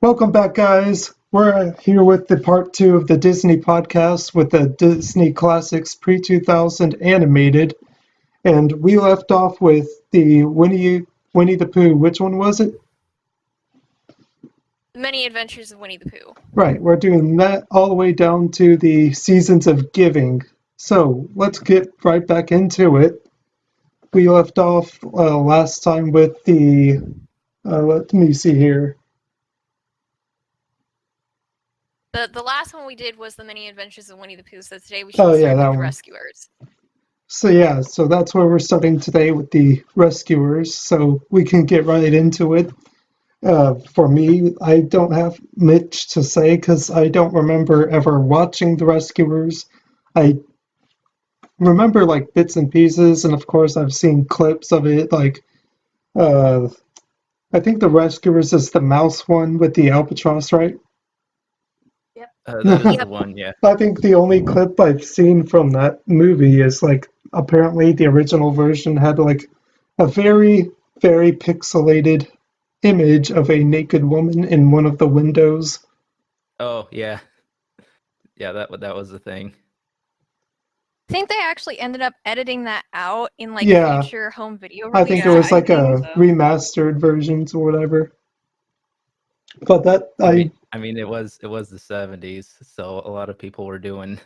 Welcome back, guys. We're here with the part two of the Disney podcast with the Disney Classics pre-2000 animated, and we left off with the Winnie the Pooh. Which one was it? Many Adventures of Winnie the Pooh. Right, we're doing that all the way down to the Seasons of Giving. So let's get right back into it. We left off last time with the. Let me see here. The last one we did was the Many Adventures of Winnie the Pooh, so today we should Oh, start yeah, with that the one. Rescuers. So that's where we're starting today with the Rescuers. So we can get right into it. For me, I don't have much to say because I don't remember ever watching the Rescuers. I remember like bits and pieces, and of course I've seen clips of it. Like, I think the Rescuers is the mouse one with the albatross, right? Yep. That is Yep. the one, yeah. I think the only clip I've seen from that movie is like apparently the original version had like a very, very pixelated image of a naked woman in one of the windows. Oh, yeah. Yeah, that was the thing. I think they actually ended up editing that out in like Yeah. future home video I think it releases. was like a remastered versions or whatever. But that I mean, it was the 70s, so a lot of people were doing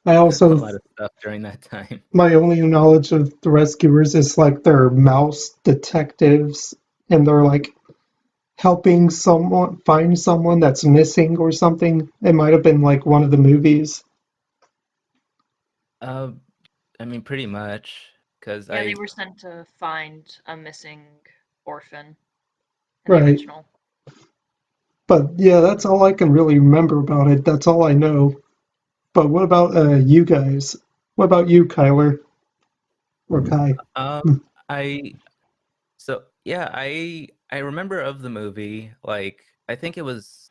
I a also lot of stuff during that time. my only knowledge of the Rescuers is like they're mouse detectives and they're like helping someone find someone that's missing or something. It might have been like one of the movies. I mean, pretty much, because Yeah, they were sent to find a missing orphan in the Right. original. But yeah, that's all I can really remember about it. That's all I know. But what about you guys? What about you, Kyler? Or Kai? I remember of the movie. Like, I think it was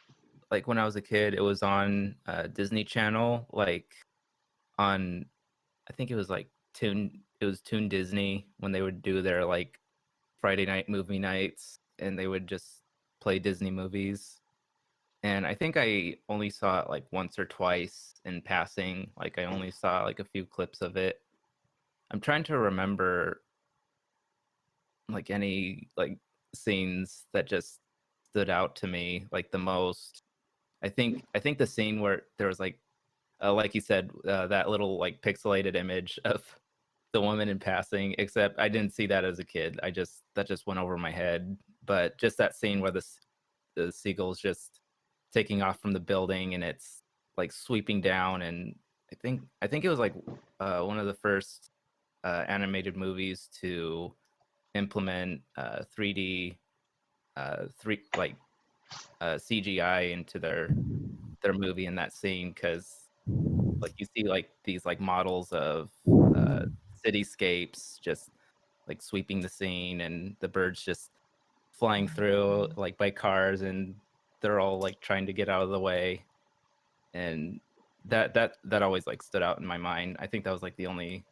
like when I was a kid, it was on Disney Channel, like on, I think it was like Toon Disney when they would do their like Friday night movie nights, and they would just play Disney movies. And I think I only saw it like once or twice in passing. Like, I only saw like a few clips of it. I'm trying to remember like any like scenes that just stood out to me like the most. I think the scene where there was like you said, that little like pixelated image of the woman in passing, except I didn't see that as a kid. That just went over my head. But just that scene where the seagull's just taking off from the building and it's like sweeping down, and I think it was like one of the first animated movies to implement 3D CGI into their movie in that scene, because like you see like these like models of cityscapes just like sweeping the scene, and the birds just flying through like by cars, and they're all like trying to get out of the way, and that always like stood out in my mind. I think that was like the only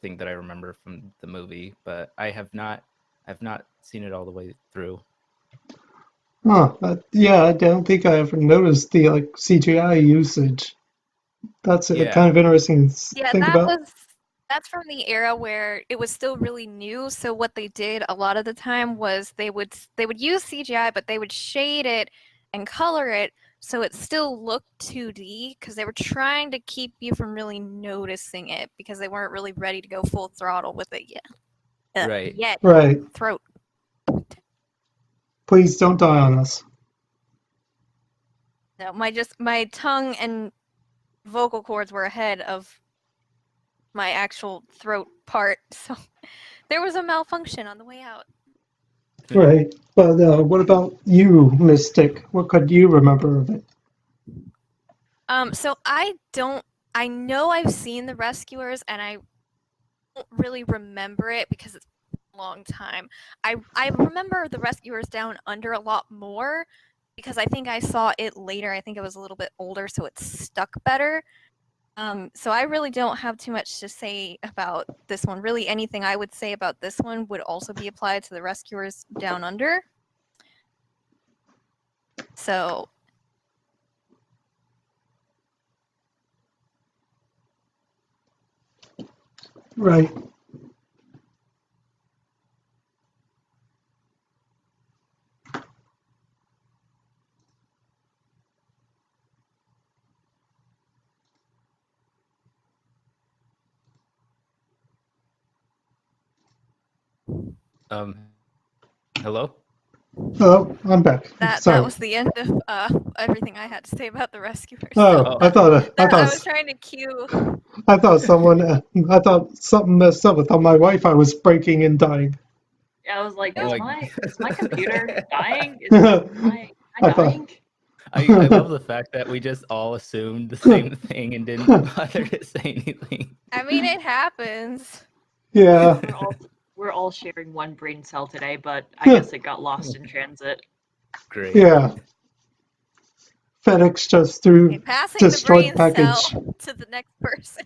thing that I remember from the movie, but I've not seen it all the way through. Huh. Yeah, I don't think I ever noticed the like CGI usage. That's Yeah. kind of interesting to Yeah, think about. that's from the era where it was still really new. So what they did a lot of the time was they would use CGI, but they would shade it and color it so it still looked 2D, because they were trying to keep you from really noticing it because they weren't really ready to go full throttle with it yet. Right. Yet. Right. Throat. Please don't die on us. No, my tongue and vocal cords were ahead of my actual throat part, so there was a malfunction on the way out. Right. But what about you, Mystic? What could you remember of it? So I know I've seen The Rescuers, and I don't really remember it because it's a long time. I remember The Rescuers Down Under a lot more because I think I saw it later. I think it was a little bit older, so it stuck better. So I really don't have too much to say about this one. Really, anything I would say about this one would also be applied to The Rescuers Down Under. So Right. Um, hello? Oh, I'm back. that Sorry. was the end of everything I had to say about the rescuers. Oh, So Oh. I was trying to cue. I thought something messed up with my Wi-Fi was breaking and dying. Yeah, I was like, Oh is my computer dying? I Am I thought, dying? I love the fact that we just all assumed the same thing and didn't bother to say anything. I mean, it happens. yeah, We're all sharing one brain cell today, but I guess it got lost in transit. Great. yeah. FedEx just Okay, threw passing the destroyed brain cell package. to the next person.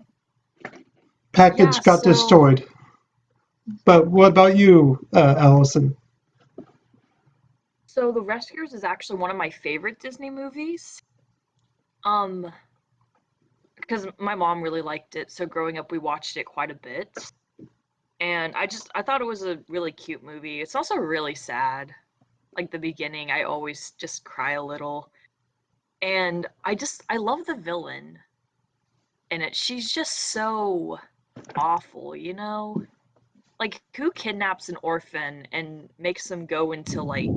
Package Yeah, got so- destroyed. But what about you, Allison? So The Rescuers is actually one of my favorite Disney movies. Because my mom really liked it, so growing up we watched it quite a bit. And I thought it was a really cute movie. It's also really sad. Like the beginning, I always just cry a little. And I love the villain in it. She's just so awful, you know? Like who kidnaps an orphan and makes them go into like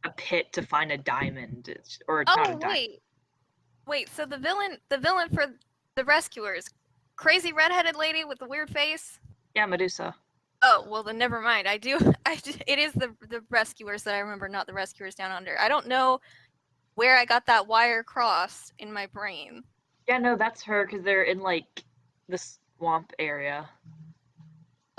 a pit to find a diamond? Or not a Oh diamond. wait. So the villain for the rescuers, crazy redheaded lady with the weird face. Yeah, Medusa. Oh well, then never mind. It is the rescuers that I remember, not the rescuers down under. I don't know where I got that wire crossed in my brain. Yeah, no, that's her because they're in like the swamp area.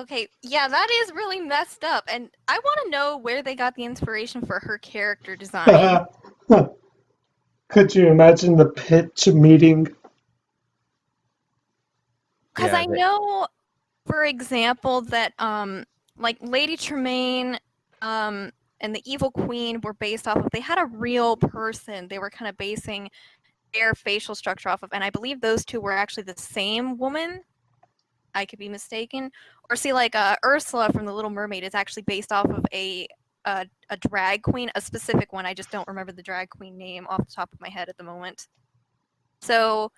Okay, yeah, that is really messed up, and I want to know where they got the inspiration for her character design. Could you imagine the pitch meeting? Because Yeah, I know, for example, that like Lady Tremaine, and the Evil Queen were based off of. They had a real person. They were kind of basing their facial structure off of, and I believe those two were actually the same woman. I could be mistaken. Or see, like Ursula from the Little Mermaid is actually based off of a drag queen, a specific one. I just don't remember the drag queen name off the top of my head at the moment. So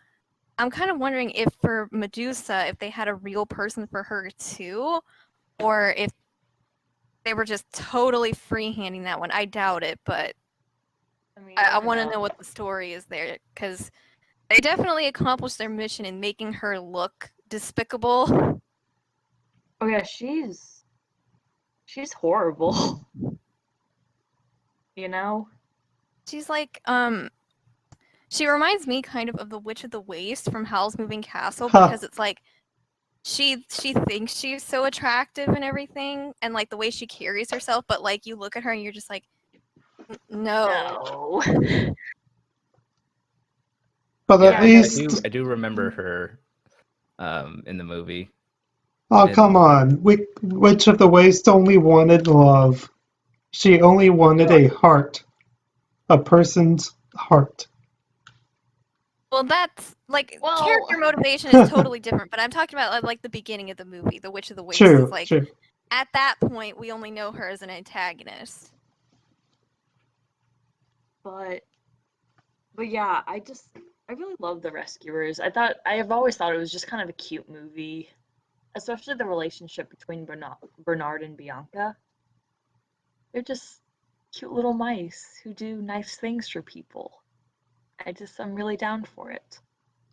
I'm kind of wondering if for Medusa, if they had a real person for her too, or if they were just totally freehanding that one. I doubt it, but I mean, I never want to know. know what the story is there, because they definitely accomplished their mission in making her look despicable. Oh yeah, she's horrible. You know? She's like, she reminds me kind of the Witch of the Waste from Howl's Moving Castle, Huh. because it's like she thinks she's so attractive and everything, and like the way she carries herself, but like you look at her and you're just like, no. No. But yeah. at Yeah, no, least, I do remember her in the movie. oh come on, Witch of the Waste only wanted love. She only wanted a heart, a person's heart. Well, that's like Well- character motivation is totally different, but I'm talking about like the beginning of the movie, The Witch of the Waste. True, Is like true. at that point we only know her as an antagonist. but yeah, I really love The Rescuers. I have always thought it was just kind of a cute movie, especially the relationship between Bernard and Bianca. They're just cute little mice who do nice things for people. I'm really down for it.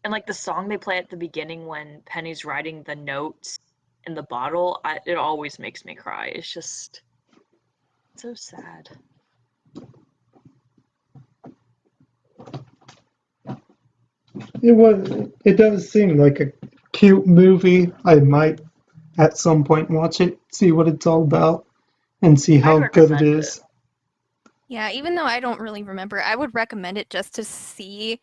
And like the song they play at the beginning when Penny's writing the notes in the bottle, it always makes me cry. It's just so sad. It does seem like a cute movie. I might at some point watch it, see what it's all about, and see how I'd good it recommend is. Yeah, even though I don't really remember, I would recommend it just to see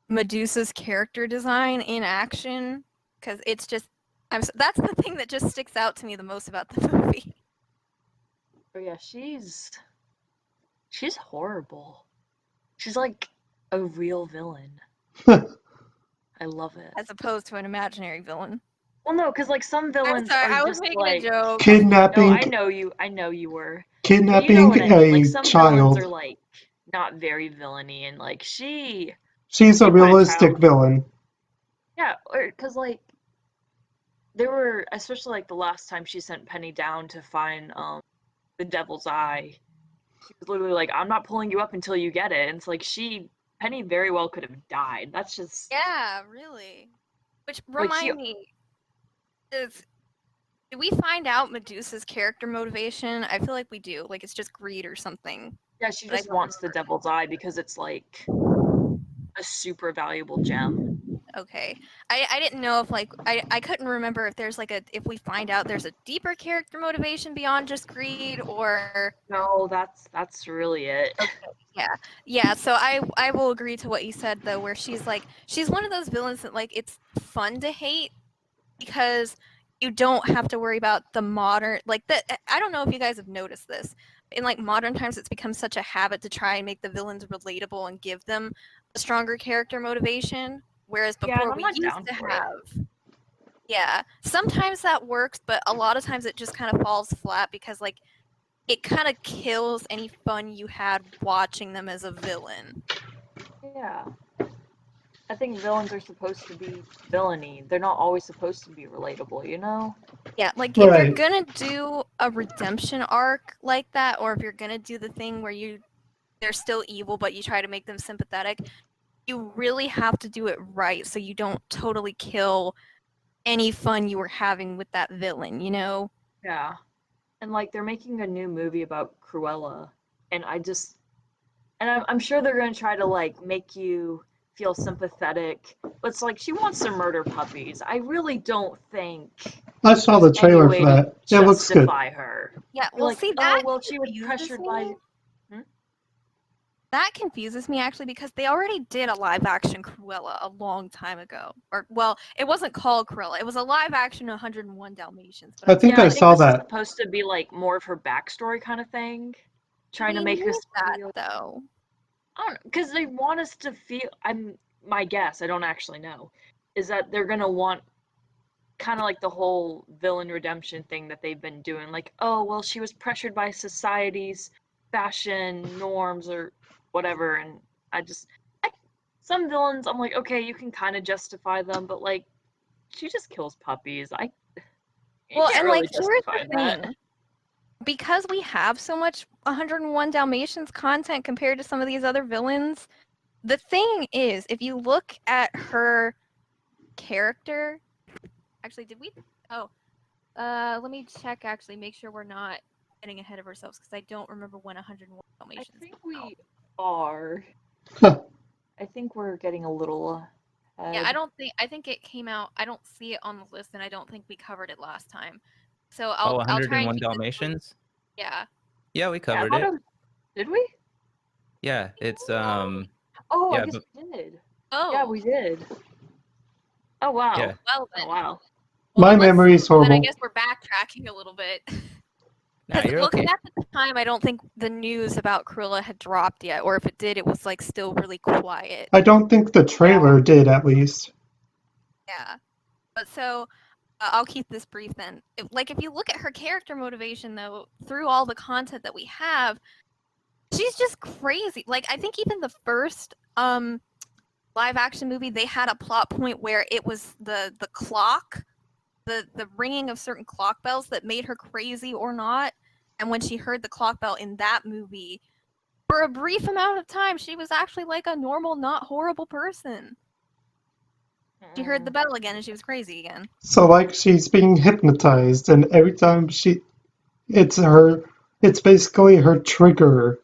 Medusa's character design in action, because it's just that's the thing that just sticks out to me the most about the movie. But yeah, she's horrible. She's like a real villain. I love it. As opposed to an imaginary villain. Well, no, because like some I'm villains sorry, are I was just making like. a joke. No, Kidnapping, I know you. I know you were. But you know kidnapping what I mean. Like a some villains child. are like not very villainy, and like she She's a kidnapped a realistic child. villain. Yeah, or because like there were, especially like the last time she sent Penny down to find the Devil's Eye. She was literally like, "I'm not pulling you up until you get it." And it's like Penny very well could have died. That's just Yeah, really. Which like she. remind me, did we find out Medusa's character motivation? I feel like we do. Like it's just greed or something. Yeah, she But I just don't wants the remember. Devil's Eye because it's like a super valuable gem. Okay. I didn't know if like I couldn't remember if there's like if we find out there's a deeper character motivation beyond just greed or No, that's really it. okay. Yeah, so I will agree to what you said though, where she's one of those villains that like it's fun to hate because you don't have to worry about the modern like that. I don't know if you guys have noticed this. In like modern times it's become such a habit to try and make the villains relatable and give them a stronger character motivation. Whereas Yeah, and before I'm we not used down to for it. have yeah, sometimes that works, but a lot of times it just kind of falls flat because like it kind of kills any fun you had watching them as a villain. Yeah. I think villains are supposed to be villainy. They're not always supposed to be relatable, you know? Yeah, like if you're Right. gonna do a redemption arc like that, or if you're gonna do the thing where they're still evil but you try to make them sympathetic, you really have to do it right so you don't totally kill any fun you were having with that villain, you know? Yeah. And like they're making a new movie about Cruella, and I'm sure they're gonna try to like make you feel sympathetic. But it's like she wants to murder puppies. I really don't think I saw there's the any trailer way for to that. It looks good. justify her. Yeah, You're well like, see oh that well, she was confuses pressured me. by. That confuses me actually because they already did a live action Cruella a long time ago. Or well, it wasn't called Cruella. It was a live action 101 Dalmatians, but I I'm think Yeah, saying I I like think saw this is that. supposed to be like more of her backstory kind of thing, trying to we make need us that feel. though. I don't know, because they want us to feel. My guess. I don't actually know, is that they're gonna want kind of like the whole villain redemption thing that they've been doing. Like, oh well, she was pressured by society's fashion norms or whatever, and I just. Some villains, I'm like, okay, you can kind of justify them, but like, she just kills puppies. You Well, can't and really like here's justify the that. thing. Because we have so much 101 Dalmatians content compared to some of these other villains, the thing is, if you look at her character, actually, did we? Oh, let me check. Actually, make sure we're not getting ahead of ourselves because I don't remember when 101 I Dalmatians think came out. we are. Huh. I think we're getting a little Yeah, ahead. I think it came out. I don't see it on the list, and I don't think we covered it last time. So Oh, I'll try and 101 keep this brief. Dalmatians? Yeah. Yeah, we Yeah, covered it. did we? Yeah, it's Oh, I yeah, guess but we did. Oh. Yeah, we did. Oh wow. yeah. Well Oh then. wow. Well, My then let's. memory is Well, then I horrible. guess we're backtracking a little bit. Nah, Because you're well, okay. at the time, I don't think the news about Cruella had dropped yet, or if it did, it was like still really quiet. I don't think the trailer did, at least. Yeah. But so I'll keep this brief then. If you look at her character motivation though, through all the content that we have, she's just crazy. Like I think even the first live action movie, they had a plot point where it was the clock, the ringing of certain clock bells that made her crazy or not. And when she heard the clock bell in that movie, for a brief amount of time, she was actually like a normal, not horrible person. She heard the bell again and she was crazy again. So, like, she's being hypnotized, and every time it's basically her trigger.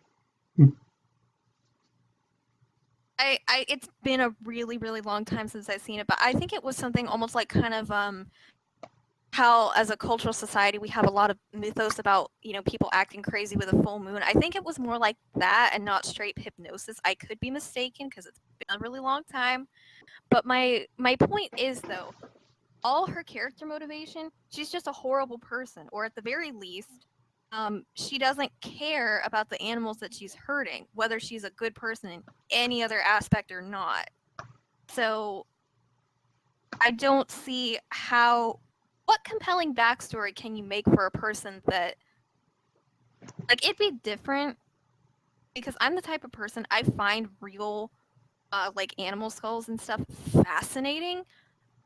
It's been a really, really long time since I've seen it, but I think it was something almost like kind of how as a cultural society we have a lot of mythos about people acting crazy with a full moon. I think it was more like that and not straight hypnosis. I could be mistaken because it's been a really long time. But my point is though, all her character motivation, she's just a horrible person, or at the very least, she doesn't care about the animals that she's hurting, whether she's a good person in any other aspect or not. So I don't see what compelling backstory can you make for a person that, like, it'd be different because I'm the type of person, I find real, like, animal skulls and stuff fascinating,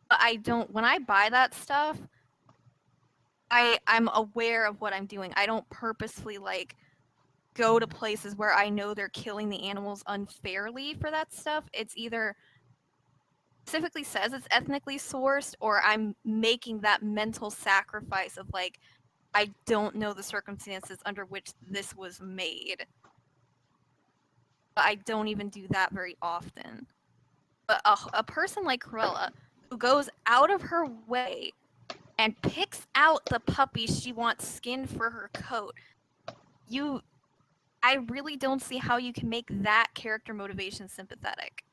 but I don't, when I buy that stuff, I'm aware of what I'm doing. I don't purposefully, like, go to places where I know they're killing the animals unfairly for that stuff. It's either specifically says it's ethnically sourced, or I'm making that mental sacrifice of, like, I don't know the circumstances under which this was made. But I don't even do that very often. But a person like Cruella, who goes out of her way and picks out the puppies she wants skinned for her coat, I really don't see how you can make that character motivation sympathetic.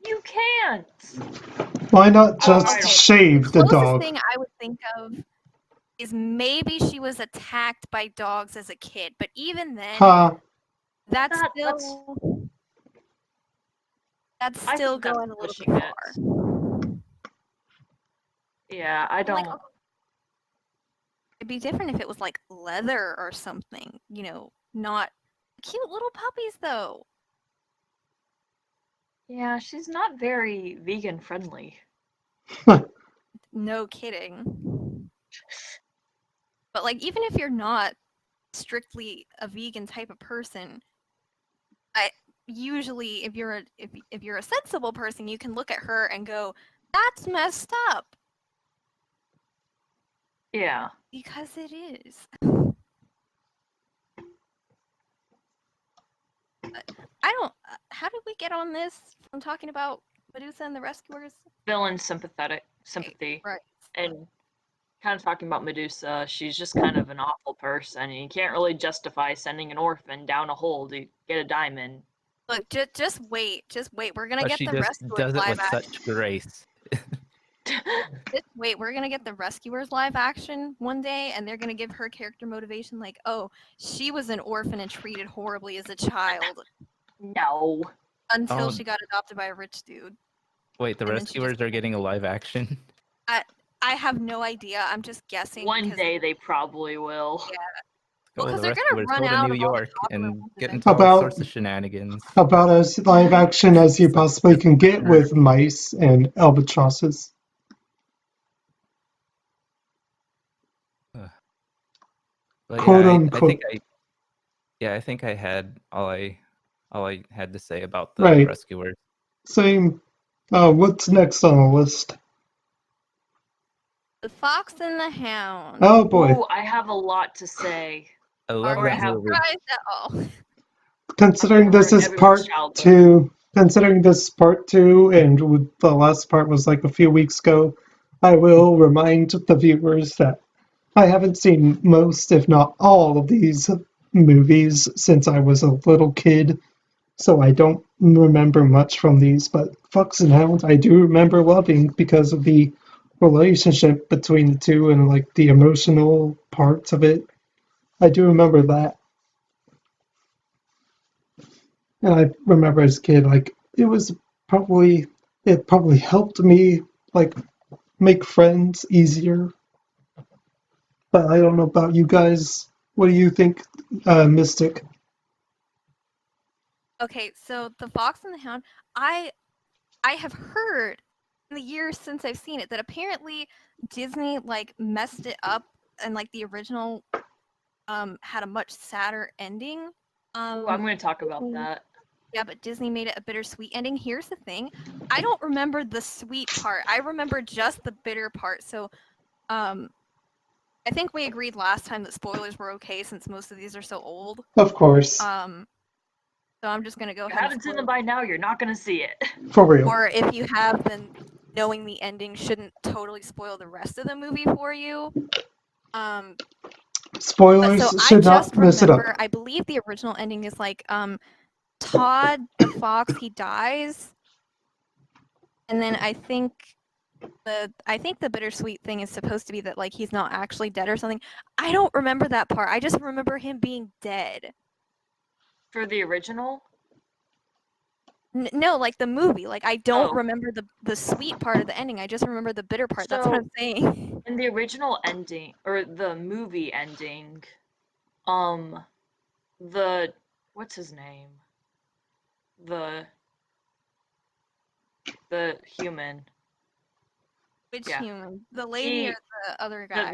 You can't. Why not just I don't- shave the Closest dog? thing I would think of is maybe she was attacked by dogs as a kid, but even then, Ha! that's I still think that's going a little bit pushing it. far. Yeah, I Like, don't. okay, it'd be different if it was like leather or something, not cute little puppies though. Yeah, she's not very vegan friendly. No kidding. But, like, even if you're not strictly a vegan type of person, usually if you're a sensible person, you can look at her and go, "That's messed up," Yeah. because it is. I don't. How did we get on this from talking about Medusa and the Rescuers? Villain sympathy. Right. And kind of talking about Medusa, she's just kind of an awful person, and you can't really justify sending an orphan down a hole to get a diamond. Look, just wait. We're gonna But get she the just Rescuers does it live with action. such grace. Just wait, we're gonna get the Rescuers live action one day, and they're gonna give her character motivation like, oh, she was an orphan and treated horribly as a child No. until Oh. she got adopted by a rich dude. Wait, the And then she Rescuers just- are getting a live action? I have no idea. I'm just guessing. One because, day they probably will. Yeah. Go, Well, 'cause the they're gonna Rescuers run go to out New of all the York popular and ones get into eventually. all About- sorts of shenanigans. About as live action as you possibly can get with mice and albatrosses. But Quote yeah, unquote. I think I had all I had to say about the Right. Rescuers. Same. What's next on the list? The Fox and the Hound. Oh boy. Ooh, I have a lot to say. I love Are you that movie. surprised at all? Considering this is Everyone's part childhood. 2, considering this is part 2, and the last part was like a few weeks ago, I will remind the viewers that I haven't seen most, if not all, of these movies since I was a little kid, so I don't remember much from these. But Fox and Hound, I do remember loving because of the relationship between the two and like the emotional parts of it. I do remember that. And I remember as a kid, like it probably helped me like make friends easier. But I don't know about you guys. What do you think, Mystic? Okay, so The Fox and the Hound, I have heard in the years since I've seen it that apparently Disney like messed it up, and like the original had a much sadder ending. Ooh, I'm going to talk about that. Yeah, but Disney made it a bittersweet ending. Here's the thing. I don't remember the sweet part. I remember just the bitter part. So I think we agreed last time that spoilers were okay since most of these are so old. Of course. So I'm just gonna go If you ahead. haven't seen them by now, you're not going to see it. For real. Or if you have, then knowing the ending shouldn't totally spoil the rest of the movie for you. But Spoilers so I should not just mess it up. remember, I believe the original ending is like Todd the fox, he dies, and then I think I think the bittersweet thing is supposed to be that like he's not actually dead or something. I don't remember that part. I just remember him being dead. For the original? No, like the movie. Like I don't Oh. remember the sweet part of the ending. I just remember the bitter part. That's what So- I'm saying. In the original ending, or the movie ending, the what's his name? The human. Which Yeah. human? The lady or He- the other The, guy?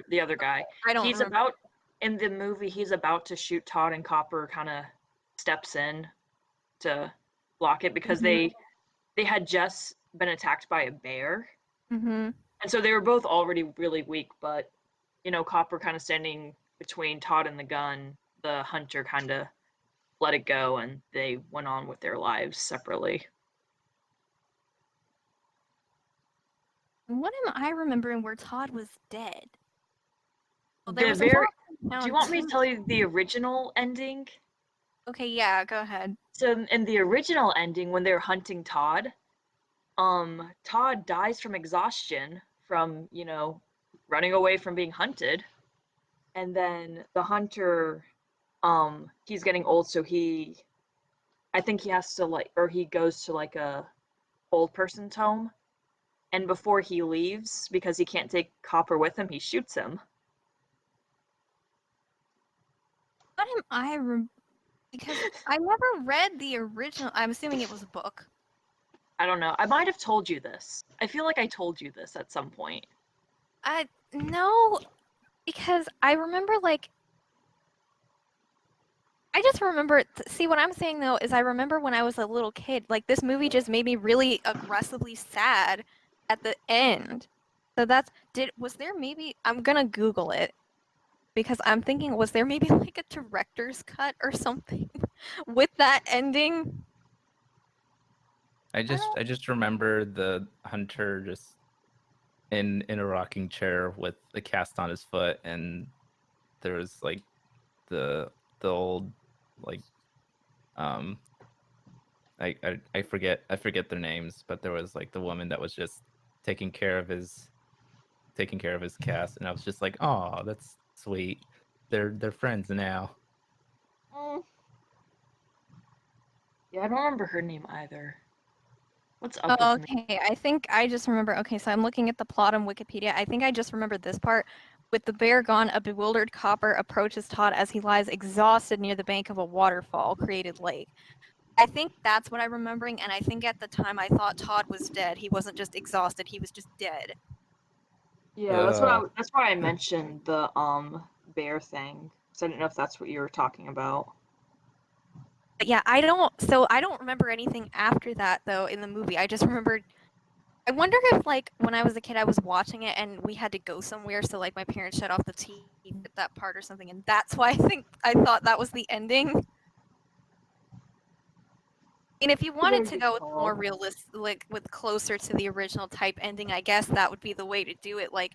the other guy. I don't He's remember. about in the movie. He's about to shoot Todd, and Copper kind of steps in to block it because Mhm. they had just been attacked by a bear, Mm-hmm. and so they were both already really weak. But Copper kind of standing between Todd and the gun. The hunter kind of let it go, and they went on with their lives separately. What am I remembering where Todd was dead? Well, there The was a very. Found Do you want me to too. tell you the original ending? Okay, yeah, go ahead. So in the original ending, when they're hunting Todd, Todd dies from exhaustion from, running away from being hunted. And then the hunter, he's getting old, so I think he has to or he goes to like a old person's home. And before he leaves, because he can't take Copper with him, he shoots him. What am I because I never read the original. I'm assuming it was a book. I don't know. I might have told you this. I feel like I told you this at some point. No, because I remember like I just remember see what I'm saying though is I remember when I was a little kid, like this movie just made me really aggressively sad at the end. So was there maybe I'm gonna Google it because I'm thinking was there maybe like a director's cut or something with that ending? I just remember the hunter just in a rocking chair with a cast on his foot, and there was like the old like I forget their names, but there was like the woman that was just taking care of his cast, and I was just like, oh, that's sweet. They're friends now. Mm. Yeah, I don't remember her name either. What's up Oh, with me? okay. I think I just remember. Okay, so I'm looking at the plot on Wikipedia. I think I just remember this part. With the bear gone, a bewildered Copper approaches Todd as he lies exhausted near the bank of a waterfall created lake. I think that's what I'm remembering, and I think at the time I thought Todd was dead. He wasn't just exhausted; he was just dead. Yeah, that's why I mentioned the bear thing. Because I didn't know if that's what you were talking about. But yeah, I don't remember anything after that though in the movie. I just remembered. I wonder if like when I was a kid I was watching it and we had to go somewhere, so like my parents shut off the TV at that part or something, and that's why I thought that was the ending. And if you wanted to go with more realistic, like with closer to the original type ending, I guess that would be the way to do it. Like,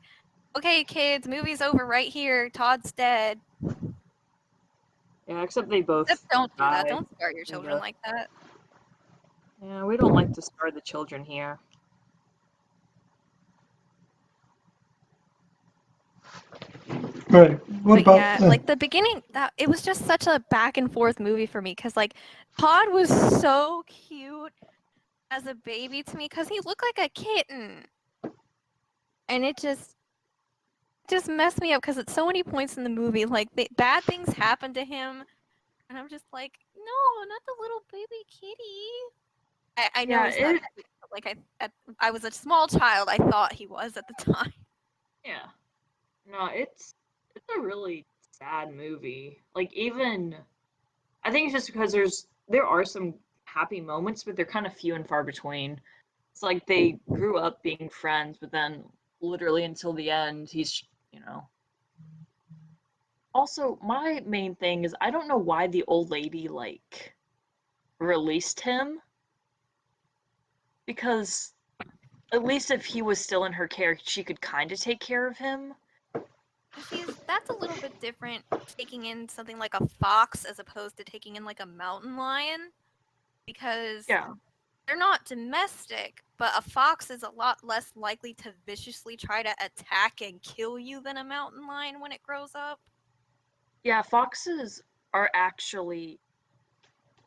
okay, kids, movie's over right here. Todd's dead. Yeah, except they both Except don't do that. die. Don't scar your children like that. Yeah, we don't like to scar the children here. Right. What But about yeah, like the beginning, that it was just such a back and forth movie for me because like Todd was so cute as a baby to me because he looked like a kitten, and it just messed me up because at so many points in the movie, like bad things happen to him, and I'm just like, no, not the little baby kitty. I know Yeah, he's not cute, but like I was a small child, I thought he was at the time. Yeah. No, it's a really sad movie. Like even I think it's just because there are some happy moments, but they're kind of few and far between. It's like they grew up being friends, but then literally until the end, he's. Also, my main thing is I don't know why the old lady like released him because at least if he was still in her care, she could kind of take care of him. See, that's a little bit different taking in something like a fox as opposed to taking in like a mountain lion because Yeah. they're not domestic, but a fox is a lot less likely to viciously try to attack and kill you than a mountain lion when it grows up. Yeah, foxes are actually,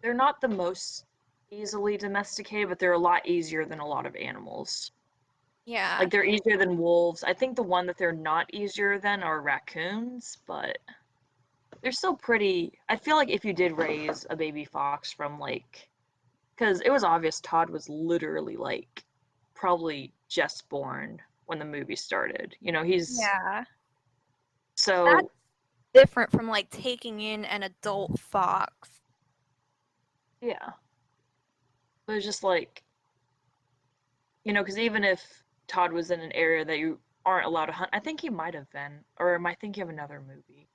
they're not the most easily domesticated, but they're a lot easier than a lot of animals. Yeah. Like, they're easier than wolves. I think the one that they're not easier than are raccoons, but they're still pretty. I feel like if you did raise a baby fox from, like, because it was obvious Todd was literally, like, probably just born when the movie started. You know, he's, Yeah. so, That's different from like taking in an adult fox. yeah. It was just like, you know, because even if Todd was in an area that you aren't allowed to hunt, I think he might have been, or am I thinking of another movie?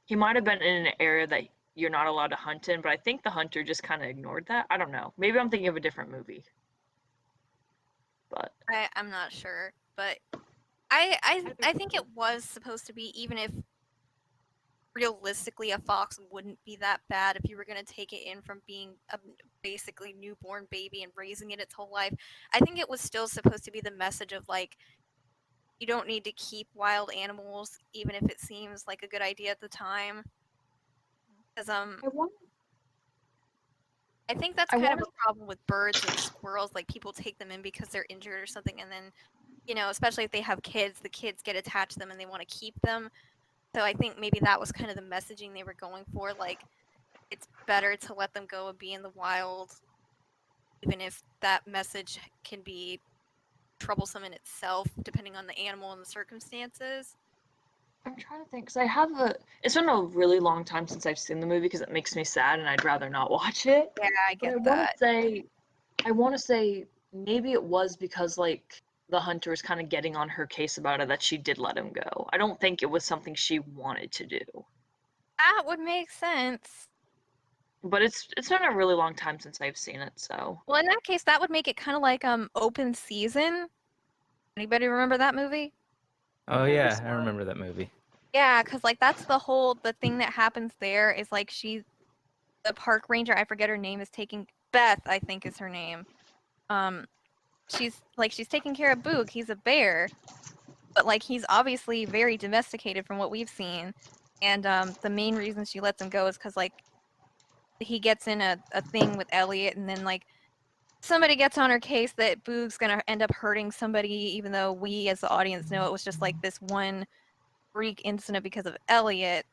He might have been in an area that you're not allowed to hunt in, but I think the hunter just kind of ignored that. I don't know. Maybe I'm thinking of a different movie. But I'm not sure, but I think it was supposed to be, even if realistically a fox wouldn't be that bad if you were going to take it in from being a basically newborn baby and raising it its whole life. I think it was still supposed to be the message of like, you don't need to keep wild animals even if it seems like a good idea at the time. Because I think that's I kind of wanna- a problem with birds and squirrels. Like, people take them in because they're injured or something, and then, you know, especially if they have kids, the kids get attached to them and they want to keep them. So I think maybe that was kind of the messaging they were going for. Like, it's better to let them go and be in the wild, even if that message can be troublesome in itself, depending on the animal and the circumstances. I'm trying to think, because it's been a really long time since I've seen the movie because it makes me sad and I'd rather not watch it. Yeah, I But get that. I want to say maybe it was because, like, the hunter was kind of getting on her case about it that she did let him go. I don't think it was something she wanted to do. That would make sense. But it's been a really long time since I've seen it, so. Well, in that case, that would make it kind of like Open Season. Anybody remember that movie? Oh Never yeah, saw I it. remember that movie. Yeah, because like that's the thing that happens there is like the park ranger, I forget her name, is taking Beth, I think is her name. Um, she's taking care of Boog. He's a bear, but like he's obviously very domesticated from what we've seen. And the main reason she lets him go is because like he gets in a thing with Elliot, and then like somebody gets on her case that Boog's gonna end up hurting somebody, even though we as the audience know it was just like this one freak incident because of Elliot.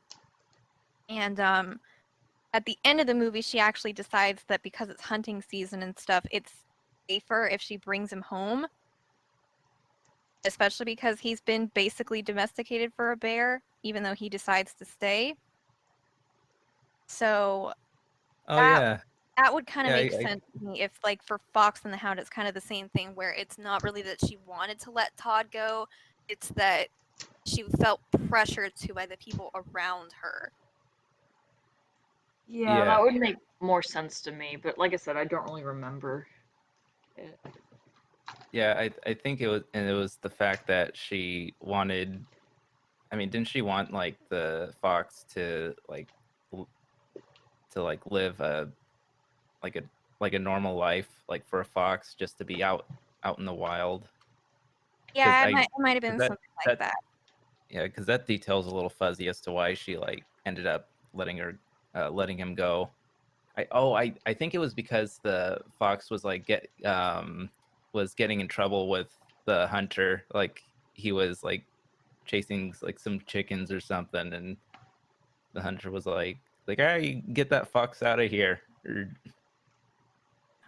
And at the end of the movie, she actually decides that because it's hunting season and stuff, it's safer if she brings him home. Especially because he's been basically domesticated for a bear, even though he decides to stay. So Oh that yeah, that would kind of yeah. make sense to me if, like, for Fox and the Hound, it's kind of the same thing where it's not really that she wanted to let Todd go, it's that she felt pressured to by the people around her. Yeah, Yeah. that would make more sense to me, but like I said, I don't really remember it. Yeah, I think it was the fact that she wanted. I mean, didn't she want like the fox to live like a like a normal life, like for a fox just to be out in the wild? Because Yeah, I it might have 'cause been something like that that. yeah, because that detail's a little fuzzy as to why she like ended up letting him go. I think it was because the fox was like was getting in trouble with the hunter. Like he was like chasing like some chickens or something, and the hunter was like, all right, get that fox out of here.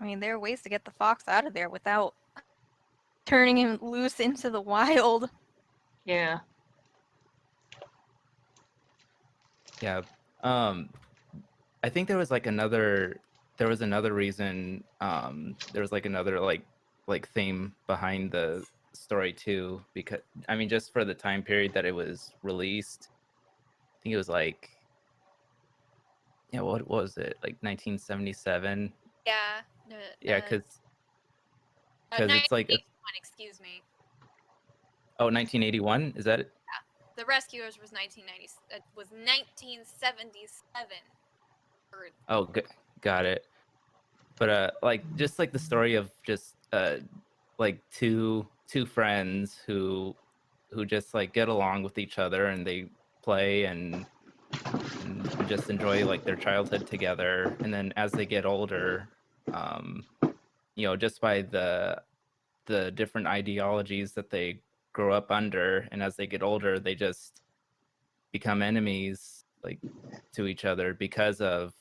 I mean, there are ways to get the fox out of there without turning him loose into the wild. Yeah. Yeah. Um, I think there was another reason. There was like another like theme behind the story too, because I mean, just for the time period that it was released, I think it was like, yeah, what was it, like 1977? Yeah. Yeah, because it's like 1981, excuse me. oh, 1981, is that it? The Rescuers was 1990. Was 1977. Or Oh, got it. But like just like the story of just like two friends who just like get along with each other, and they play and just enjoy like their childhood together. And then as they get older, just by the different ideologies that they grow up under, and as they get older, they just become enemies like to each other because of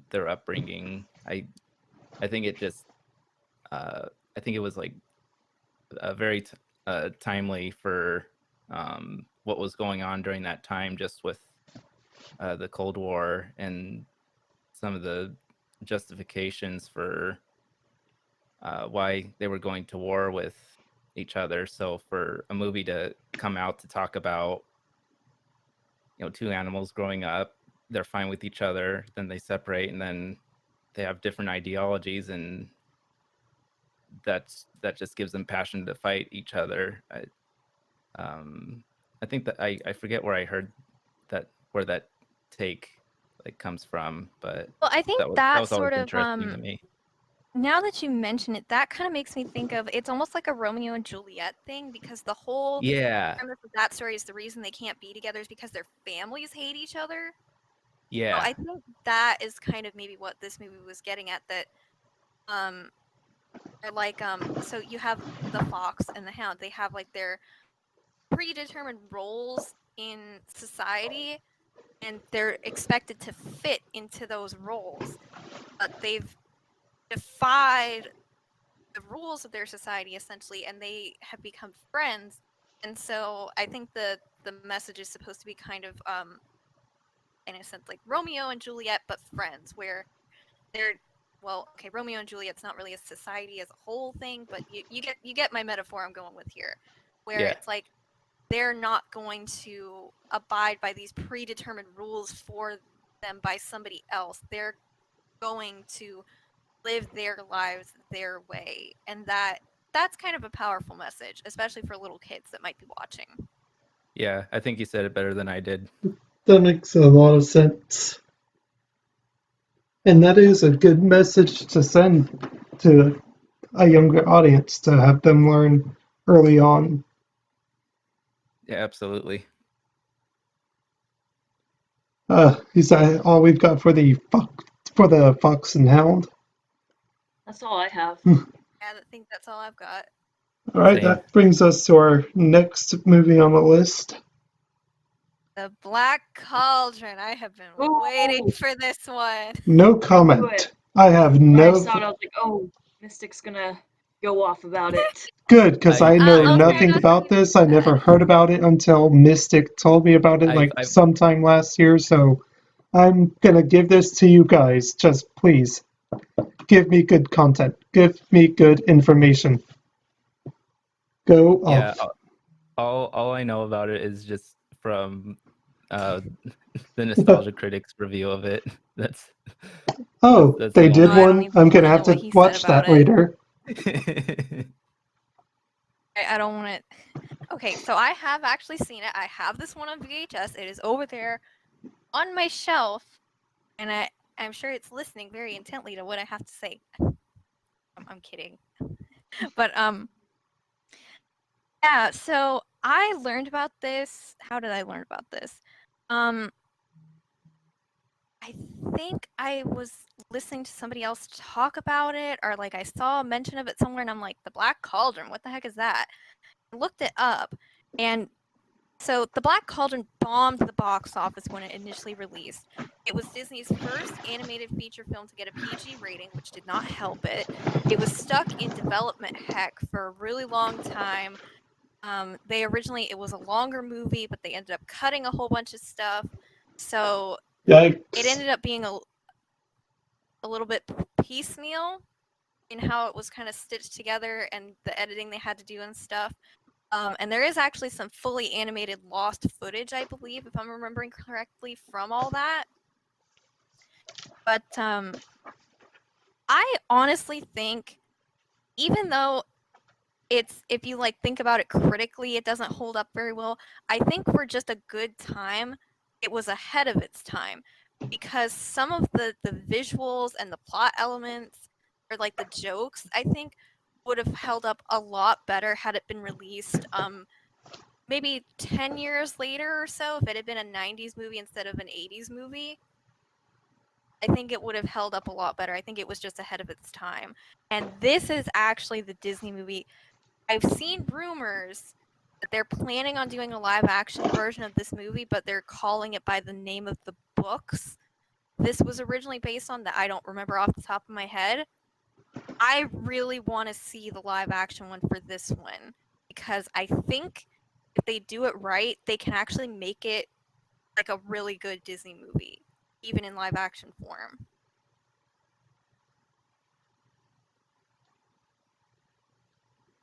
their upbringing. I think it just I think it was like a very timely for what was going on during that time, just with the Cold War and some of the justifications for why they were going to war with each other. So for a movie to come out to talk about, two animals growing up, they're fine with each other, then they separate, and then they have different ideologies, and that just gives them passion to fight each other. I think that I forget where I heard where that take like comes from, but Well, I think that that was always sort of interesting to me. now that you mention it, that kind of makes me think of it's almost like a Romeo and Juliet thing, because the whole Yeah, premise of that story is the reason they can't be together is because their families hate each other. So yeah, I think that is kind of maybe what this movie was getting at, that they're like so you have the fox and the hound, they have like their predetermined roles in society, and they're expected to fit into those roles, but they've defied the rules of their society essentially, and they have become friends. And so I think the message is supposed to be kind of in a sense like Romeo and Juliet but friends, where they're, well, okay, Romeo and Juliet's not really a society as a whole thing, but you get my metaphor I'm going with here, where yeah, it's like they're not going to abide by these predetermined rules for them by somebody else. They're going to live their lives their way, and that's kind of a powerful message, especially for little kids that might be watching. yeah. I think you said it better than I did. That makes a lot of sense. And that is a good message to send to a younger audience, to have them learn early on. Yeah, absolutely. Is that all we've got for the Fox and Hound? That's all I have. Yeah, I think that's all I've got. All right, Same. that brings us to our next movie on the list. The Black Cauldron. I have been Ooh. waiting for this one. No Do comment. it. I have When I no. saw it, I was like, oh, Mystic's gonna go off about it. Good, because I know I'll try nothing not to about do this. I never that. heard about it until Mystic told me about it like I've sometime last year. So I'm gonna give this to you guys. Just please give me good content. Give me good information. Go yeah. off. All I know about it is just from the Nostalgia Critics review of it. That's Oh, that's they the did I don't one. even I'm gonna wanna have know what to he said watch about that it. later. I don't want it. Okay, so I have actually seen it. I have this one on VHS. It is over there on my shelf, and I'm sure it's listening very intently to what I have to say. I'm kidding, but yeah. So I learned about this. How did I learn about this? I think I was listening to somebody else talk about it, or like I saw a mention of it somewhere, and I'm like, the Black Cauldron. What the heck is that? I looked it up, and so the Black Cauldron bombed the box office when it initially released. It was Disney's first animated feature film to get a PG rating, which did not help it. It was stuck in development heck for a really long time. It was a longer movie, but they ended up cutting a whole bunch of stuff. So it Yikes. ended up being a little bit piecemeal in how it was kind of stitched together and the editing they had to do and stuff. And there is actually some fully animated lost footage, I believe, if I'm remembering correctly, from all that. But I honestly think, even though if you like think about it critically, it doesn't hold up very well. I think for just a good time, it was ahead of its time, because some of the visuals and the plot elements, or like the jokes, I think would have held up a lot better had it been released maybe 10 years later or so. If it had been a 90s movie instead of an 80s movie, I think it would have held up a lot better. I think it was just ahead of its time. And this is actually the Disney movie. I've seen rumors that they're planning on doing a live action version of this movie, but they're calling it by the name of the books this was originally based on that I don't remember off the top of my head. I really want to see the live action one for this one because I think if they do it right, they can actually make it like a really good Disney movie, even in live action form.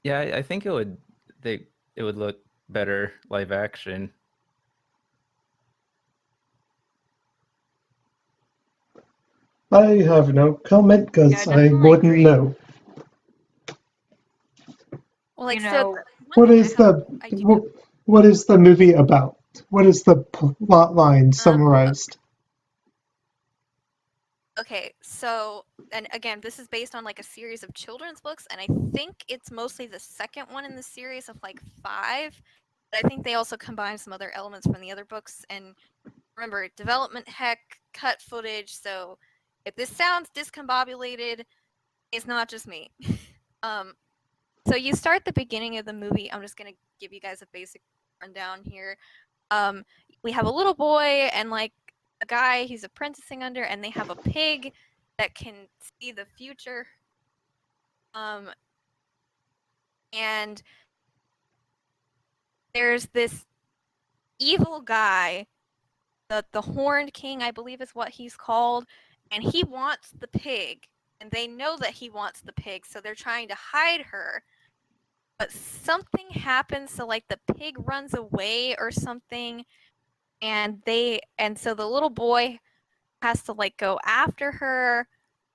Yeah, I think it would look better live action. I have no comment because Yeah, I I definitely wouldn't agree. know. Well, like You so, know, one What thing is I do know. what is the movie about? What is the plot line summarized? Okay, so and again, this is based on like a series of children's books, and I think it's mostly the second one in the series of like 5. But I think they also combine some other elements from the other books. And remember, development heck, cut footage. So if this sounds discombobulated, it's not just me. um, so you start the beginning of the movie. I'm just gonna give you guys a basic rundown here. Um, we have a little boy and like a guy he's apprenticing under, and they have a pig that can see the future. And there's this evil guy, the Horned King, I believe is what he's called, and he wants the pig, and they know that he wants the pig, so they're trying to hide her. But something happens, so like the pig runs away or something, and so the little boy has to like go after her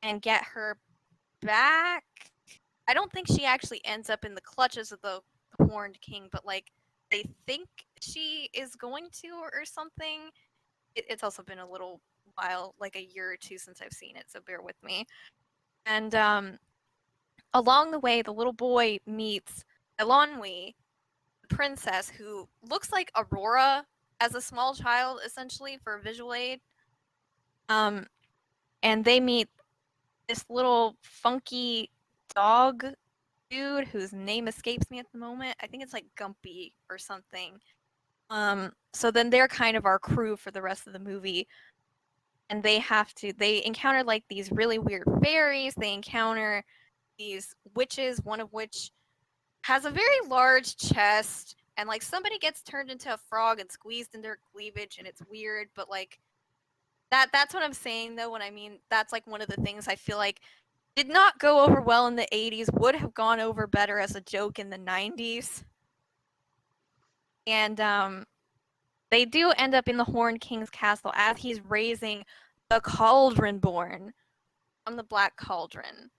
and get her back. I don't think she actually ends up in the clutches of the Horned King, but like they think she is going to or something. It's also been a little while, like a year or two since I've seen it, so bear with me. And along the way, the little boy meets Elonwy, the princess, who looks like Aurora as a small child, essentially, for visual aid. And they meet this little funky dog dude whose name escapes me at the moment. I think it's like Gumpy or something. So then they're kind of our crew for the rest of the movie. And they encounter like these really weird fairies. They encounter these witches, one of which has a very large chest. And like somebody gets turned into a frog and squeezed in their cleavage, and it's weird, but like that's what I'm saying though when I mean that's like one of the things I feel like did not go over well in the 80s, would have gone over better as a joke in the 90s. And they do end up in the Horned King's castle as he's raising the Cauldron born from the Black Cauldron,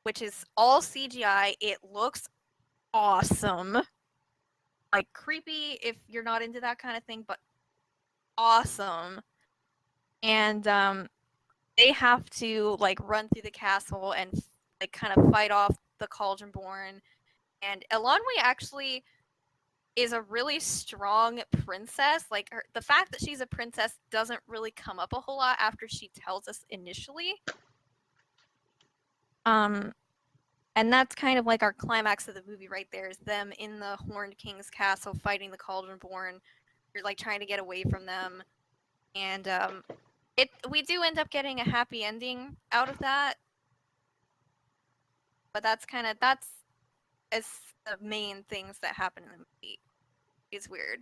which is all CGI. It looks awesome. Like creepy if you're not into that kind of thing, but awesome. And they have to like run through the castle and like kind of fight off the Cauldron born. And Elonwy actually is a really strong princess. Like the fact that she's a princess doesn't really come up a whole lot after she tells us initially. And that's kind of like our climax of the movie right there is them in the Horned King's castle fighting the Cauldron born. You're like trying to get away from them. And we do end up getting a happy ending out of that. But that's as the main things that happen in the movie. It's weird.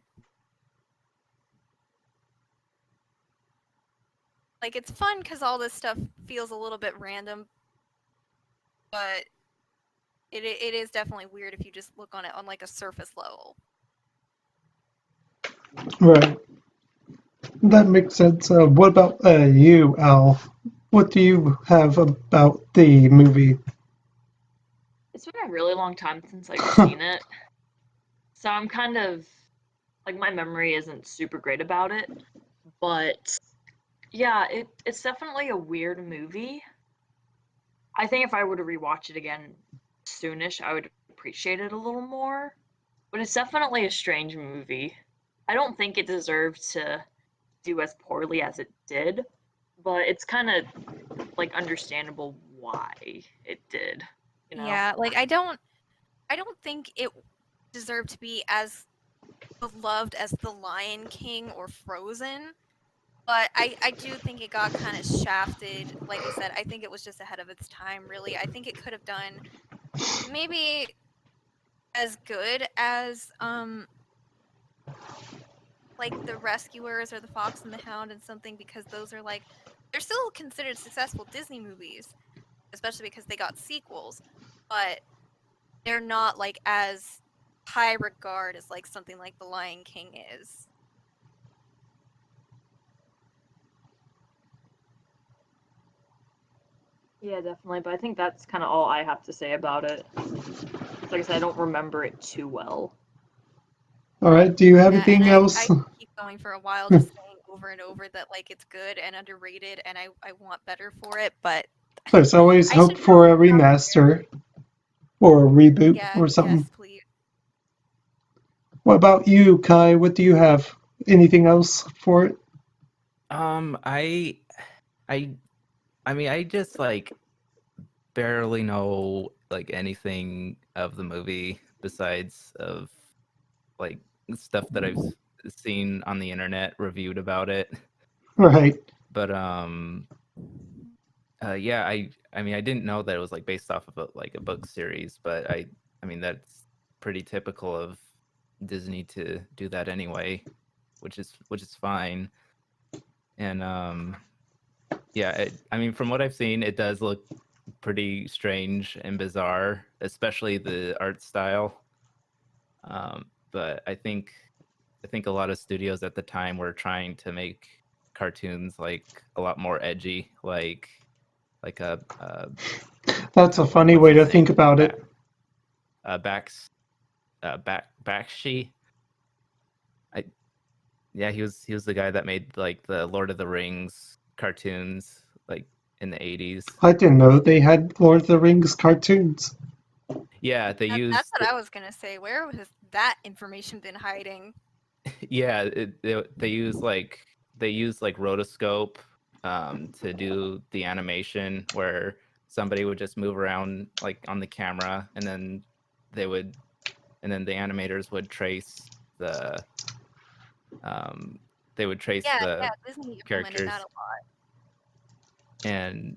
Like it's fun because all this stuff feels a little bit random, but it is definitely weird if you just look on it on like a surface level. Right. That makes sense. What about you, Al? What do you have about the movie? it's been a really long time since I've seen it. So I'm kind of like my memory isn't super great about it, but yeah, it's definitely a weird movie. I think if I were to rewatch it again, soonish, I would appreciate it a little more. But it's definitely a strange movie. I don't think it deserved to do as poorly as it did, but it's kind of like understandable why it did. You know? Yeah, like I don't think it deserved to be as beloved as The Lion King or Frozen, but I do think it got kind of shafted. Like I said, I think it was just ahead of its time, really. I think it could have done maybe as good as like The Rescuers or The Fox and the Hound and something, because those are like, they're still considered successful Disney movies, especially because they got sequels, but they're not like as high regard as like something like The Lion King is. Yeah, definitely. But I think that's kind of all I have to say about it. Like I said, I don't remember it too well. All right. Do you have Yeah, anything and else? I keep going for a while just saying over and over that like it's good and underrated and I want better for it, but There's always I hope should for a know how- remaster or a reboot Yeah, or something. yes, please. What about you, Kai? What do you have? Anything else for it? I mean, I just like barely know like anything of the movie besides of like stuff that I've seen on the internet reviewed about it. Right. But yeah, I mean, I didn't know that it was like based off of like a book series, but I mean that's pretty typical of Disney to do that anyway, which is fine. And yeah, I mean, from what I've seen, it does look pretty strange and bizarre, especially the art style. But I think a lot of studios at the time were trying to make cartoons like a lot more edgy, like a That's a funny what's way to his think name? about it. Bakshi. Yeah, he was the guy that made like the Lord of the Rings cartoons like in the 80s. I didn't know they had Lord of the Rings cartoons. Yeah, they That's used what I was gonna say. Where has that information been hiding? yeah, they use like rotoscope to do the animation where somebody would just move around like on the camera and then they would the animators would trace the Yeah, Disney implemented characters. that a lot. And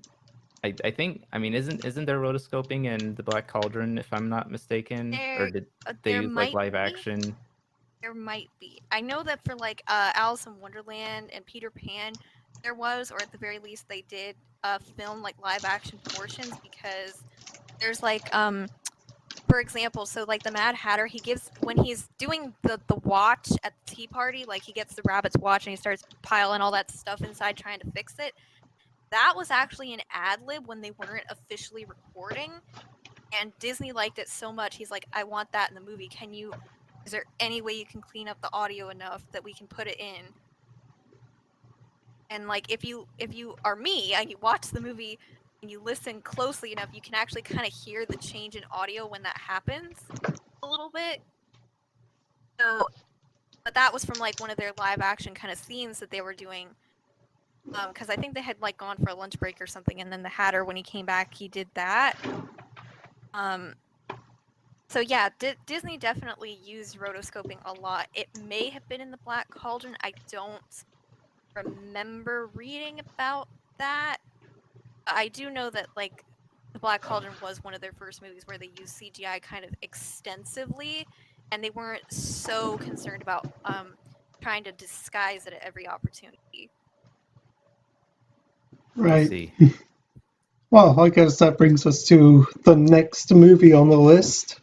I think, I mean, isn't there rotoscoping in the Black Cauldron, if I'm not mistaken, or did they There use like might live be. action? There might be. I know that for like Alice in Wonderland and Peter Pan, there was, or at the very least, they did film like live action portions, because there's like for example, so like the Mad Hatter, he gives, when he's doing the watch at the tea party, like he gets the rabbit's watch and he starts piling all that stuff inside trying to fix it. That was actually an ad lib when they weren't officially recording, and Disney liked it so much. He's like, I want that in the movie. Is there any way you can clean up the audio enough that we can put it in? And like if you are me and you watch the movie and you listen closely enough, you can actually kind of hear the change in audio when that happens a little bit. So, but that was from like one of their live action kind of scenes that they were doing. Because I think they had like gone for a lunch break or something, and then the Hatter, when he came back, he did that. So yeah, Disney definitely used rotoscoping a lot. It may have been in the Black Cauldron. I don't remember reading about that. I do know that like the Black Cauldron was one of their first movies where they used CGI kind of extensively, and they weren't so concerned about trying to disguise it at every opportunity. I Right. see. Well, I guess that brings us to the next movie on the list.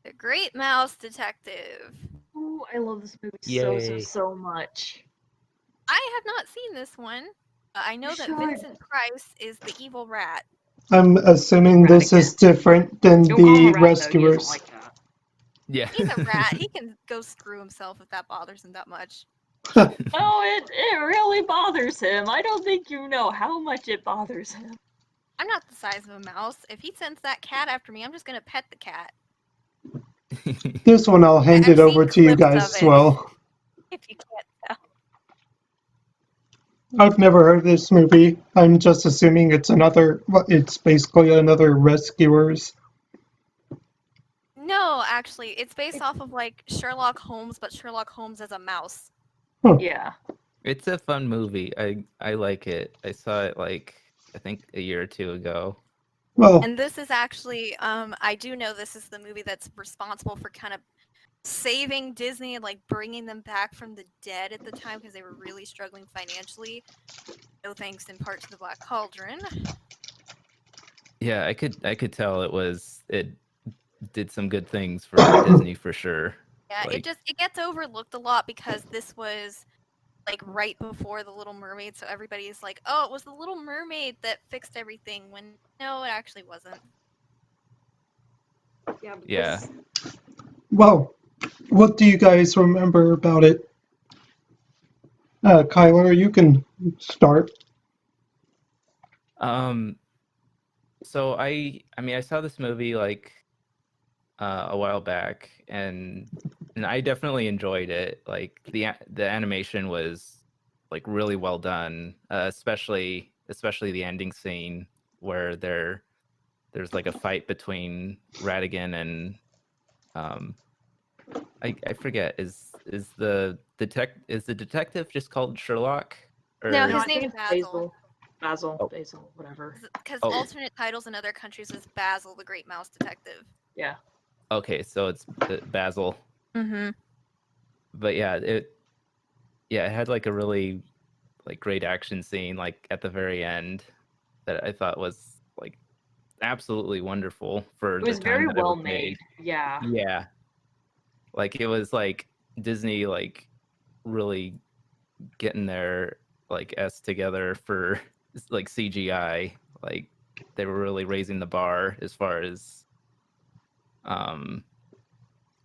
The Great Mouse Detective. Ooh, I love this movie Yay. so much. I have not seen this one. I know that should. Vincent Price is the evil rat. I'm assuming this is different than Don't call him the a rat, though. He doesn't Rescuers. like that. Yeah. He's a rat. He can go screw himself if that bothers him that much. Oh, it really bothers him. I don't think you know how much it bothers him. I'm not the size of a mouse. If he sends that cat after me, I'm just gonna pet the cat. This one I'll hand I've it over seen to you clips guys of as it. well. If you can't tell. I've never heard of this movie. I'm just assuming it's it's basically another Rescuers. No, actually, it's based off of like Sherlock Holmes, but Sherlock Holmes as a mouse. Yeah. It's a fun movie. I like it. I saw it like I think a year or two ago. Well, And this is actually, I do know this is the movie that's responsible for kind of saving Disney and like bringing them back from the dead at the time because they were really struggling financially. No thanks in part to the Black Cauldron. Yeah, I could tell it did some good things for Disney for sure. Yeah, Like, it gets overlooked a lot because this was like right before the Little Mermaid, so everybody's like, "Oh, it was the Little Mermaid that fixed everything." When no, it actually wasn't. Yeah. But Yeah. well, what do you guys remember about it? Kyler, you can start. So I mean I saw this movie like a while back and I definitely enjoyed it. Like the animation was like really well done, especially the ending scene where there's like a fight between Radigan and um I forget is the detective just called Sherlock or No, No, his I think name's it's Basil. Oh. Basil, whatever. Because Oh. alternate titles in other countries is Basil, the Great Mouse Detective. Yeah. Okay, so it's Basil. Mm-hmm. But it had like a really like great action scene like at the very end that I thought was like absolutely wonderful for It the was time very that it well was made. made. Yeah. Yeah. Like it was like Disney like really getting their like S together for like CGI. Like they were really raising the bar as far as um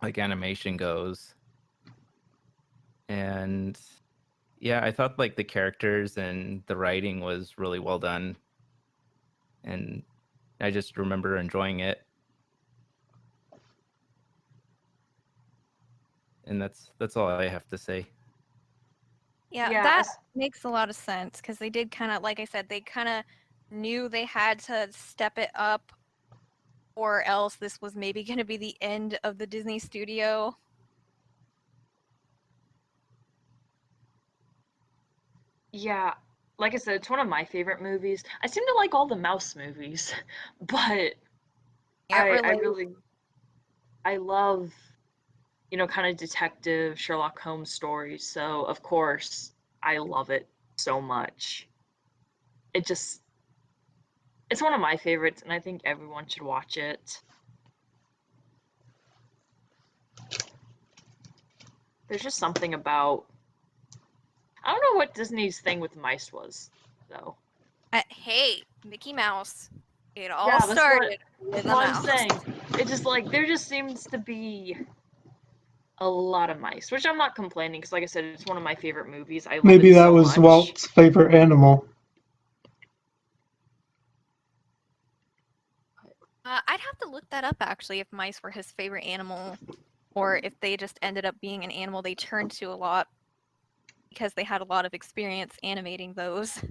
like animation goes. And yeah, I thought like the characters and the writing was really well done. And I just remember enjoying it. And that's all I have to say. Yeah, Yeah, that makes a lot of sense because they did kind of, like I said, they kind of knew they had to step it up, or else this was maybe going to be the end of the Disney studio. Yeah, like I said, it's one of my favorite movies. I seem to like all the mouse movies, but I love, kind of detective Sherlock Holmes stories. So of course I love it so much. It's one of my favorites, and I think everyone should watch it. There's just something about, I don't know what Disney's thing with mice was, though. Hey, Mickey Mouse. It all Yeah, that's started with that's a what I'm mouse. saying. It just like there just seems to be a lot of mice, which I'm not complaining because, like I said, it's one of my favorite movies. I love Maybe it that so was much. Walt's favorite animal. I'd have to look that up actually if mice were his favorite animal, or if they just ended up being an animal they turned to a lot because they had a lot of experience animating those.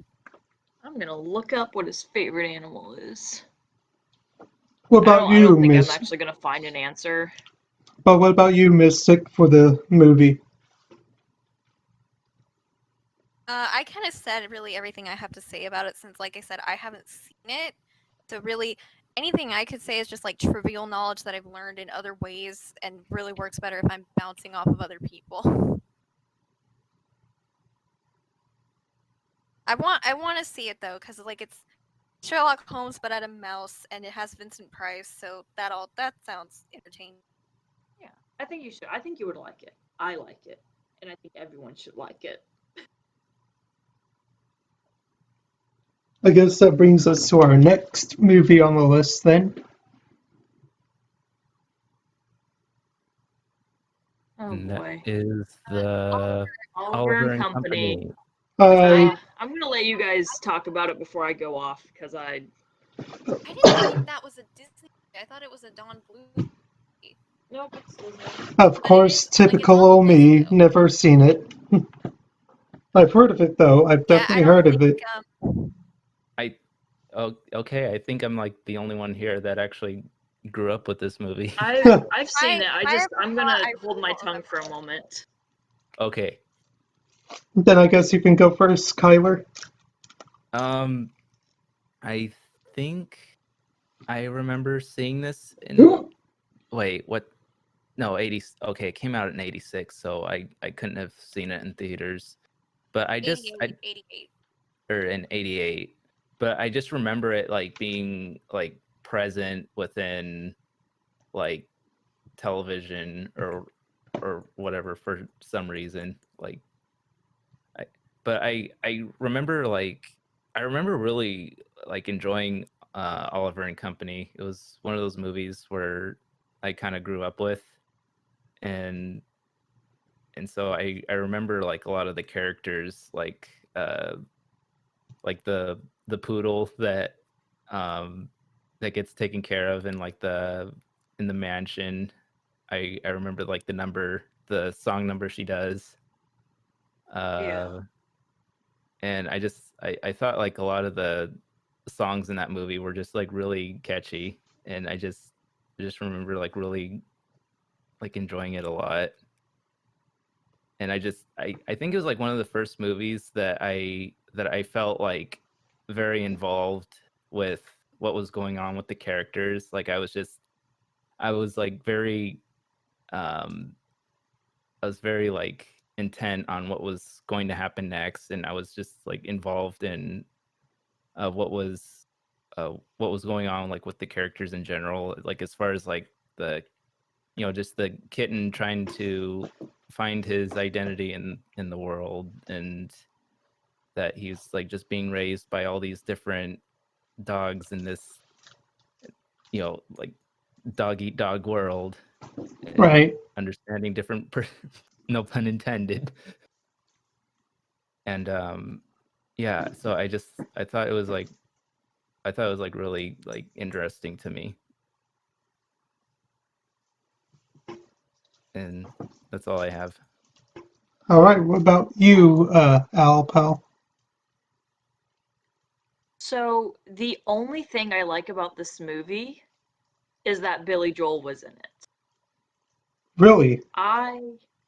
I'm gonna look up what his favorite animal is. What about I you, don't think I'm Miss? actually gonna find an answer. But what about you, Mystic, for the movie? I kind of said really everything I have to say about it since, like I said, I haven't seen it. So really, anything I could say is just like trivial knowledge that I've learned in other ways, and really works better if I'm bouncing off of other people. I want to see it though, because like it's Sherlock Holmes but at a mouse, and it has Vincent Price, so that sounds entertaining. Yeah, I think you should. I think you would like it. I like it, and I think everyone should like it. I guess that brings us to our next movie on the list then. Oh And that boy. is the Oliver and and Company. I I'm gonna let you guys talk about it before I go off because I I didn't think that was a Disney movie. I thought it was a Don Bluth movie. Nope, it's Disney. Of But it course, is like it's typical on the old list me, though. never seen it. I've heard of it though. I've Yeah, I definitely don't heard of think it. Oh, okay. I think I'm like the only one here that actually grew up with this movie. I've seen it. prior I'm to gonna that, I hold really my don't tongue remember for a it. moment. Okay. Then I guess you can go first, Kyler. I think I remember seeing this in wait, what? No, 80. Okay, it came out in 86, so I couldn't have seen it in theaters. But I 88. or in 88. But I just remember it like being like present within like television or whatever for some reason. Like I but I remember I remember really like enjoying Oliver and Company. It was one of those movies where I kind of grew up with, and so I remember like a lot of the characters like the poodle um that gets taken care of in like the in the mansion. I remember like the song number she does. Yeah. And I thought like a lot of the songs in that movie were just like really catchy, and I just remember like really like enjoying it a lot. And I think it was like one of the first movies that I felt like very involved with what was going on with the characters. Like I was like very um I was very like intent on what was going to happen next, and I was just like involved in what was going on like with the characters in general, like as far as like the just the kitten trying to find his identity in the world, and that he's like just being raised by all these different dogs in this like dog eat dog world, and Right. understanding different no pun intended. And yeah, so I thought it was like really like interesting to me, and that's all I have. All right. What about you, Al Pal? So the only thing I like about this movie is that Billy Joel was in it. Really? I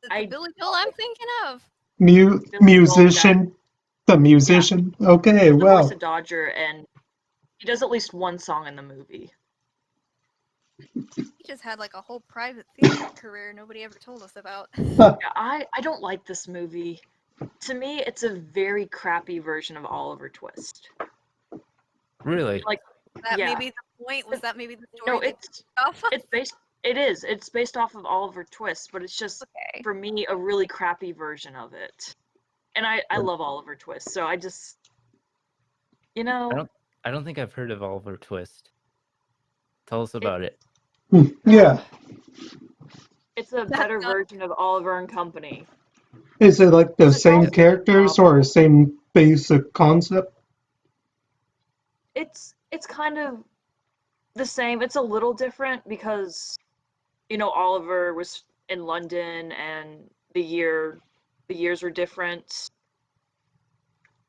Is it I the Billy Joel I'm thinking of? Mu- Billy Joel, the guy, musician? The yeah, musician? Okay. the voice Well, of Dodger, and he does at least one song in the movie. He just had like a whole private theater career nobody ever told us about. huh, Yeah, I don't like this movie. To me, it's a very crappy version of Oliver Twist. Really? Like, That yeah, may be the point. Was that maybe the no, story they it's took off? it's based. It is. It's based off of Oliver Twist, but it's just Okay. for me a really crappy version of it. And I love Oliver Twist, so I just you I know don't I don't think I've heard of Oliver Twist. Tell us it. about it. yeah. It's a That better sounds version of Oliver and Company. Is it like the Because it same Yeah. follows the characters or novel. same basic concept? It's kind of the same. It's a little different because Oliver was in London and the years were different,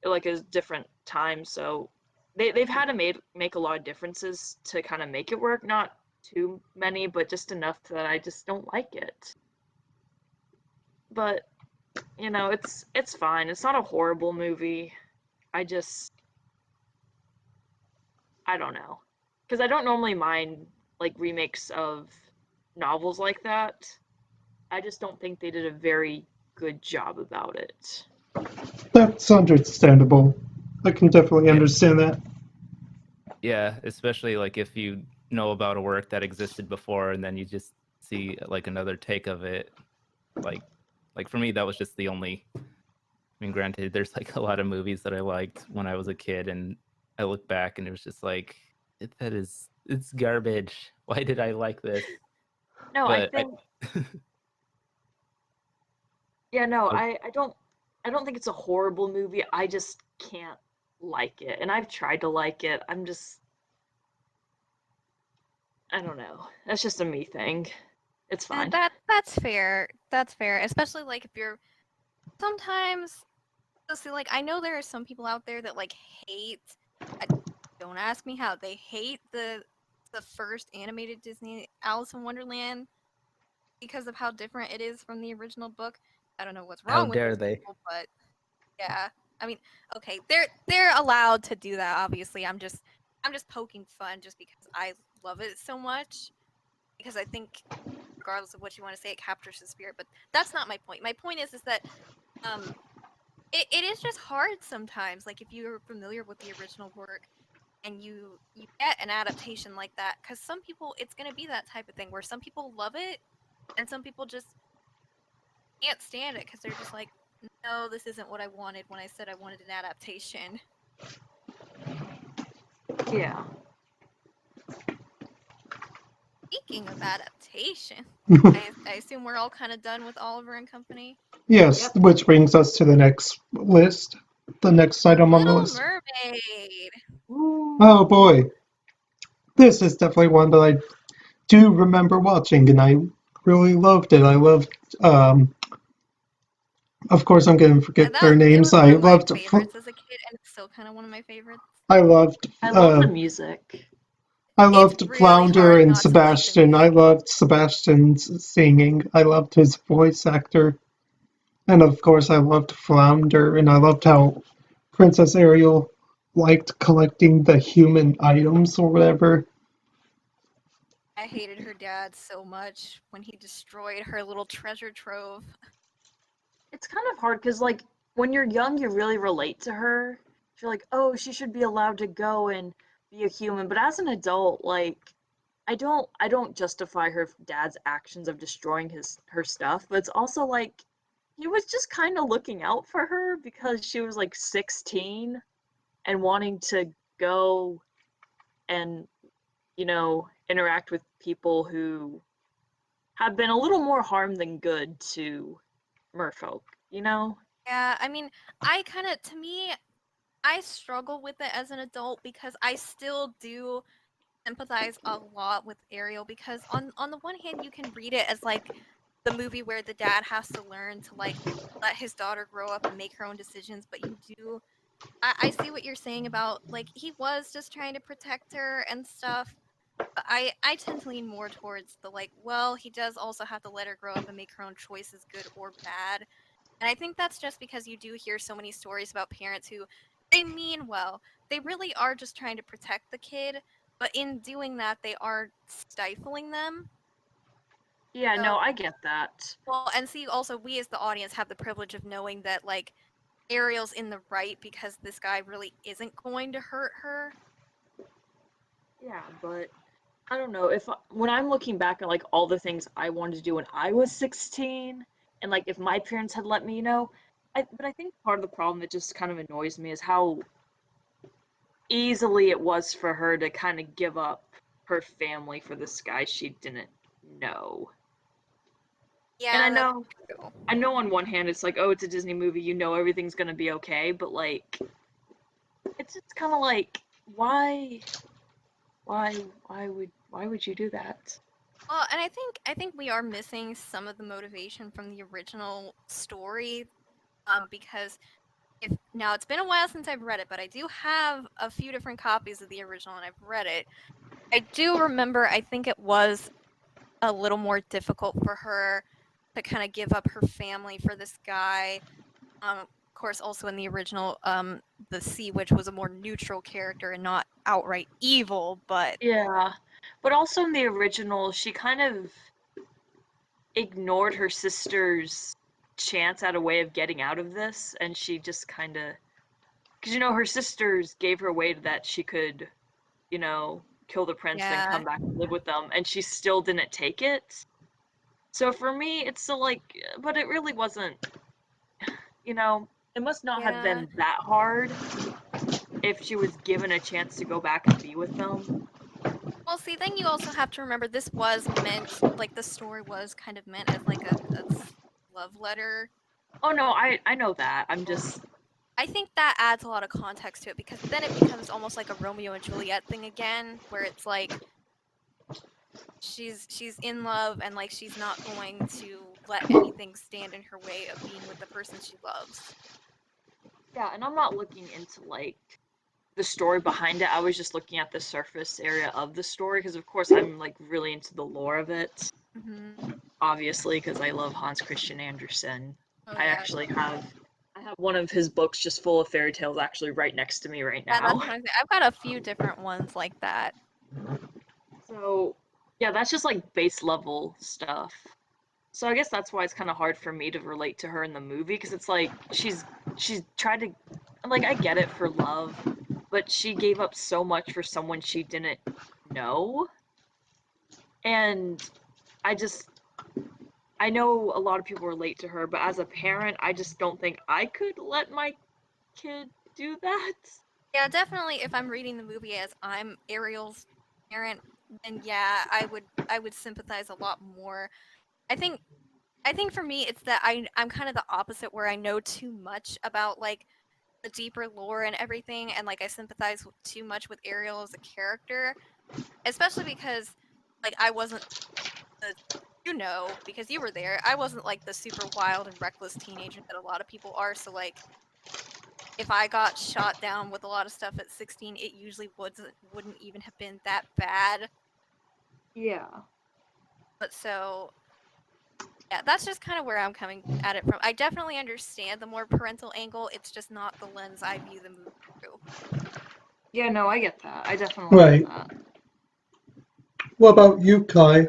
like a different time. So they've had to make a lot of differences to kind of make it work. Not too many, but just enough that I just don't like it. But it's fine. It's not a horrible movie. I just I don't know. Because I don't normally mind like remakes of novels like that. I just don't think they did a very good job about it. That's understandable. I can definitely Yeah. understand that. Yeah, especially like if you know about a work that existed before and then you just see like another take of it. Like for me that was just the only. I mean, granted, there's like a lot of movies that I liked when I was a kid, and I look back and it was just like it's garbage. Why did I like this? No, I But I think yeah, no, oh, I don't think it's a horrible movie. I just can't like it. And I've tried to like it. I don't know. That's just a me thing. It's fine. That's fair. That's fair. Especially like if you're sometimes see like I know there are some people out there that like hate don't ask me how they hate the first animated Disney Alice in Wonderland because of how different it is from the original book. I don't know what's How wrong with dare those they? people, but yeah. I mean, okay, they're allowed to do that. Obviously, I'm just poking fun just because I love it so much. Because I think, regardless of what you want to say, it captures the spirit. But that's not my point. My point is that it is just hard sometimes. Like if you're familiar with the original work and you get an adaptation like that, because some people it's gonna be that type of thing where some people love it and some people just can't stand it because they're just like, no, this isn't what I wanted when I said I wanted an adaptation. Yeah. Speaking of adaptation, I assume we're all kind of done with Oliver and Company. Yes, Yep. which brings us to the next list, the next item on the Little list. Mermaid. Ooh. Oh boy, this is definitely one that I do remember watching, and I really loved it. I loved, of course, I'm going to forget their It names. was one of my favorites as a kid, and it's still kind of one of my favorites. I loved, I love the music. I It's loved really Flounder hard and not to like the Sebastian. I music. loved Sebastian's singing. I loved his voice actor. And of course, I loved Flounder, and I loved how Princess Ariel liked collecting the human items or whatever. I hated her dad so much when he destroyed her little treasure trove. It's kind of hard because, like, when you're young, you really relate to her. You're like, oh, she should be allowed to go and be a human. But as an adult, like, I don't justify her dad's actions of destroying her stuff. But it's also like he was just kind of looking out for her because she was like 16 and wanting to go and interact with people who have been a little more harm than good to merfolk, you know? Yeah, I mean, to me, I struggle with it as an adult because I still do sympathize a lot with Ariel because on the one hand you can read it as like the movie where the dad has to learn to like let his daughter grow up and make her own decisions, but you do I see what you're saying about like he was just trying to protect her and stuff. But I tend to lean more towards the like, well, he does also have to let her grow up and make her own choices, good or bad. And I think that's just because you do hear so many stories about parents who they mean well. They really are just trying to protect the kid, but in doing that, they are stifling them. Yeah, So, no, I get that. well, and see, also, we as the audience have the privilege of knowing that, like, Ariel's in the right because this guy really isn't going to hurt her. Yeah, but I don't know if when I'm looking back at like all the things I wanted to do when I was 16 and like if my parents had let me, but I think part of the problem that just kind of annoys me is how easily it was for her to kind of give up her family for this guy she didn't know. And Yeah, that's true. I know on one hand it's like, oh, it's a Disney movie, everything's gonna be okay, but like it's just kind of like why would you do that? Well, and I think we are missing some of the motivation from the original story, because if now it's been a while since I've read it, but I do have a few different copies of the original and I've read it. I do remember I think it was a little more difficult for her to kind of give up her family for this guy. Of course, also in the original, the Sea Witch was a more neutral character and not outright evil, but Yeah, but also in the original, she kind of ignored her sister's chance at a way of getting out of this, and she just kind of, because her sisters gave her a way that she could, kill the prince, then yeah, come back and live with them, and she still didn't take it. So for me, it's still like, but it really wasn't, it must not have yeah. been that hard if she was given a chance to go back and be with them. Well, see, then you also have to remember this was meant, like, the story was kind of meant as, like, a love letter. Oh no, I know that. I'm just I think that adds a lot of context to it because then it becomes almost like a Romeo and Juliet thing again, where it's like she's in love and like she's not going to let anything stand in her way of being with the person she loves. Yeah, and I'm not looking into like the story behind it. I was just looking at the surface area of the story because, of course, I'm like really into the lore of it. Obviously, because I love Hans Christian Andersen. Oh, I yeah. actually have one of his books just full of fairy tales actually right next to me right Yeah, that's now. what I'm saying. I've got a few different ones like that. So, yeah, that's just like base level stuff. So I guess that's why it's kind of hard for me to relate to her in the movie because it's like she's tried to, like, I get it for love, but she gave up so much for someone she didn't know. And I know a lot of people relate to her, but as a parent, I just don't think I could let my kid do that. Yeah, definitely. If I'm reading the movie as I'm Ariel's parent, then yeah, I would sympathize a lot more. I think for me it's that I'm kind of the opposite where I know too much about like the deeper lore and everything, and like I sympathize too much with Ariel as a character, especially because like I wasn't the because you were there. I wasn't like the super wild and reckless teenager that a lot of people are. So like if I got shot down with a lot of stuff at 16, it usually wouldn't even have been that bad. Yeah. But so yeah, that's just kind of where I'm coming at it from. I definitely understand the more parental angle. It's just not the lens I view the movie through. Yeah, no, I get that. I definitely Right. get that. What about you, Kai?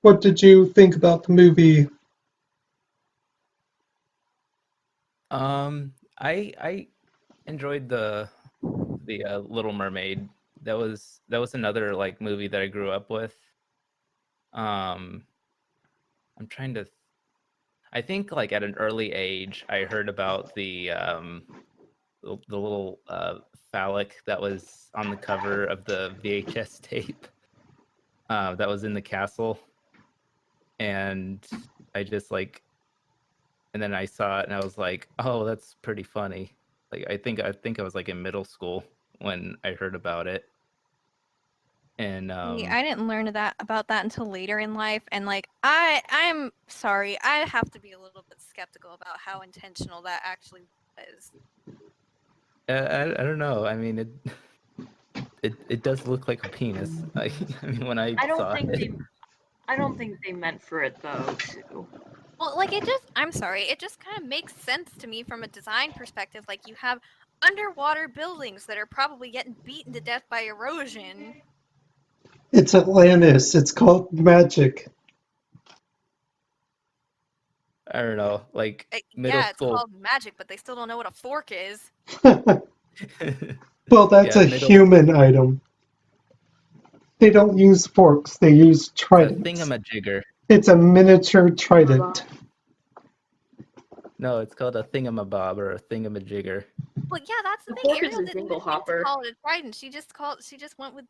What did you think about the movie? I enjoyed the Little Mermaid. That was another like movie that I grew up with. I'm trying to. I think like at an early age, I heard about the little phallic that was on the cover of the VHS tape that was in the castle, and I just like, and then I saw it and I was like, oh, that's pretty funny. Like I think I was like in middle school when I heard about it, and I didn't learn about that until later in life, and like I'm sorry, I have to be a little bit skeptical about how intentional that actually was. I don't know. I mean, it does look like a penis. I mean, when I I don't saw think it, they meant for it though, too. Well, like I'm sorry, it just kind of makes sense to me from a design perspective. Like you have underwater buildings that are probably getting beaten to death by erosion. It's Atlantis. It's called magic. I don't know, like middle Yeah, it's school. called magic, but they still don't know what a fork is. Well, that's Yeah, a middle. human item. They don't use forks. They use It's a tridents. thingamajigger. It's a miniature trident. No, it's called a thingamabob or a thingamajigger. Well, yeah, that's the The thing. fork is Ariel a didn't jingle even think to hopper. call it a trident. She just went with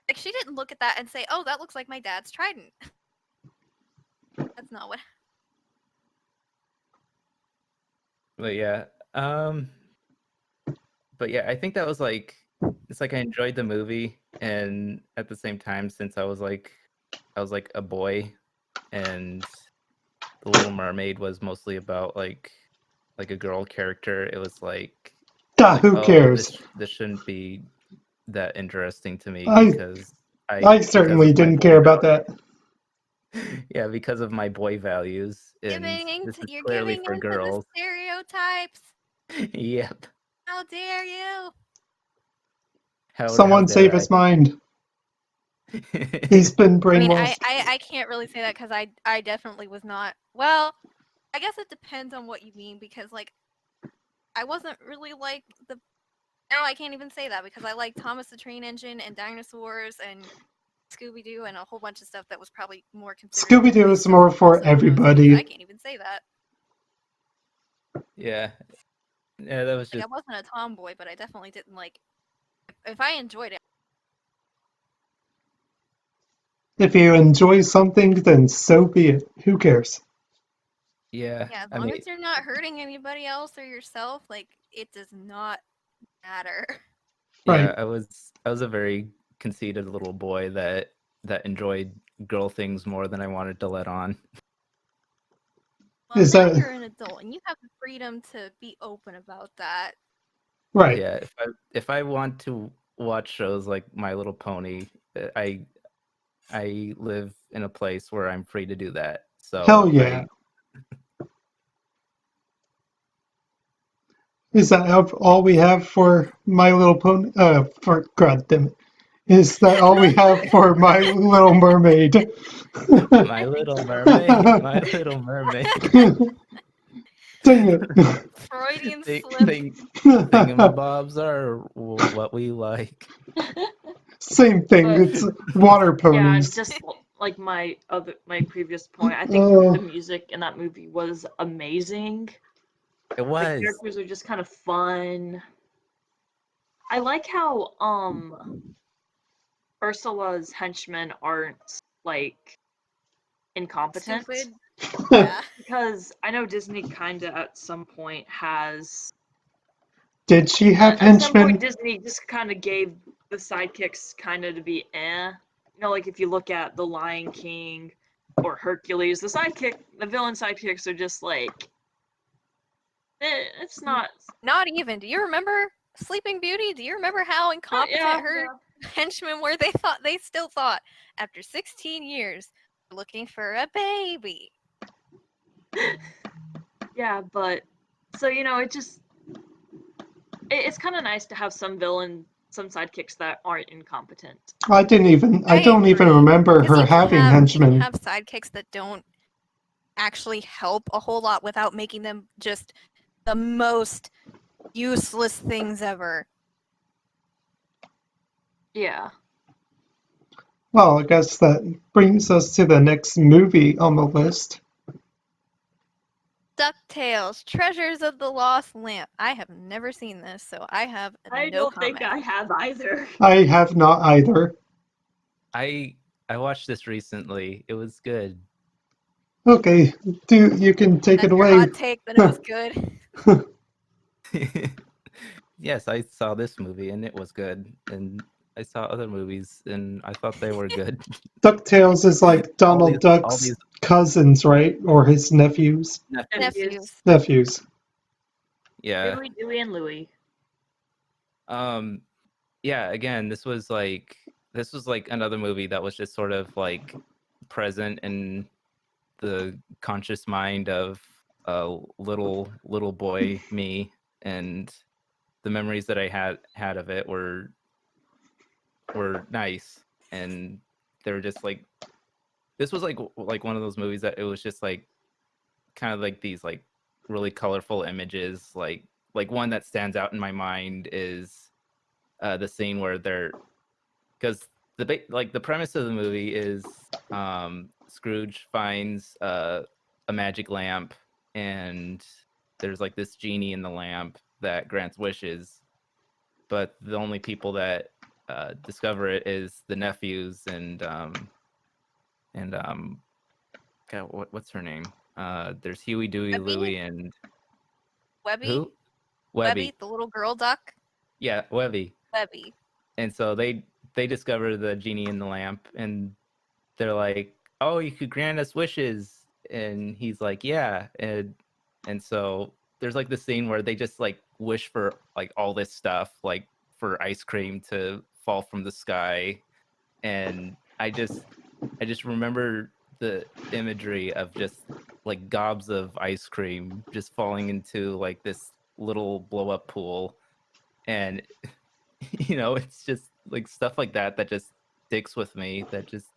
like she didn't look at that and say, "Oh, that looks like my dad's trident." That's not what. But yeah, but yeah, I think that was like, it's like I enjoyed the movie, and at the same time, since I was like a boy, and the Little Mermaid was mostly about like a girl character. It was like Who oh, cares? this shouldn't be that interesting to me I because I because certainly of my didn't care boy about that. yeah, because of my boy values, and this is You're clearly giving for into the girls. stereotypes. Yep. How dare you? How Someone dare save I? his mind. He's been I mean, brainwashed. I can't really say that because I definitely was not. Well, I guess it depends on what you mean because like I wasn't really like the. No, I can't even say that because I like Thomas the Train Engine and dinosaurs and Scooby Doo and a whole bunch of stuff that was probably more considered Scooby Doo boy is stuff more for also when I was a kid, so I everybody. can't even say that. Yeah. Yeah, that was Like I just wasn't a tomboy, but I definitely didn't like. If I enjoyed it, If you enjoy something, then so be it. Who cares? yeah. yeah, as I long mean, as you're not hurting anybody else or yourself, like it does not matter. Right. yeah, I was a very conceited little boy that enjoyed girl things more than I wanted to let on. Well, Is now that- you're an adult and you have the freedom to be open about that. Right. Yeah, if I want to watch shows like My Little Pony, I live in a place where I'm free to do that. So Hell yeah. Is that all we have for My Little Pony? For God damn it. Is that all we have for My Little Mermaid? My Little Mermaid, My Little Mermaid. Dang it. Freudian Thing, slip. thingamabobs are what we like. Same thing. But- It's water Yeah, ponies. just like my previous point. I think Oh. the music in that movie was amazing. It The was. characters are just kind of fun. I like how Ursula's henchmen aren't like incompetent. Stupid. Yeah. Because I know Disney kind of at some point has. Did she have At some henchmen? point, Disney just kind of gave the sidekicks kind of to be eh. You know, like if you look at The Lion King or Hercules, the villain sidekicks are just like. It's not. Not even. Do you remember Sleeping Beauty? Do you remember how incompetent Yeah, her henchmen were? They still thought after 16 years looking for a baby. yeah, but so you know, it's kind of nice to have some sidekicks that aren't incompetent. I don't even agree. remember 'Cause her you can having have, henchmen. You can have sidekicks that don't actually help a whole lot without making them just the most useless things ever. Yeah. Well, I guess that brings us to the next movie on the list. Ducktales, Treasures of the Lost Lamp. I have never seen this, so I have I no don't comment. think I have either. I have not either. I watched this recently. It was good. Okay, you can take That's it your away. hot take, then it was good. Yes, I saw this movie and it was good. And I saw other movies and I thought they were good. DuckTales is like Donald all Duck's these- cousins, right? Or his nephews? Nephews. Nephews. Yeah. Dewey, and Louie. Yeah, again, this was like another movie that was just sort of like present in the conscious mind of little boy me, and the memories that I had of it were nice, and they were just like, this was like one of those movies that it was just like kind of like these like really colorful images. Like one that stands out in my mind is the scene where they're, because the premise of the movie is Scrooge finds a magic lamp, and there's like this genie in the lamp that grants wishes, but the only people that discover it is the nephews and God, what's her name? There's Huey, Dewey, Webby? Louie, and Webby? who? Webby, the little girl duck? Yeah, Webby. Webby. And so they discover the genie in the lamp, and they're like, "Oh, you could grant us wishes," and he's like, "Yeah," and so there's like this scene where they just like wish for like all this stuff, like for ice cream to fall from the sky, and I just remember the imagery of just like gobs of ice cream just falling into like this little blow up pool, and it's just like stuff like that that just sticks with me, that just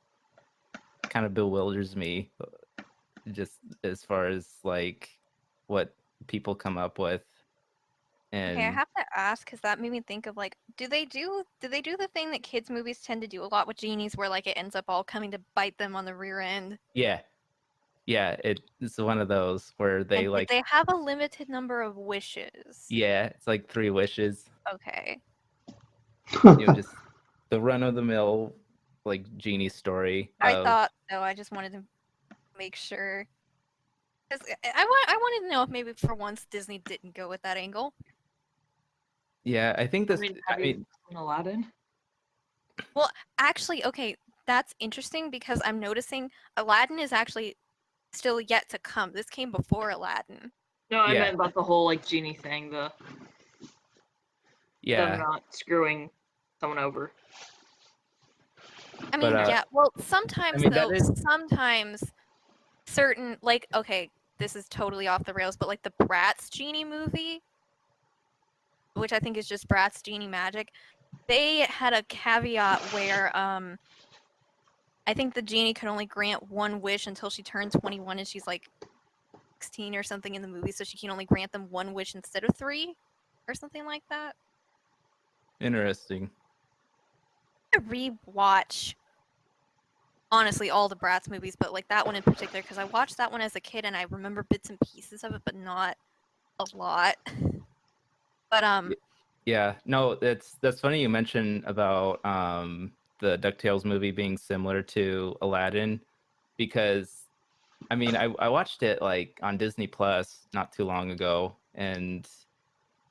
kind of bewilders me, just as far as like what people come up with. And Okay, I have to ask because that made me think of like, do they do the thing that kids movies tend to do a lot with genies, where like it ends up all coming to bite them on the rear end? yeah, it's one of those where they And like, they have a limited number of wishes. yeah, it's like 3 wishes. Okay. Just the run of the mill like genie story. I thought so. I just wanted to make sure. Because I wanted to know if maybe for once Disney didn't go with that angle. Yeah, I think I this. mean, have you seen Aladdin? Well, actually, okay, that's interesting because I'm noticing Aladdin is actually still yet to come. This came before Aladdin. No, I Yeah. meant about the whole like genie thing, them Yeah, not screwing someone over. I mean, but yeah. Well, sometimes mean, that though, is- sometimes certain like okay, this is totally off the rails, but like the Bratz Genie movie, which I think is just Bratz Genie Magic, they had a caveat where I think the genie could only grant one wish until she turned 21 and she's like 16 or something in the movie, so she can only grant them one wish instead of 3 or something like that. interesting. I rewatch honestly all the Bratz movies, but like that one in particular because I watched that one as a kid and I remember bits and pieces of it, but not a lot. But Yeah, no, that's funny you mentioned about the DuckTales movie being similar to Aladdin, because I mean I watched it like on Disney Plus not too long ago, and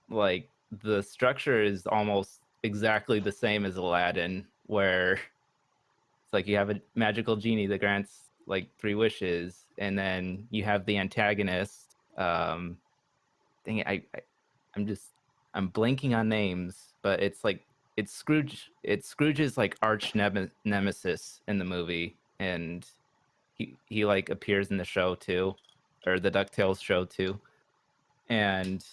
like the structure is almost exactly the same as Aladdin, where it's like you have a magical genie that grants like 3 wishes, and then you have the antagonist. Dang it, I'm just I'm blanking on names, but it's like it's Scrooge. It's Scrooge's like nemesis in the movie, and he like appears in the show too, or the DuckTales show too, and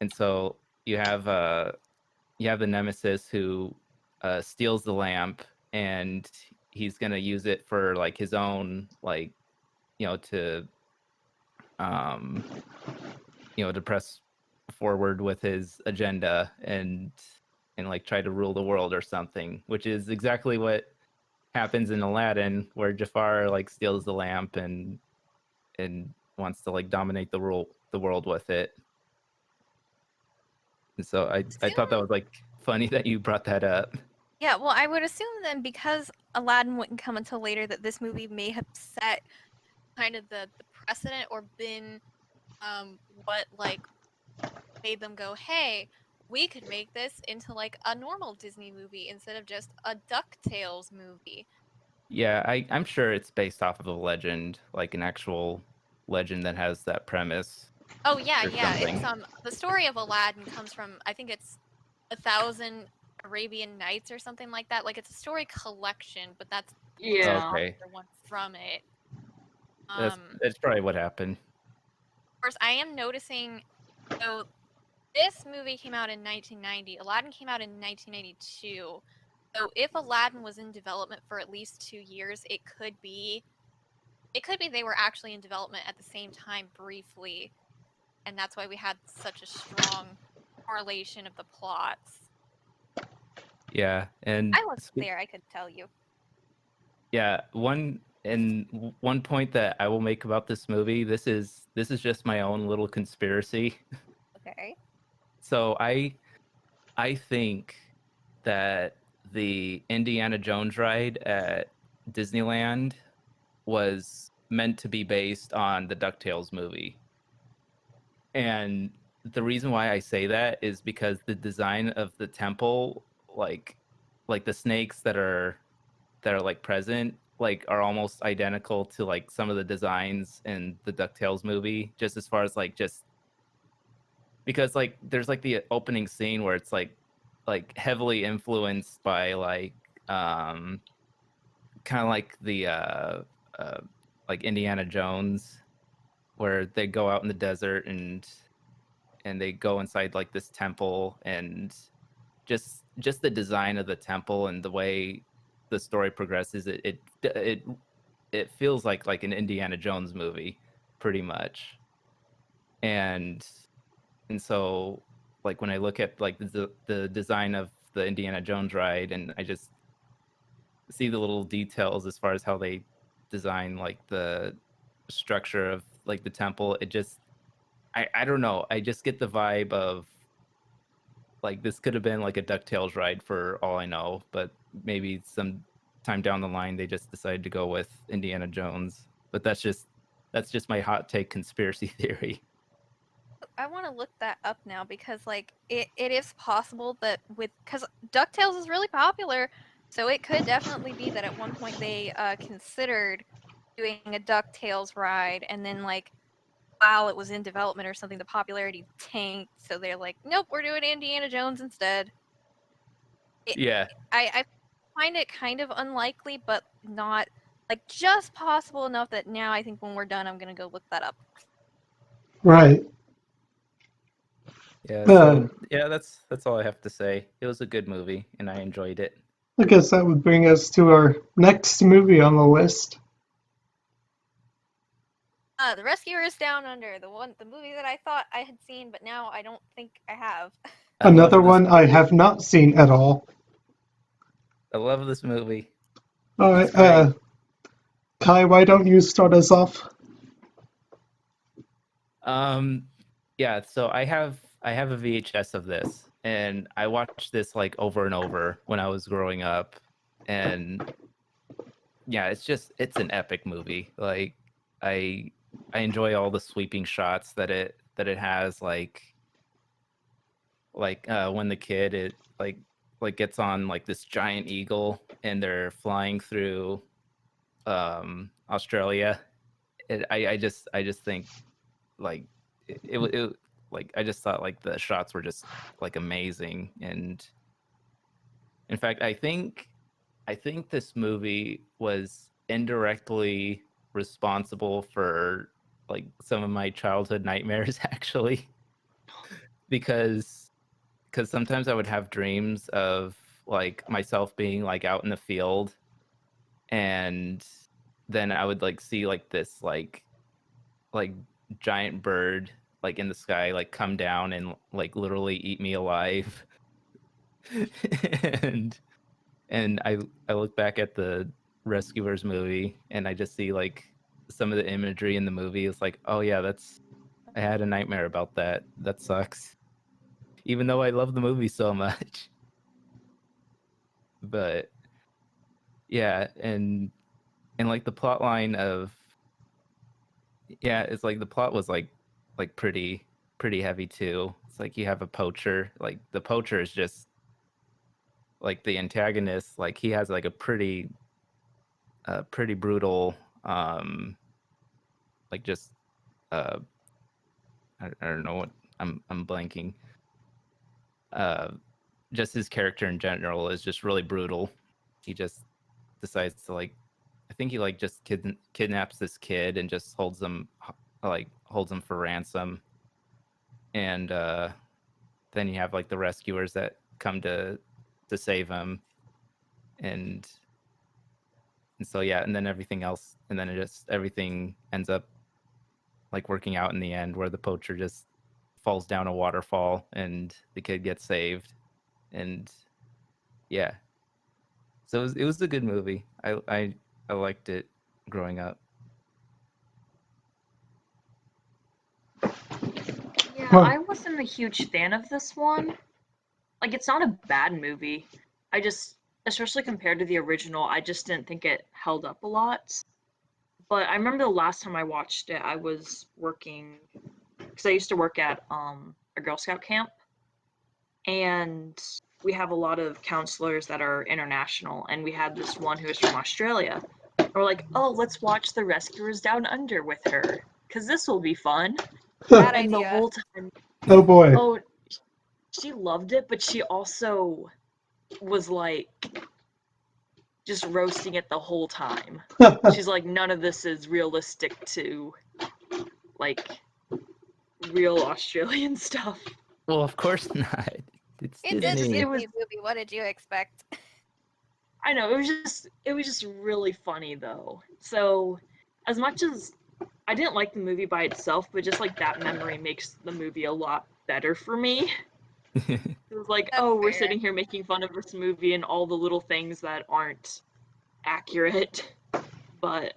so you have the nemesis who steals the lamp, and he's gonna use it for like his own like to um to press forward with his agenda and like try to rule the world or something, which is exactly what happens in Aladdin, where Jafar like steals the lamp and wants to like dominate the world with it. And so I thought that was like funny that you brought that up. yeah, well, I would assume then because Aladdin wouldn't come until later that this movie may have set kind of the precedent or been what like made them go, hey, we could make this into like a normal Disney movie instead of just a DuckTales movie. Yeah, I'm sure it's based off of a legend, like an actual legend that has that premise Oh yeah, or yeah. something. It's the story of Aladdin comes from I think it's 1,000 Arabian Nights or something like that. Like it's a story collection, but that's the most Yeah. Okay. popular one from it. That's probably what happened. Of course, I am noticing. So this movie came out in 1990. Aladdin came out in 1992. So if Aladdin was in development for at least 2 years, it could be they were actually in development at the same time briefly, and that's why we had such a strong correlation of the plots. Yeah, and I wasn't there, I could tell you. yeah, one point that I will make about this movie, this is just my own little conspiracy. Okay. So I think that the Indiana Jones ride at Disneyland was meant to be based on the DuckTales movie. And the reason why I say that is because the design of the temple, like the snakes that are like present, like are almost identical to like some of the designs in the DuckTales movie, just as far as like just because like there's like the opening scene where it's like heavily influenced by kind of like the uh like Indiana Jones, where they go out in the desert and they go inside like this temple, and just the design of the temple and the way the story progresses, it feels like an Indiana Jones movie pretty much. And so like when I look at like the design of the Indiana Jones ride, and I just see the little details as far as how they design like the structure of like the temple, it just I don't know, I just get the vibe of like this could have been like a DuckTales ride for all I know, but maybe some time down the line they just decided to go with Indiana Jones. But that's just my hot take conspiracy theory. I want to look that up now because like it is possible that with because DuckTales is really popular, So it could definitely be that at one point they considered doing a DuckTales ride, and then like while it was in development or something, the popularity tanked. So they're like, nope, we're doing Indiana Jones instead. Yeah. I find it kind of unlikely, but not like just possible enough that now I think when we're done, I'm gonna go look that up. Right. Yeah, Uh, so yeah, that's all I have to say. It was a good movie and I enjoyed it. I guess that would bring us to our next movie on the list. The Rescuers Down Under, the movie that I thought I had seen, but now I don't think I have. I Another love this one I movie. have not seen at all. I love this movie. All It's right, great. Kai, why don't you start us off? Yeah, so I have a VHS of this and I watched this like over and over when I was growing up, and yeah, it's an epic movie. Like I I enjoy all the sweeping shots that it has, when the kid it like gets on like this giant eagle and they're flying through Australia. I just think like it like I just thought like the shots were just like amazing. And in fact, I think this movie was indirectly responsible for like some of my childhood nightmares actually, because sometimes I would have dreams of like myself being like out in the field, and then I would like see like this like giant bird like in the sky like come down and like literally eat me alive. and and I look back at the Rescuers movie and I just see like some of the imagery in the movie. It's like, oh yeah, I had a nightmare about that. That sucks. Even though I love the movie so much. But yeah, and like the plot line of yeah, it's like the plot was like pretty heavy too. It's like you have a poacher. Like the poacher is just like the antagonist. Like he has like a pretty brutal like just uh I don't know what I'm blanking. Uh just his character in general is just really brutal. He just decides to like I think he like just kidnaps this kid and just holds him for ransom. And then you have like the rescuers that come to save him. and and so yeah, and then everything ends up like working out in the end, where the poacher just falls down a waterfall and the kid gets saved. And yeah, so it was a good movie. I liked it growing up. Yeah, Huh. I wasn't a huge fan of this one. Like, it's not a bad movie. I just, especially compared to the original, I just didn't think it held up a lot. But I remember the last time I watched it, I was working, because I used to work at a Girl Scout camp, and we have a lot of counselors that are international, and we had this one who was from Australia. And we're like, oh, let's watch The Rescuers Down Under with her, because this will be fun. Bad And the idea. whole time, Oh boy. oh, she loved it, but she also was like just roasting it the whole time. She's like, none of this is realistic to like real Australian stuff. Well, of course not. It's It's a Disney. it was Disney movie. What did you expect? I know, it was just really funny though. So as much as I didn't like the movie by itself, but just like that memory makes the movie a lot better for me. It was like, That's oh, we're fair. sitting here making fun of this movie and all the little things that aren't accurate. But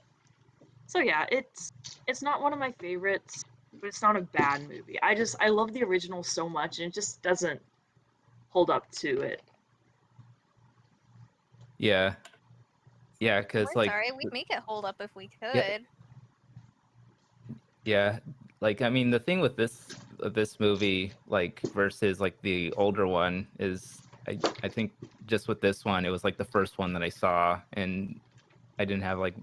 so yeah, it's not one of my favorites, but it's not a bad movie. I love the original so much, and it just doesn't hold up to it. Yeah, yeah, because We're like sorry. We'd make it hold up if we yeah, could. yeah, like I mean the thing with this movie like versus like the older one is I think just with this one, it was like the first one that I saw, and I didn't have like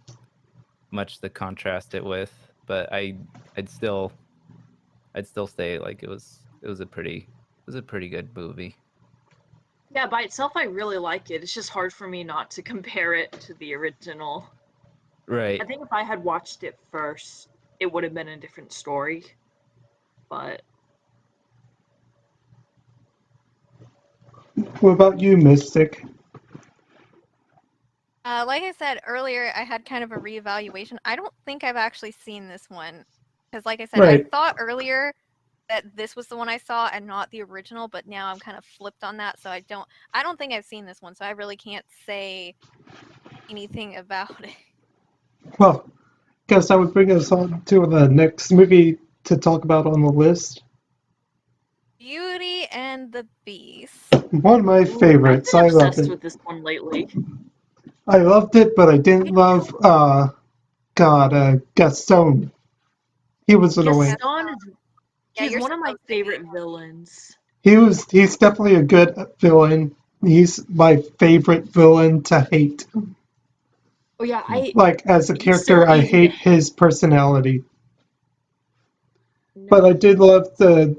much to contrast it with. But I'd still say like it was a pretty good movie. Yeah, by itself, I really like it. It's just hard for me not to compare it to the original. Right. I think if I had watched it first, it would have been a different story. But What about you, Mystic? Like I said earlier, I had kind of a reevaluation. I don't think I've actually seen this one because, like I said, Right. I thought earlier that this was the one I saw and not the original, but now I'm kind of flipped on that. So I don't think I've seen this one, so I really can't say anything about it. Well, guess I would bring us on to the next movie to talk about on the list. Beauty and the Beast. One of my I've favorites. been I loved obsessed it. with this one lately. I loved it, but I didn't love Gaston. He was annoying. Gaston is Yeah, he's you're one of my supposed to be. favorite villains. He's definitely a good villain. He's my favorite villain to hate. Oh yeah, Like as a he's so character, I easy to hate his personality. No. But I did love the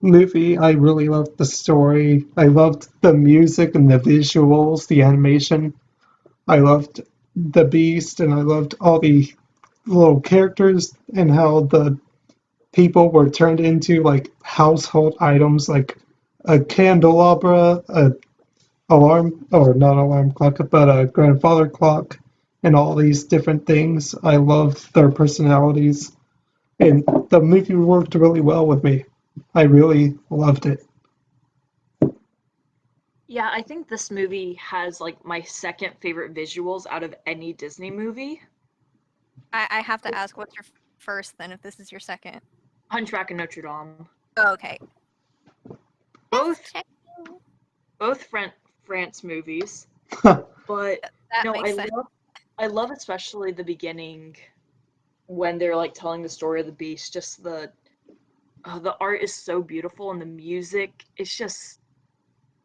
movie. I really loved the story. I loved the music and the visuals, the animation. I loved the Beast, and I loved all the little characters and how the people were turned into like household items, like a candelabra, a alarm or not alarm clock, but a grandfather clock, and all these different things. I love their personalities, and the movie worked really well with me. I really loved it. Yeah, I think this movie has like my second favorite visuals out of any Disney movie. I have to ask, what's your first then, if this is your second? Hunchback and Notre Dame. Oh, okay. Both Check. both France movies. Huh. But That no, makes sense. I love especially the beginning when they're like telling the story of the beast. Just the art is so beautiful and the music is just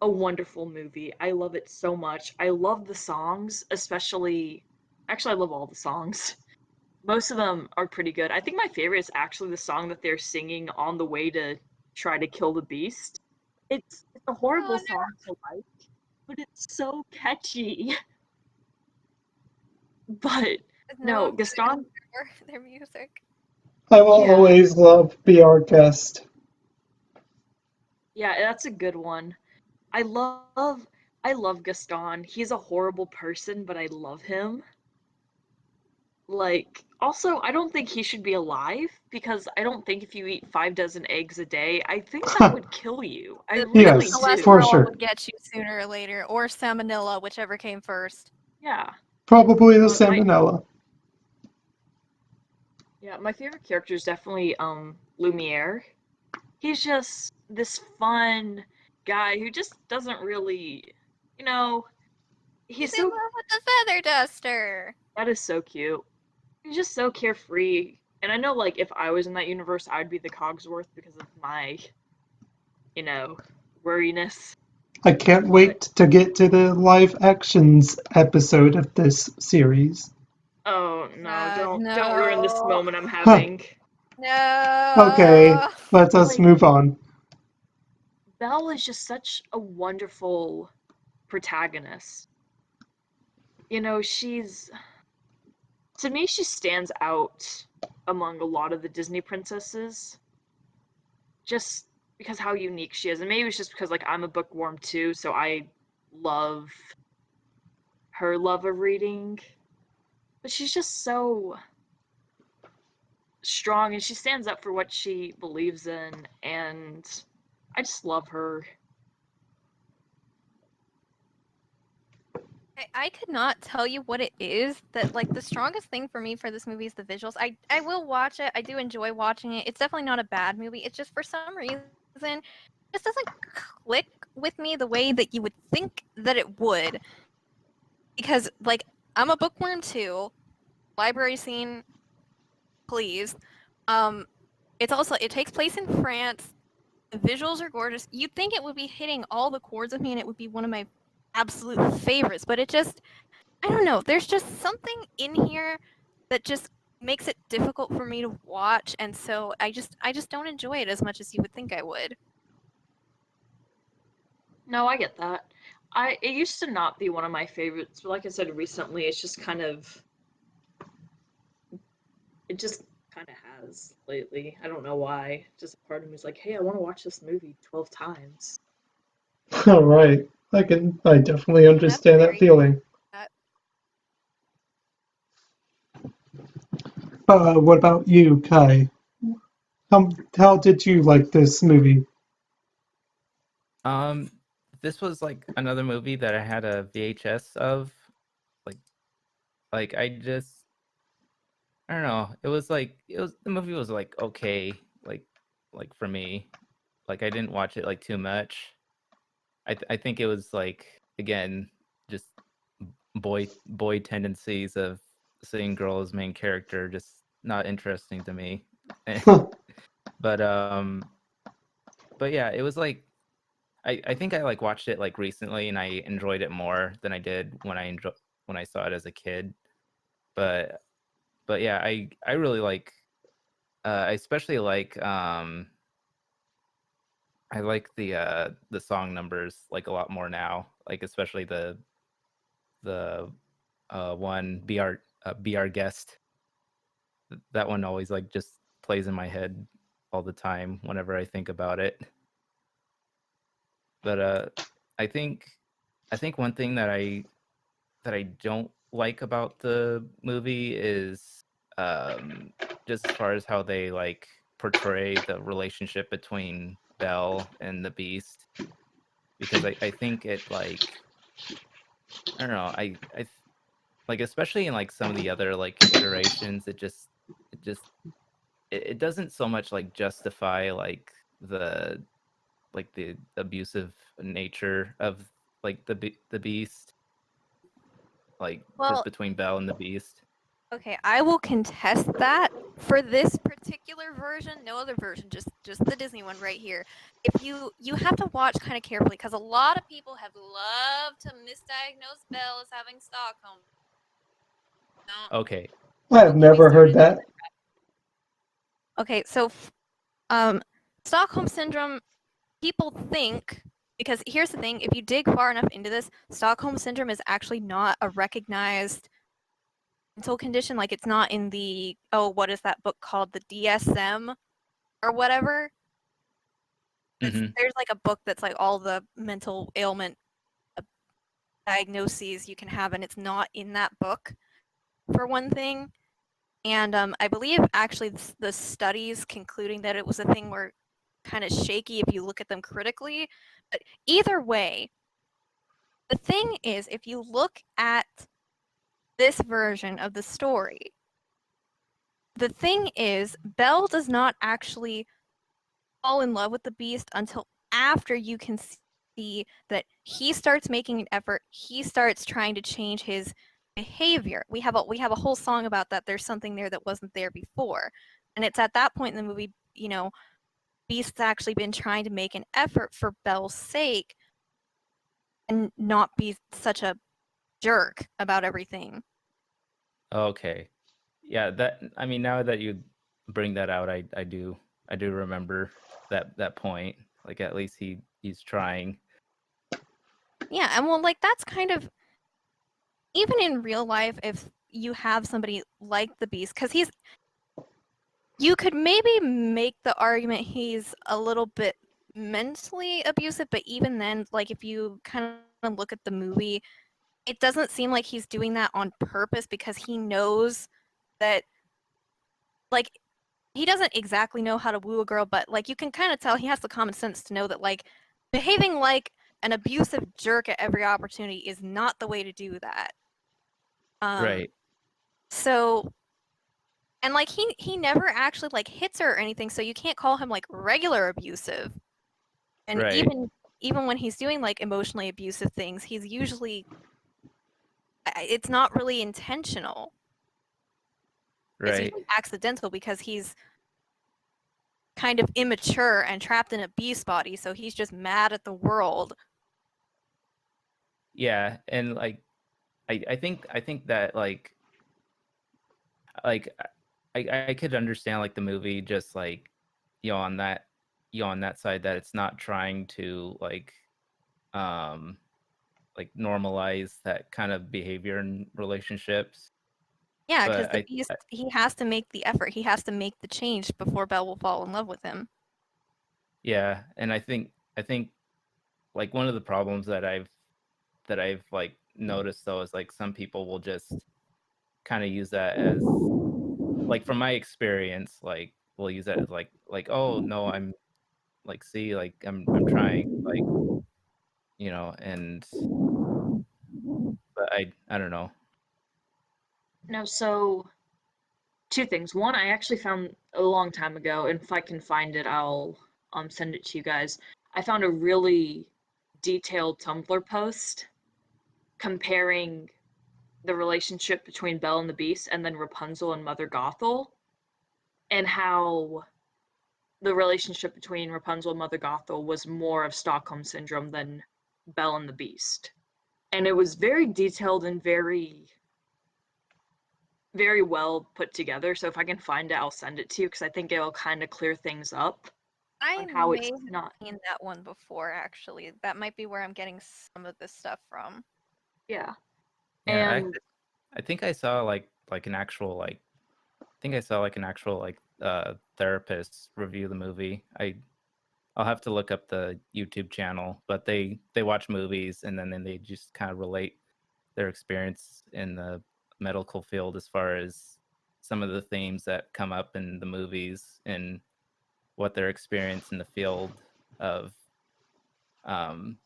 a wonderful movie. I love it so much. I love the songs, especially actually I love all the songs. Most of them are pretty good. I think my favorite is actually the song that they're singing on the way to try to kill the beast. It's a horrible Oh, no. song to like, but it's so catchy. But no, one Gaston, their music. I will Yeah. always love Be Our Guest. yeah, that's a good one. I love Gaston. He's a horrible person, but I love him. Like, also, I don't think he should be alive because I don't think if you eat 5 dozen eggs a day, I think that would kill you. I The really Yes, do. for cholesterol sure. would get you sooner or later, or salmonella, whichever came first. Yeah. Probably the But salmonella. my favorite character is definitely Lumiere. He's just this fun guy who just doesn't really, you know, He's he's in so love with the feather duster. that is so cute. He's just so carefree. And I know like if I was in that universe, I would be the Cogsworth because of my, worriness. I can't wait to get to the live actions episode of this series. Oh no, don't ruin this No. moment I'm having. No. Okay, let us Like- move on. Belle is just such a wonderful protagonist. To me, she stands out among a lot of the Disney princesses. Just because how unique she is. And maybe it's just because like I'm a bookworm too, so I love her love of reading. But she's just so strong and she stands up for what she believes in and I just love her. I could not tell you what it is that like the strongest thing for me for this movie is the visuals. I will watch it. I do enjoy watching it. It's definitely not a bad movie. It's just for some reason it just doesn't click with me the way that you would think that it would. Because like I'm a bookworm too. Library scene, please. It's also it takes place in France. The visuals are gorgeous. You'd think it would be hitting all the chords with me and it would be one of my absolute favorites, but it just, I don't know, there's just something in here that just makes it difficult for me to watch, and so I just don't enjoy it as much as you would think I would. No, I get that. It used to not be one of my favorites, but like I said recently, it's just kind of it just kind of has lately. I don't know why. Just a part of me is like, hey, I want to watch this movie 12 times. All right. I definitely understand that very- feeling. What about you, Kai? How did you like this movie? This was like another movie that I had a VHS of. Like I don't know. The movie was like okay, like for me. Like I didn't watch it like too much. I think it was like again just boy tendencies of seeing girl as main character, just not interesting to me. But but yeah, it was like I think I like watched it like recently and I enjoyed it more than I did when I saw it as a kid. But yeah, I really like I especially like I like the song numbers like a lot more now. Like especially the one be our guest. That one always like just plays in my head all the time whenever I think about it. But I think one thing that I don't like about the movie is just as far as how they like portray the relationship between Belle and the Beast, because I think it like I don't know like especially in like some of the other like iterations it just it doesn't so much like justify like the abusive nature of like the Beast, like Well, between Belle and the Beast. okay, I will contest that. For this particular version, no other version, just the Disney one right here. If you have to watch kind of carefully because a lot of people have loved to misdiagnose Belle as having Stockholm. No, Okay. I've don't get me never heard started. that. Okay, so Stockholm Syndrome, people think, because here's the thing, if you dig far enough into this, Stockholm Syndrome is actually not a recognized mental condition. Like, it's not in the, oh, what is that book called? The DSM or whatever. There's like a book that's like all the mental ailment diagnoses you can have, and it's not in that book, for one thing. And I believe actually the studies concluding that it was a thing were kind of shaky if you look at them critically. But either way, the thing is, if you look at this version of the story, the thing is, Belle does not actually fall in love with the Beast until after you can see that he starts making an effort. He starts trying to change his behavior. We have a whole song about that. There's something there that wasn't there before, and it's at that point in the movie, Beast's actually been trying to make an effort for Belle's sake and not be such a jerk about everything. Okay. Yeah, that I mean now that you bring that out, I do remember that point. Like at least he's trying. Yeah, and well, like that's kind of, even in real life, if you have somebody like the Beast, because you could maybe make the argument he's a little bit mentally abusive, but even then, like if you kind of look at the movie, it doesn't seem like he's doing that on purpose because he knows that, like, he doesn't exactly know how to woo a girl, but like you can kind of tell he has the common sense to know that like behaving like an abusive jerk at every opportunity is not the way to do that. Right. So, and like he never actually like hits her or anything, so you can't call him like regular abusive. And Right. even when he's doing like emotionally abusive things, he's usually, it's not really intentional. It's Right. usually accidental because he's kind of immature and trapped in a beast body, so he's just mad at the world. Yeah, and like I think that like I could understand like the movie just like on that on that side that it's not trying to um normalize that kind of behavior in relationships. Yeah, because But the Beast, he has to make the effort. He has to make the change before Belle will fall in love with him. yeah, and I think like one of the problems that I've like noticed though is like some people will just kind of use that as like from my experience like we'll use that as like oh no I'm like see like I'm trying like and but I don't know. No, so two things. One, I actually found a long time ago, and if I can find it, I'll send it to you guys. I found a really detailed Tumblr post comparing the relationship between Belle and the Beast and then Rapunzel and Mother Gothel, and how the relationship between Rapunzel and Mother Gothel was more of Stockholm Syndrome than Belle and the Beast. And it was very detailed and very, very well put together. So if I can find it, I'll send it to you because I think it'll kind of clear things up I on how may it's have not. seen that one before, actually. That might be where I'm getting some of this stuff from. Yeah. Yeah, And I think I saw like an actual like I think I saw like an actual like therapist review the movie. I'll have to look up the YouTube channel, but they watch movies and then they just kind of relate their experience in the medical field as far as some of the themes that come up in the movies and what their experience in the field of um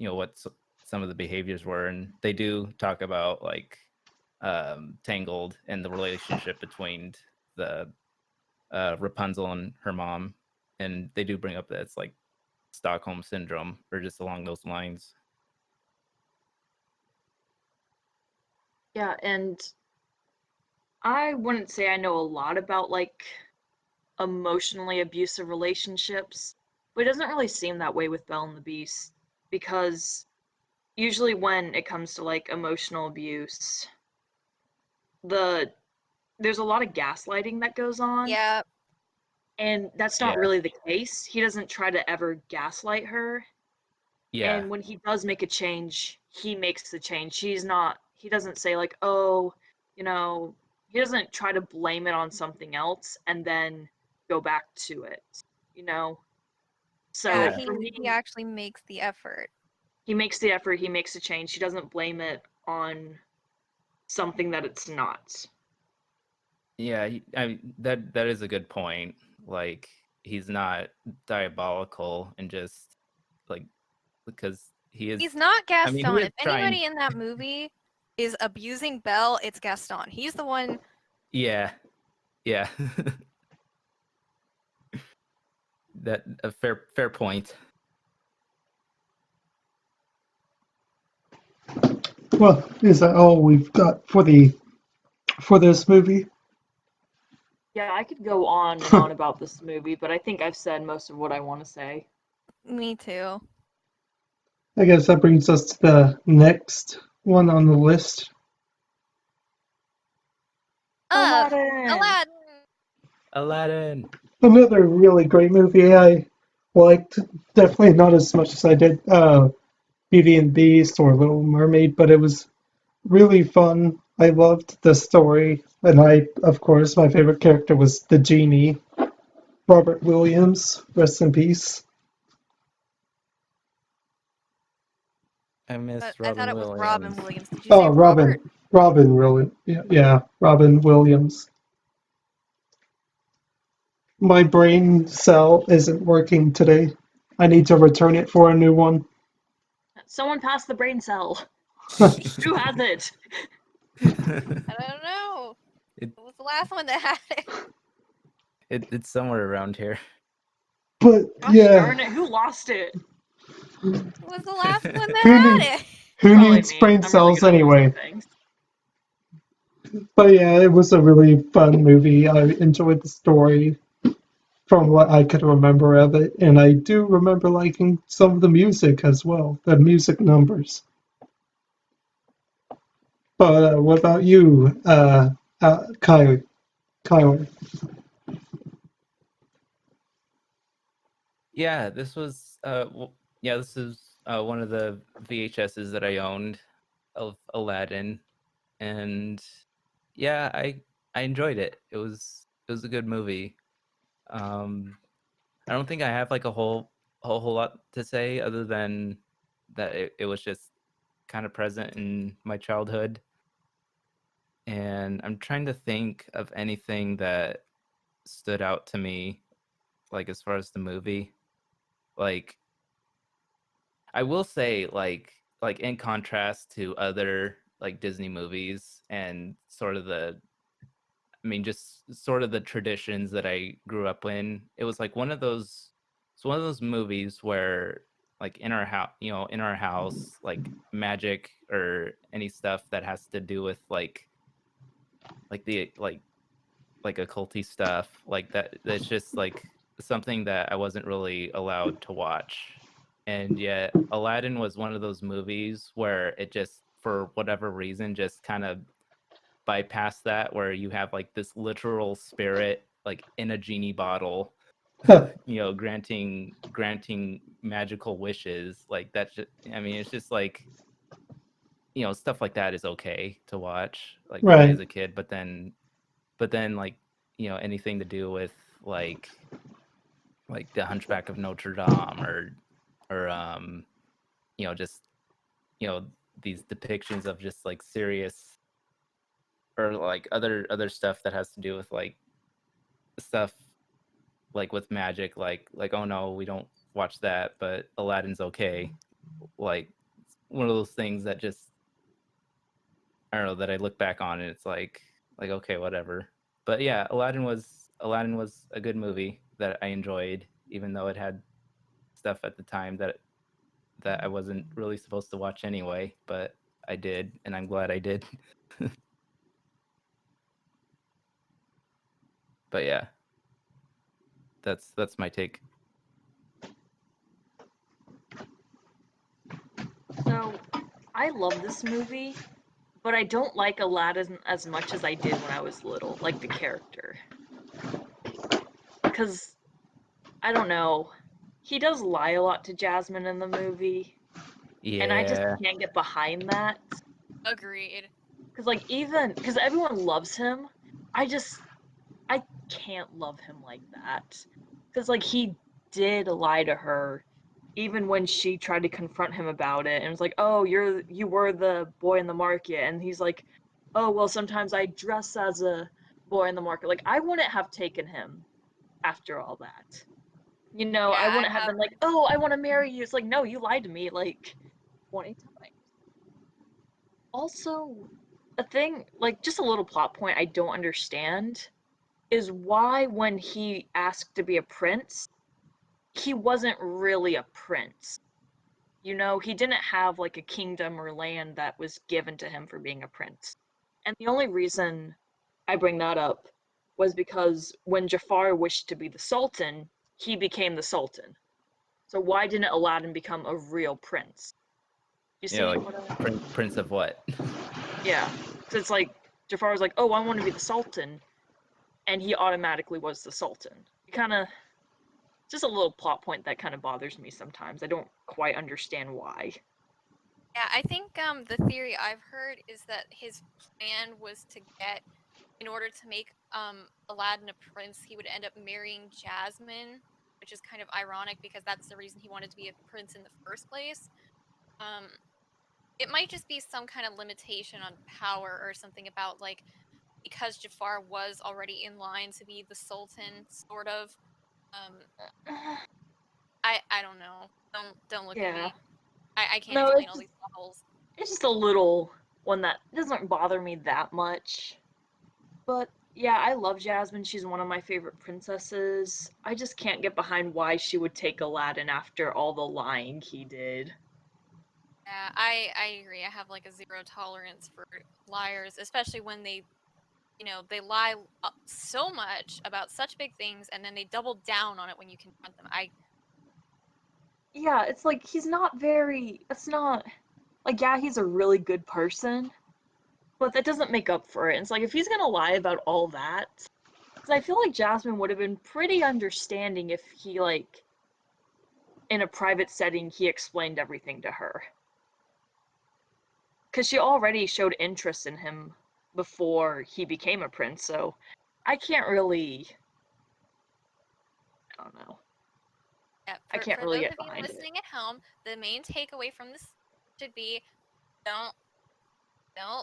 what some of the behaviors were, and they do talk about like Tangled and the relationship between the Rapunzel and her mom, and they do bring up that it's like Stockholm Syndrome or just along those lines. yeah, and I wouldn't say I know a lot about like emotionally abusive relationships, but it doesn't really seem that way with Belle and the Beast because usually when it comes to like emotional abuse, the there's a lot of gaslighting that goes on, Yeah, and that's not Yeah, really the case. He doesn't try to ever gaslight her, yeah, and when he does make a change, he makes the change. He doesn't say like, "Oh, you know," he doesn't try to blame it on something else and then go back to it, you know? yeah, So yeah, for he me, actually makes the effort. he makes the effort, he makes a change. He doesn't blame it on something that it's not. yeah. That is a good point. Like he's not diabolical and just like because he is. He's not I mean, he Gaston. is If trying. anybody in that movie is abusing Belle, it's Gaston. He's the one. Yeah, yeah. That a fair point. Well, is that all we've got for this movie? Yeah, I could go on and on about this movie, but I think I've said most of what I want to say. Me too. I guess that brings us to the next one on the list. Aladdin! Aladdin. Aladdin. Another really great movie I liked. Definitely not as much as I did Beauty and the Beast or Little Mermaid, but it was really fun. I loved the story, and of course, my favorite character was the genie, Robert Williams. Rest in peace. I But miss I thought Robin it was Robin Williams. Williams. Did you say Oh, Robert? Robin Williams. Yeah, Robin Williams. My brain cell isn't working today. I need to return it for a new one. Someone passed the brain cell. Who has it? I don't know. It, It was the last one that had it. it's somewhere around here. But Gosh yeah, darn it, who lost it? It was the last one who that need, had it. who Probably needs me. brain I'm really cells good at losing anyway? things. But yeah, it was a really fun movie. I enjoyed the story from what I could remember of it, and I do remember liking some of the music as well, the music numbers. But what about you, Kyler? Yeah, this was this is one of the VHSs that I owned of Aladdin, and yeah, I enjoyed it. It was a good movie. Um, I don't think I have like a whole lot to say other than that it was just kind of present in my childhood, and I'm trying to think of anything that stood out to me, like as far as the movie. Like I will say, like in contrast to other like Disney movies and sort of just sort of the traditions that I grew up in. It was like it's one of those movies where like in our house, like magic or any stuff that has to do with the like occulty stuff, like that's just like something that I wasn't really allowed to watch. And yet Aladdin was one of those movies where it just for whatever reason just kind of bypass that, where you have like this literal spirit like in a genie bottle, granting magical wishes. Like that's just, I mean, it's just like, stuff like that is okay to watch like for me Right. as a kid, but then like, anything to do with like the Hunchback of Notre Dame, or just you know these depictions of just like serious, or like other stuff that has to do with like stuff like with magic, like oh no, we don't watch that, but Aladdin's okay. Like one of those things that just, I don't know, that I look back on and it's like okay, whatever. But yeah, Aladdin was a good movie that I enjoyed, even though it had stuff at the time that I wasn't really supposed to watch anyway, but I did, and I'm glad I did. But yeah, that's my take. So, I love this movie, but I don't like Aladdin as much as I did when I was little, like the character. Because, I don't know, he does lie a lot to Jasmine in the movie, and I just Yeah, can't get behind that. Agreed. Because, like, because everyone loves him, I can't love him like that. Because, like, he did lie to her, even when she tried to confront him about it, and was like, "Oh, you were the boy in the market," and he's like, "Oh, well, sometimes I dress as a boy in the market." Like, I wouldn't have taken him after all that. Yeah, I I wouldn't have have. been like, "Oh, I want to marry you." It's like, no, you lied to me like 20 times. Also, a thing, like, just a little plot point I don't understand is why, when he asked to be a prince, he wasn't really a prince. He didn't have like a kingdom or land that was given to him for being a prince. And the only reason I bring that up was because when Jafar wished to be the sultan, he became the sultan. So why didn't Aladdin become a real prince? You see like what I Prince of what? Yeah. So it's like Jafar was like, "Oh, I want to be the sultan," and he automatically was the sultan. It kind of just a little plot point that kind of bothers me sometimes. I don't quite understand why. Yeah, I think the theory I've heard is that his plan was to get, in order to make Aladdin a prince, he would end up marrying Jasmine, which is kind of ironic because that's the reason he wanted to be a prince in the first place. Um, it might just be some kind of limitation on power or something about like, because Jafar was already in line to be the sultan, sort of. Um, I don't know. Don't look at Yeah. me. I can't No, explain all these levels. it's just a little one that doesn't bother me that much. But yeah, I love Jasmine. She's one of my favorite princesses. I just can't get behind why she would take Aladdin after all the lying he did. Yeah, I agree. I have like a zero tolerance for liars, especially when they lie so much about such big things and then they double down on it when you confront them. Yeah, it's not, yeah, he's a really good person, but that doesn't make up for it. It's like if he's gonna lie about all that, because I feel like Jasmine would have been pretty understanding if he like in a private setting he explained everything to her. Because she already showed interest in him before he became a prince, so I can't really. I don't know. Yeah, I can't for really those get of you behind it. listening at home, the main takeaway from this should be don't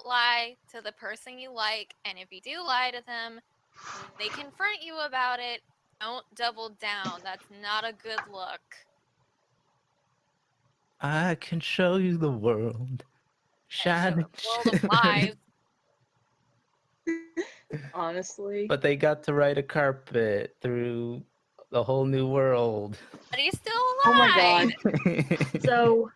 lie to the person you like, and if you do lie to them, when they confront you about it, don't double down. That's not a good look. I can show you the world. And show Shining. a world of lies. Honestly. But they got to ride a carpet through the whole new world. But he still Oh my lied. god. So,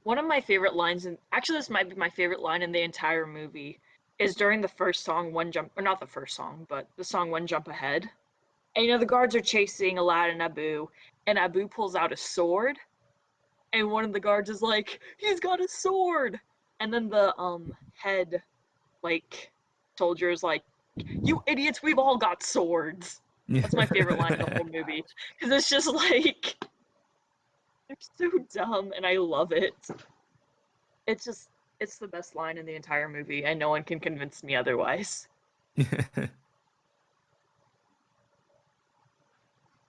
one of my favorite lines, and actually this might be my favorite line in the entire movie, is during the first song, One Jump, or not the first song, but the song One Jump Ahead. And you know, the guards are chasing Aladdin and Abu, and Abu pulls out a sword, and one of the guards is like, he's got a sword! And then the, head, like, soldier is like, you idiots, we've all got swords! That's my favorite line in the whole movie. Because it's just like, they're so dumb, and I love it. It's just, it's the best line in the entire movie, and no one can convince me otherwise.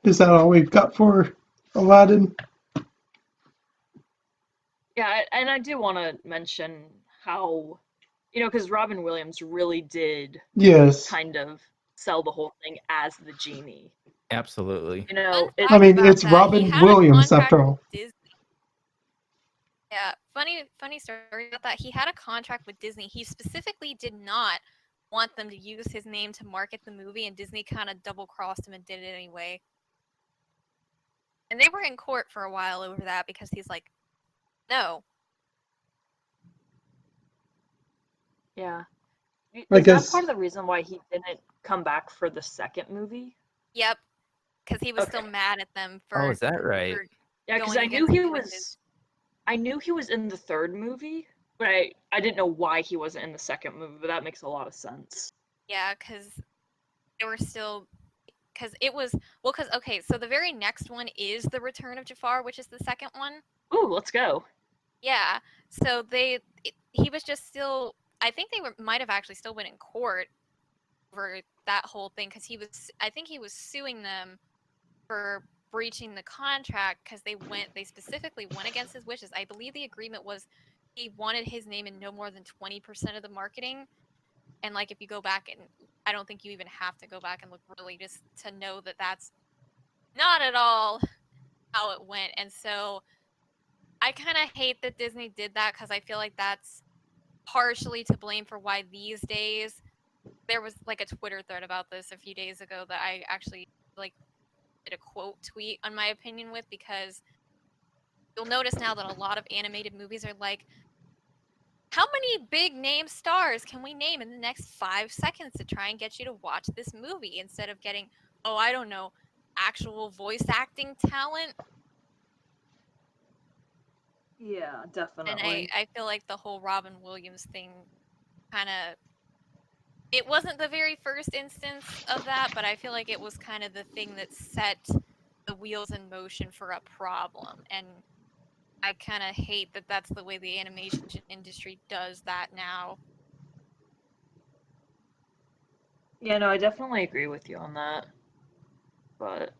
Is that all we've got for Aladdin? Yeah, and I do want to mention how, you know, because Robin Williams really did Yes. kind of sell the whole thing as the genie. Absolutely. You know, Fun it, I fact mean, about it's that, he Robin had a Williams contract after all. with Disney. Yeah, funny story about that. He had a contract with Disney. He specifically did not want them to use his name to market the movie, and Disney kind of double-crossed him and did it anyway. And they were in court for a while over that because he's like, no. yeah. I Is that guess- part of the reason why he didn't come back for the second movie? Yep, because he was still Okay. mad at them for. Oh, is that right? for Yeah, because going I knew against he his was. wishes. I knew he was in the third movie, but I didn't know why he wasn't in the second movie. But that makes a lot of sense. Yeah, because they were still. Because it was because okay, so the very next one is the Return of Jafar, which is the second one. Ooh, let's go. Yeah, so he was just still. I think they might have actually still been in court over that whole thing because I think he was suing them for breaching the contract because they specifically went against his wishes. I believe the agreement was he wanted his name in no more than 20% of the marketing. And like if you go back and I don't think you even have to go back and look really just to know that that's not at all how it went. And so I kind of hate that Disney did that because I feel like that's partially to blame for why these days there was like a Twitter thread about this a few days ago that I actually like did a quote tweet on my opinion with because you'll notice now that a lot of animated movies are like, how many big name stars can we name in the next 5 seconds to try and get you to watch this movie instead of getting, oh, I don't know, actual voice acting talent? Yeah, And definitely. I feel like the whole Robin Williams thing kind of, it wasn't the very first instance of that, but I feel like it was kind of the thing that set the wheels in motion for a problem. And I kind of hate that that's the way the animation industry does that now. Yeah, no, I definitely agree with you on that. But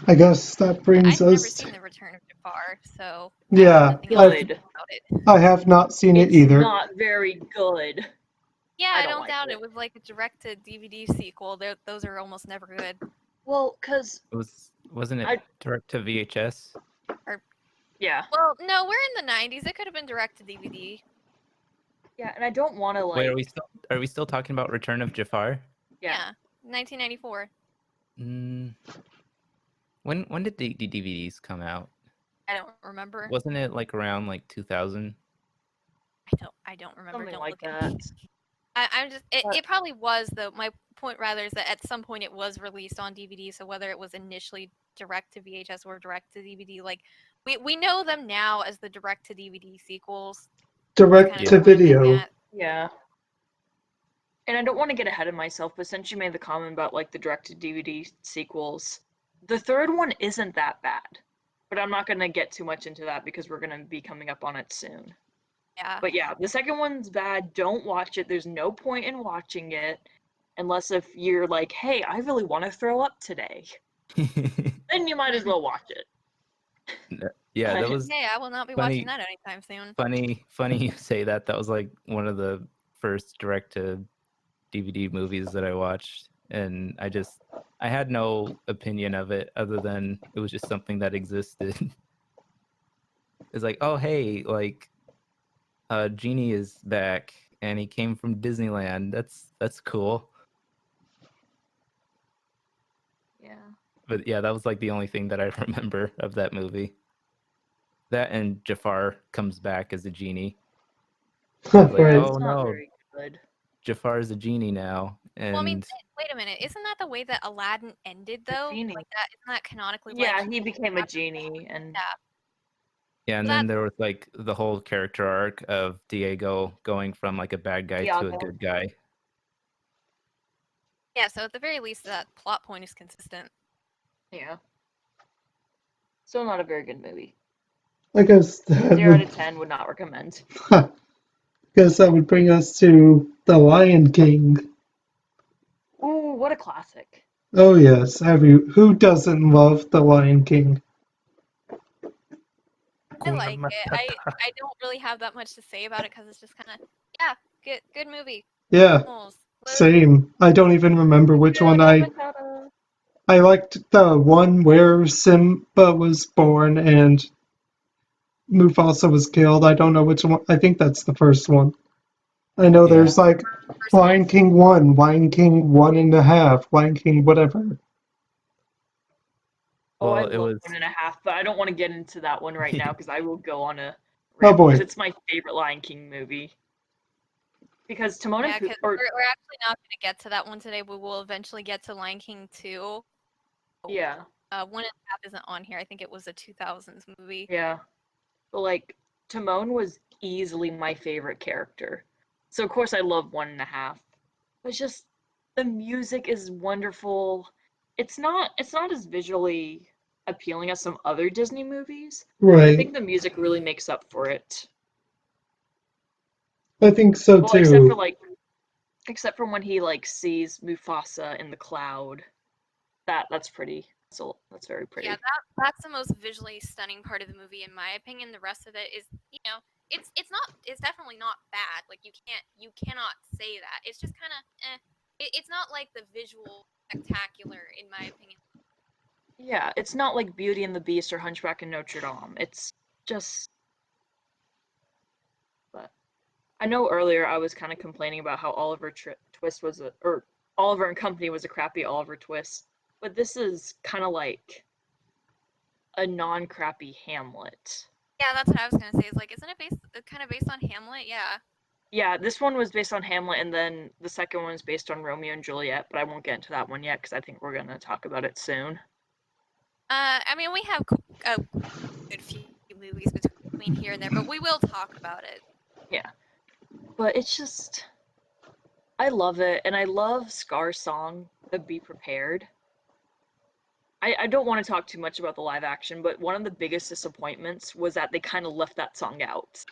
I guess that brings I've never us. seen The Return of Jafar, so Yeah, I have nothing else to good. say about it. I have not seen it It's either. not very good. Yeah, I I don't don't like doubt it. it was like a direct-to-DVD sequel. Those are almost never good. Well, because, Wasn't it I- direct to VHS? yeah. Well, no, we're in the 90s. It could have been direct-to-DVD. Yeah, and I don't want to, like... Wait, are we still talking about Return of Jafar? Yeah, 1994. When did the DVDs come out? I don't remember. Wasn't it like around like 2000? I don't remember. Something Don't like look at that. me. I'm just. But- It probably was though. My point rather is that at some point it was released on DVD. So whether it was initially direct to VHS or direct to DVD, like We know them now as the direct-to-DVD sequels. Direct Kind to of pointing video. at- Yeah. And I don't want to get ahead of myself, but since you made the comment about like the direct-to-DVD sequels, the third one isn't that bad. But I'm not going to get too much into that because we're going to be coming up on it soon. Yeah. But yeah, the second one's bad. Don't watch it. There's no point in watching it unless if you're like, hey, I really want to throw up today. Then you might as well watch it. Yeah, that But- was Hey, I will not be funny- watching that anytime soon. funny you say that. That was like one of the first direct to DVD movies that I watched, and I had no opinion of it other than it was just something that existed. It's like, oh hey, like Genie is back and he came from Disneyland. That's cool. Yeah. But yeah, that was like the only thing that I remember of that movie. That and Jafar comes back as a genie. Like, Right. oh It's not no, very good. Jafar is a genie now, and Well, I mean, wait a minute. Isn't that the way that Aladdin ended, though? genie. Like that, isn't that canonically? Yeah, like, he became a genie, and Yeah. yeah, and Well, then there was like the whole character arc of Diego going from like a bad guy to a Iago. good guy. Yeah. So at the very least, that plot point is consistent. yeah. Still not a very good movie. I guess that 0 out would, of 10 would not recommend. guess that would bring us to The Lion King. Ooh, what a classic. Oh yes, who doesn't love The Lion King? I like it. I don't really have that much to say about it because it's just kind of good movie. Yeah, Almost. same. I don't even remember which one I liked the one where Simba was born and Mufasa was killed. I don't know which one. I think that's the first one. I know Yeah. there's like First Lion King 1, Lion King 1.5, Lion King whatever. Oh, I Well, it love was 1.5, but I don't want to get into that one right now because I will go on a Oh, rant boy. because it's my favorite Lion King movie. Because Timon Yeah, and because Pumbaa, we're actually not going to get to that one today. We will eventually get to Lion King 2. yeah, 1.5 isn't on here. I think it was a 2000s movie. yeah. But like, Timon was easily my favorite character. So of course I love 1.5. But it's just the music is wonderful. It's not as visually appealing as some other Disney movies. I Right. think the music really makes up for it. I think so Well, except for too. except for when he like sees Mufasa in the cloud. That's pretty. So that's very pretty. Yeah, that's the most visually stunning part of the movie, in my opinion. The rest of it is, it's definitely not bad. Like you cannot say that. It's just kind of, it's not like the visual spectacular, in my opinion. Yeah, it's not like Beauty and the Beast or Hunchback and Notre Dame. It's just. But I know earlier I was kind of complaining about how Oliver Twist was or Oliver and Company was a crappy Oliver Twist, but this is kind of like a non-crappy Hamlet. Yeah, that's what I was gonna say. Is like, isn't it kind of based on Hamlet? Yeah. Yeah, this one was based on Hamlet, and then the second one is based on Romeo and Juliet, but I won't get into that one yet because I think we're gonna talk about it soon. I mean, we have a good few movies between here and there, but we will talk about it. Yeah, but it's just I love it, and I love Scar's song, the "Be Prepared." I don't want to talk too much about the live action, but one of the biggest disappointments was that they kind of left that song out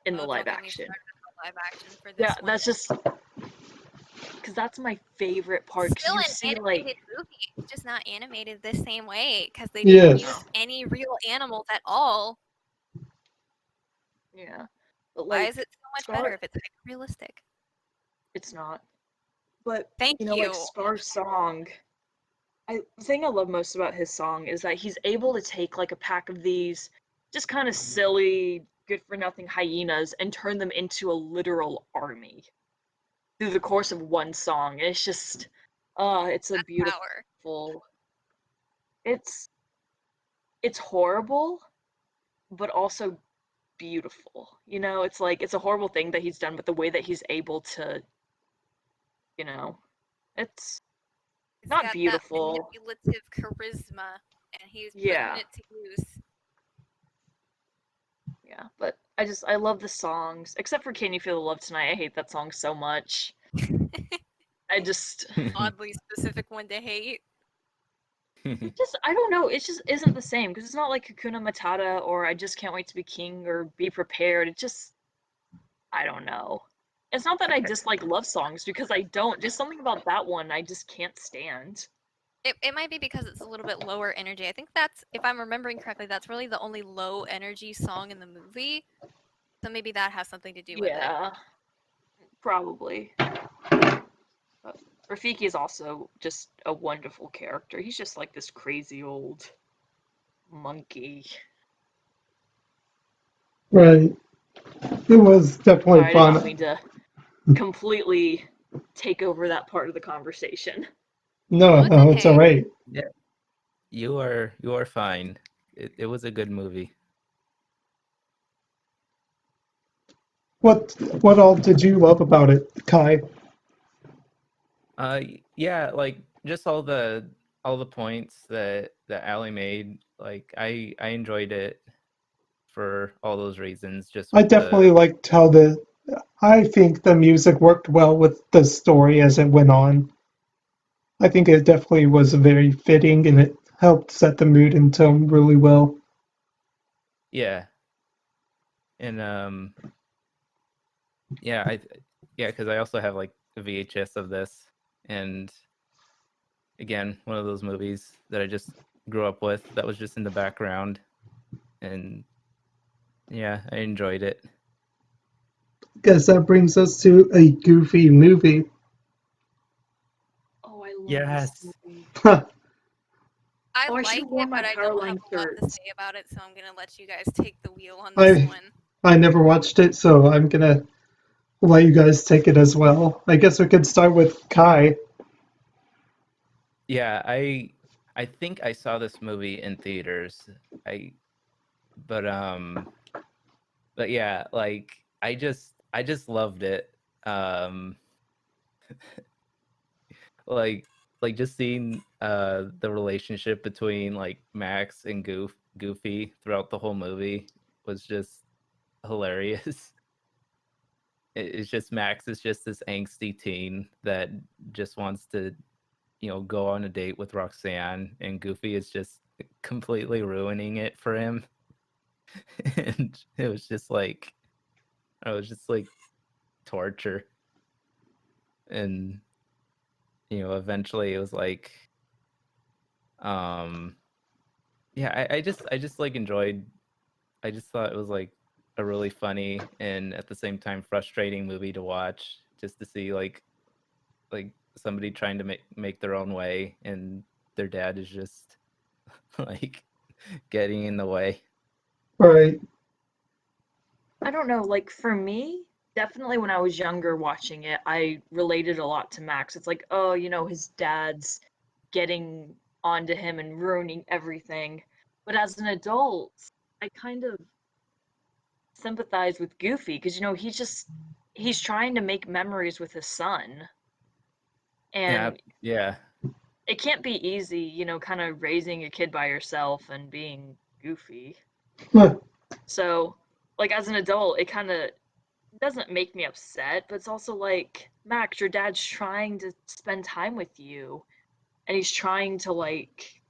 in the Oh, live don't get me action. started on the live action for this Yeah, one. that's just because that's my favorite part. Because Still you an see, animated like, movie, it's just not animated the same way because they didn't Yes. use any real animals at all. yeah, but Why like, is it so much Scar, better if it's realistic? it's not. But Thank you know, like you. Scar's song, the thing I love most about his song is that he's able to take like a pack of these just kind of silly, good for nothing hyenas and turn them into a literal army through the course of one song. And it's just, it's a That's beautiful. power. It's horrible, but also beautiful. You know, it's like it's a horrible thing that he's done, but the way that he's able to, you know, it's It's not got beautiful. that manipulative charisma, and he's putting Yeah. it to use. I love the songs, except for Can You Feel the Love Tonight? I hate that song so much. I just, Oddly specific one to hate. I don't know, it just isn't the same, because it's not like Hakuna Matata or I Just Can't Wait to Be King or Be Prepared. It just, I don't know. It's not that I dislike love songs, because I don't. Just something about that one I just can't stand. It might be because it's a little bit lower energy. I think that's, if I'm remembering correctly, that's really the only low energy song in the movie. So maybe that has something to do with it. Yeah, probably. But Rafiki is also just a wonderful character. He's just like this crazy old monkey. Right. It was definitely Sorry, I did not fun. mean to completely take over that part of the conversation. No, it's no, it's all okay. right. Yeah, you are fine. It was a good movie. What all did you love about it, Kai? Yeah, like just all the points that Allie made. Like I enjoyed it for all those reasons. Just I with definitely the liked how I think the music worked well with the story as it went on. I think it definitely was very fitting and it helped set the mood and tone really well. yeah, and yeah, yeah, because I also have like a VHS of this, and again, one of those movies that I just grew up with that was just in the background, and yeah, I enjoyed it. Guess that brings us to a goofy movie. Oh, I love this Yes. movie. I Oh, I like should have worn it, my but I don't have Powerline a lot shirt. to say about it, so I'm gonna let you guys take the wheel on this I one. I never watched it, so I'm gonna let you guys take it as well. I guess we could start with Kai. Yeah, I think I saw this movie in theaters. I but but yeah, like I just loved it. Um like just seeing the relationship between like Max and Goofy throughout the whole movie was just hilarious. It's just Max is just this angsty teen that just wants to, go on a date with Roxanne, and Goofy is just completely ruining it for him. And it was just like torture. And eventually it was like, um yeah, I just like enjoyed. I just thought it was like a really funny and at the same time frustrating movie to watch, just to see like somebody trying to make their own way, and their dad is just like getting in the way. Right. I don't know, like for me, definitely when I was younger watching it, I related a lot to Max. It's like, oh, his dad's getting onto him and ruining everything. But as an adult, I kind of sympathize with Goofy because he's trying to make memories with his son. Yeah, And yeah, it can't be easy, kind of raising a kid by yourself and being goofy. Huh. So, like as an adult, it kind of doesn't make me upset, but it's also like, Max, your dad's trying to spend time with you and he's trying to like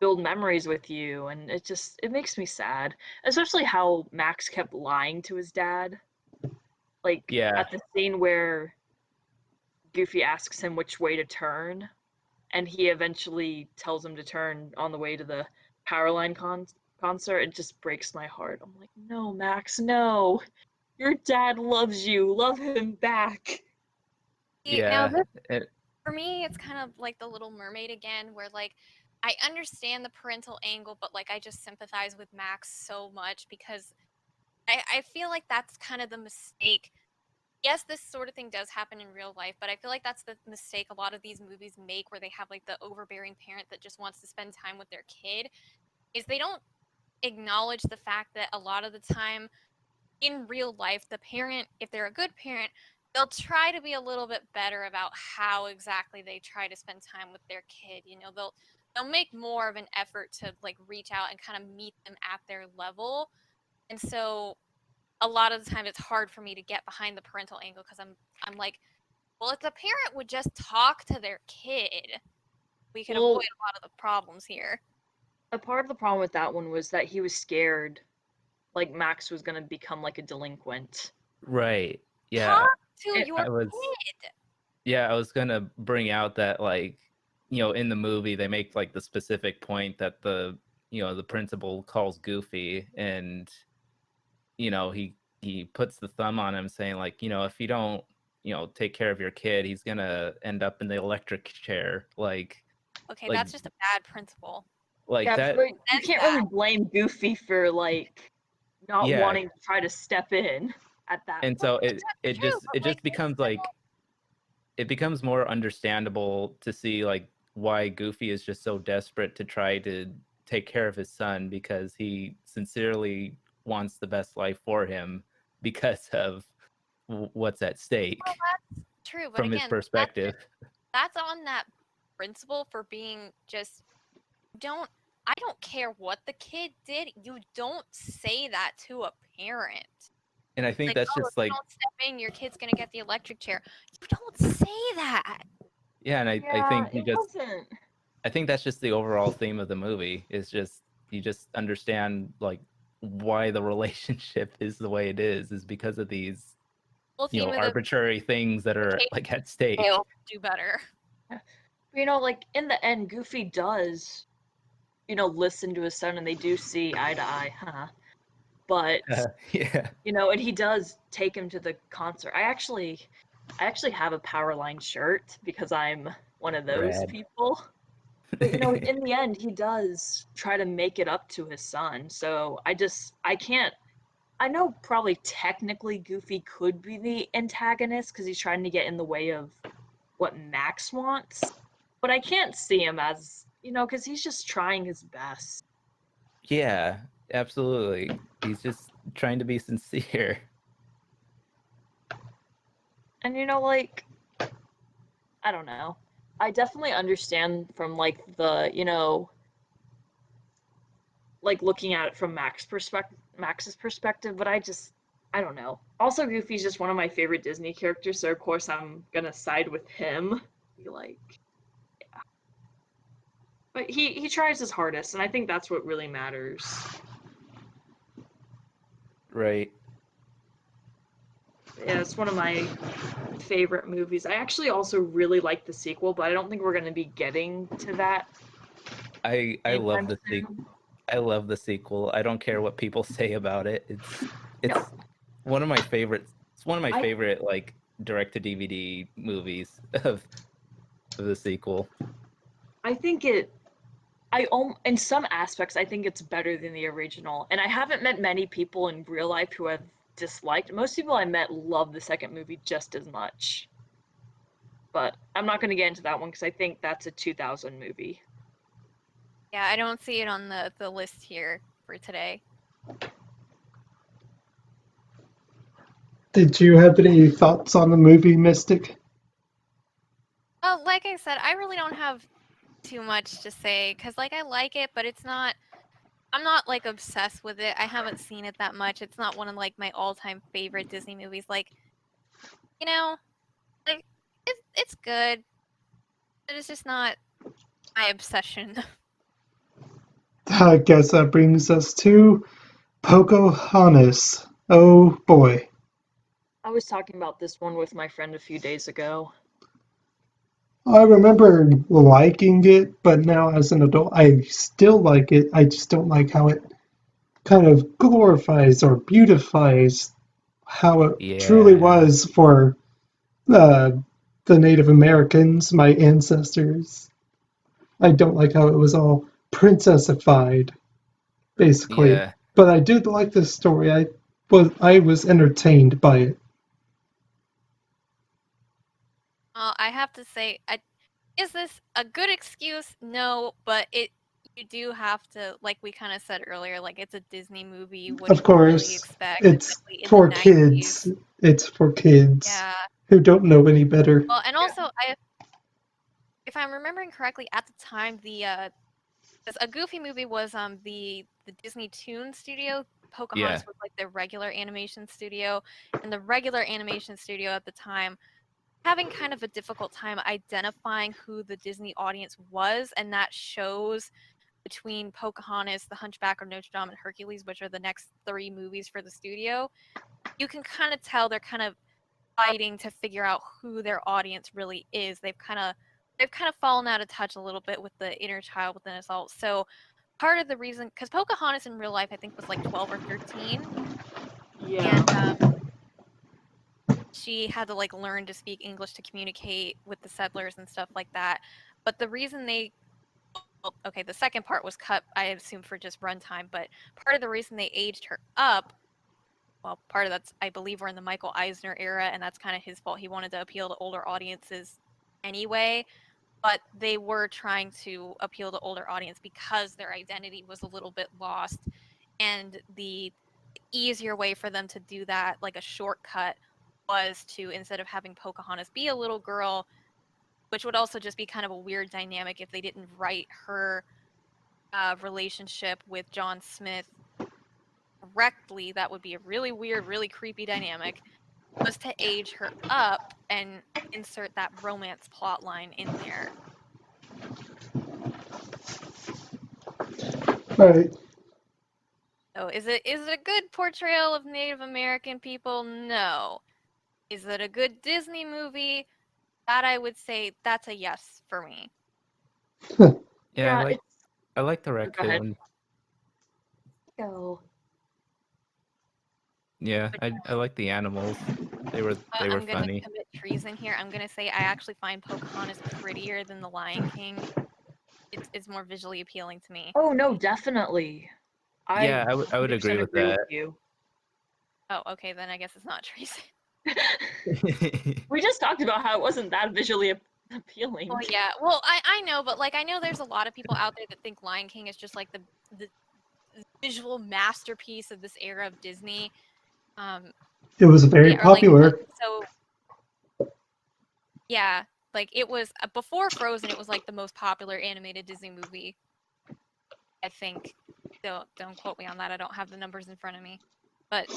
build memories with you, and it makes me sad, especially how Max kept lying to his dad. Like yeah, at the scene where Goofy asks him which way to turn, and he eventually tells him to turn on the way to the Powerline concert. It just breaks my heart. I'm like, no, Max, no. Your dad loves you. Love him back. Now yeah. this, It, for me, it's kind of like the Little Mermaid again, where like I understand the parental angle, but like I just sympathize with Max so much because I feel like that's kind of the mistake. Yes, this sort of thing does happen in real life, but I feel like that's the mistake a lot of these movies make where they have like the overbearing parent that just wants to spend time with their kid, is they don't acknowledge the fact that a lot of the time in real life, the parent, if they're a good parent, they'll try to be a little bit better about how exactly they try to spend time with their kid. They'll make more of an effort to like reach out and kind of meet them at their level. And so a lot of the time it's hard for me to get behind the parental angle because I'm like, well, if the parent would just talk to their kid, we could Well- avoid a lot of the problems here. A part of the problem with that one was that he was scared, like Max was gonna become like a delinquent. Right. Yeah. Talk to It- your I was kid. Yeah, I was gonna bring out that, like, in the movie they make like the specific point that the principal calls Goofy, and he puts the thumb on him, saying like, if you don't take care of your kid, he's gonna end up in the electric chair. Like Okay, like that's just a bad principle. like Yeah, that. but you That's can't bad. really blame Goofy for like not Yeah. wanting to try to step in at that And point. so it True, just but, it just like, becomes like it becomes more understandable to see like why Goofy is just so desperate to try to take care of his son, because he sincerely wants the best life for him because of what's at stake that's true, but from his again, perspective. that's on that principle for being just I don't care what the kid did. You don't say that to a parent. And I think Like, that's oh, just if you like, don't step in, your kid's gonna get the electric chair. You don't say that. yeah, and I Yeah, think it wasn't. I think that's just the overall theme of the movie, is just you just understand like why the relationship is the way it is because of these Well, theme of the arbitrary things that are case like at stake. they'll do better. Like in the end, Goofy does, listen to his son, and they do see eye to eye, huh? But Yeah. and he does take him to the concert. I actually have a Powerline shirt because I'm one of those Rad. people. But in the end, he does try to make it up to his son. So I can't. I know probably technically Goofy could be the antagonist because he's trying to get in the way of what Max wants, but I can't see him as because he's just trying his best. Yeah, absolutely. He's just trying to be sincere. And like, I don't know. I definitely understand from like the like looking at it from Max's perspective, but I don't know. Also, Goofy's just one of my favorite Disney characters, so of course I'm gonna side with him. Like, yeah. But he tries his hardest, and I think that's what really matters. Right. Yeah, it's one of my favorite movies. I actually also really like the sequel, but I don't think we're gonna be getting to that. I love anytime the soon. sequel. I love the sequel. I don't care what people say about it. It's one of my favorites. It's one of my I- favorite like direct to DVD movies of the sequel. I think in some aspects, I think it's better than the original. And I haven't met many people in real life who have disliked. Most people I met love the second movie just as much. But I'm not going to get into that one because I think that's a 2000 movie. Yeah, I don't see it on the list here for today. Did you have any thoughts on the movie, Mystic? Well, like I said, I really don't have too much to say because, like, I like it, but I'm not like obsessed with it. I haven't seen it that much. It's not one of like my all-time favorite Disney movies. Like, like it's good, but it's just not my obsession. I guess that brings us to Pocahontas. Oh boy. I was talking about this one with my friend a few days ago. I remember liking it, but now as an adult, I still like it. I just don't like how it kind of glorifies or beautifies how it truly Yeah. was for uh, the Native Americans, my ancestors. I don't like how it was all princessified, basically. Yeah. But I did like the story. I was entertained by it. I have to say, is this a good excuse? No, but you do have to, like we kind of said earlier, like it's a Disney movie. What Of do you really course, expect? it's especially in for the 90s? kids. It's for kids Yeah. who don't know any better. Well, and also, if I'm remembering correctly, at the time, a Goofy movie was the Disney Toon Studio Pocahontas was like the regular animation studio, and the regular animation studio at the time having kind of a difficult time identifying who the Disney audience was, and that shows between Pocahontas, The Hunchback of Notre Dame, and Hercules, which are the next 3 movies for the studio. You can kind of tell they're kind of fighting to figure out who their audience really is. They've kind of fallen out of touch a little bit with the inner child within us all. So part of the reason, because Pocahontas in real life I think was like 12 or 13, Yeah. and she had to like learn to speak English to communicate with the settlers and stuff like that. But the reason the second part was cut, I assume, for just runtime, but part of the reason they aged her up, well, part of that's, I believe, we're in the Michael Eisner era, and that's kind of his fault. He wanted to appeal to older audiences anyway, but they were trying to appeal to older audience because their identity was a little bit lost, and the easier way for them to do that, like a shortcut, was to, instead of having Pocahontas be a little girl, which would also just be kind of a weird dynamic if they didn't write her relationship with John Smith correctly, that would be a really weird, really creepy dynamic, was to age her up and insert that romance plot line in there. Right. So is it a good portrayal of Native American people? No. Is it a good Disney movie? That I would say that's a yes for me. Yeah, it's I like the Go ahead. raccoon. Go. Yeah, I like the animals. They were I'm gonna funny. commit treason here. I'm gonna say I actually find Pocahontas prettier than The Lion King. It's more visually appealing to me. Oh no, definitely. Yeah, I would 100% agree with agree with that. you. Oh, okay, then I guess it's not treason. We just talked about how it wasn't that visually appealing. Well, yeah. Well, I know, but like I know there's a lot of people out there that think Lion King is just like the visual masterpiece of this era of Disney. It was very Yeah, or like popular. yeah, like it was before Frozen. It was like the most popular animated Disney movie, I think. Don't quote me on that. I don't have the numbers in front of me, but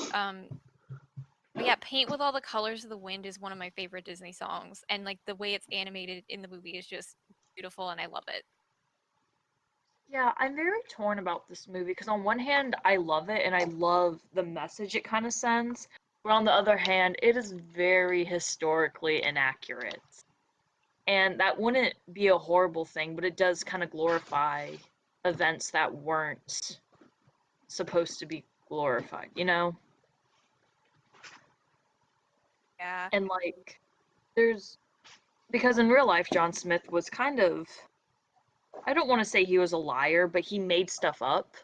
yeah, Paint with All the Colors of the Wind is one of my favorite Disney songs, and like the way it's animated in the movie is just beautiful, and I love it. Yeah, I'm very torn about this movie because on one hand, I love it and I love the message it kind of sends, but on the other hand, it is very historically inaccurate. And that wouldn't be a horrible thing, but it does kind of glorify events that weren't supposed to be glorified, you know? Yeah. And like, because in real life, John Smith was kind of, I don't want to say he was a liar, but he made stuff up.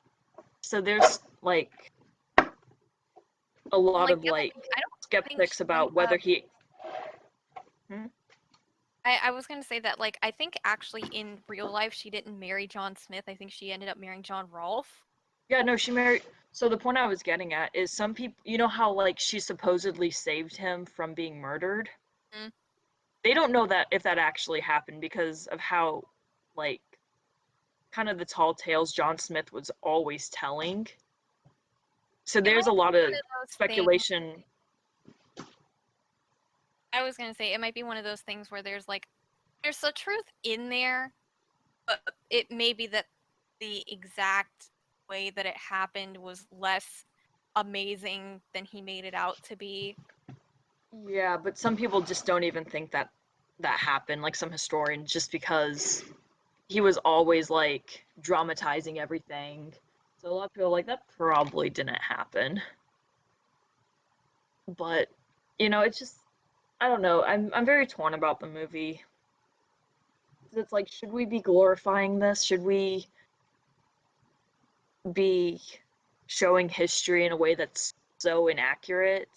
So there's like a lot of like I don't skeptics think about whether he. I was gonna say that like I think actually in real life she didn't marry John Smith. I think she ended up marrying John Rolfe. Yeah, no, she married. So the point I was getting at is some people, you know how like she supposedly saved him from being murdered? Mm. They don't know that if that actually happened because of how like kind of the tall tales John Smith was always telling. So there's a lot of speculation. I was gonna say it might be one of those things where there's the truth in there, but it may be that the exact way that it happened was less amazing than he made it out to be. Yeah, but some people just don't even think that that happened, like some historians, just because he was always like dramatizing everything. So a lot of people are like that probably didn't happen. But you know, it's just I don't know. I'm very torn about the movie. It's like, should we be glorifying this? Should we be showing history in a way that's so inaccurate?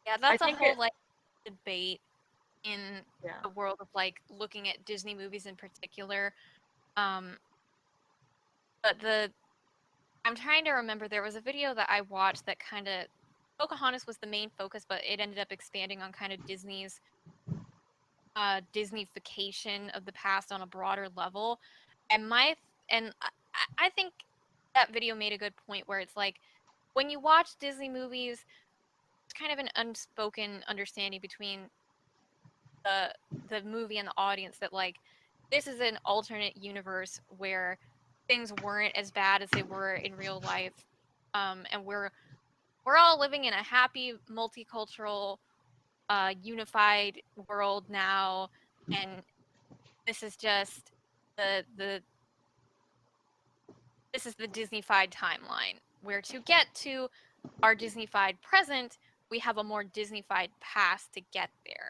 Yeah, that's a think whole like debate in Yeah. the world of like looking at Disney movies in particular. But I'm trying to remember, there was a video that I watched that kind of Pocahontas was the main focus, but it ended up expanding on kind of Disney's Disneyfication of the past on a broader level. And I think that video made a good point where it's like when you watch Disney movies, it's kind of an unspoken understanding between the movie and the audience that like this is an alternate universe where things weren't as bad as they were in real life, and we're all living in a happy multicultural unified world now, and this is just the this is the Disney-fied timeline, where to get to our Disney-fied present, we have a more Disney-fied past to get there.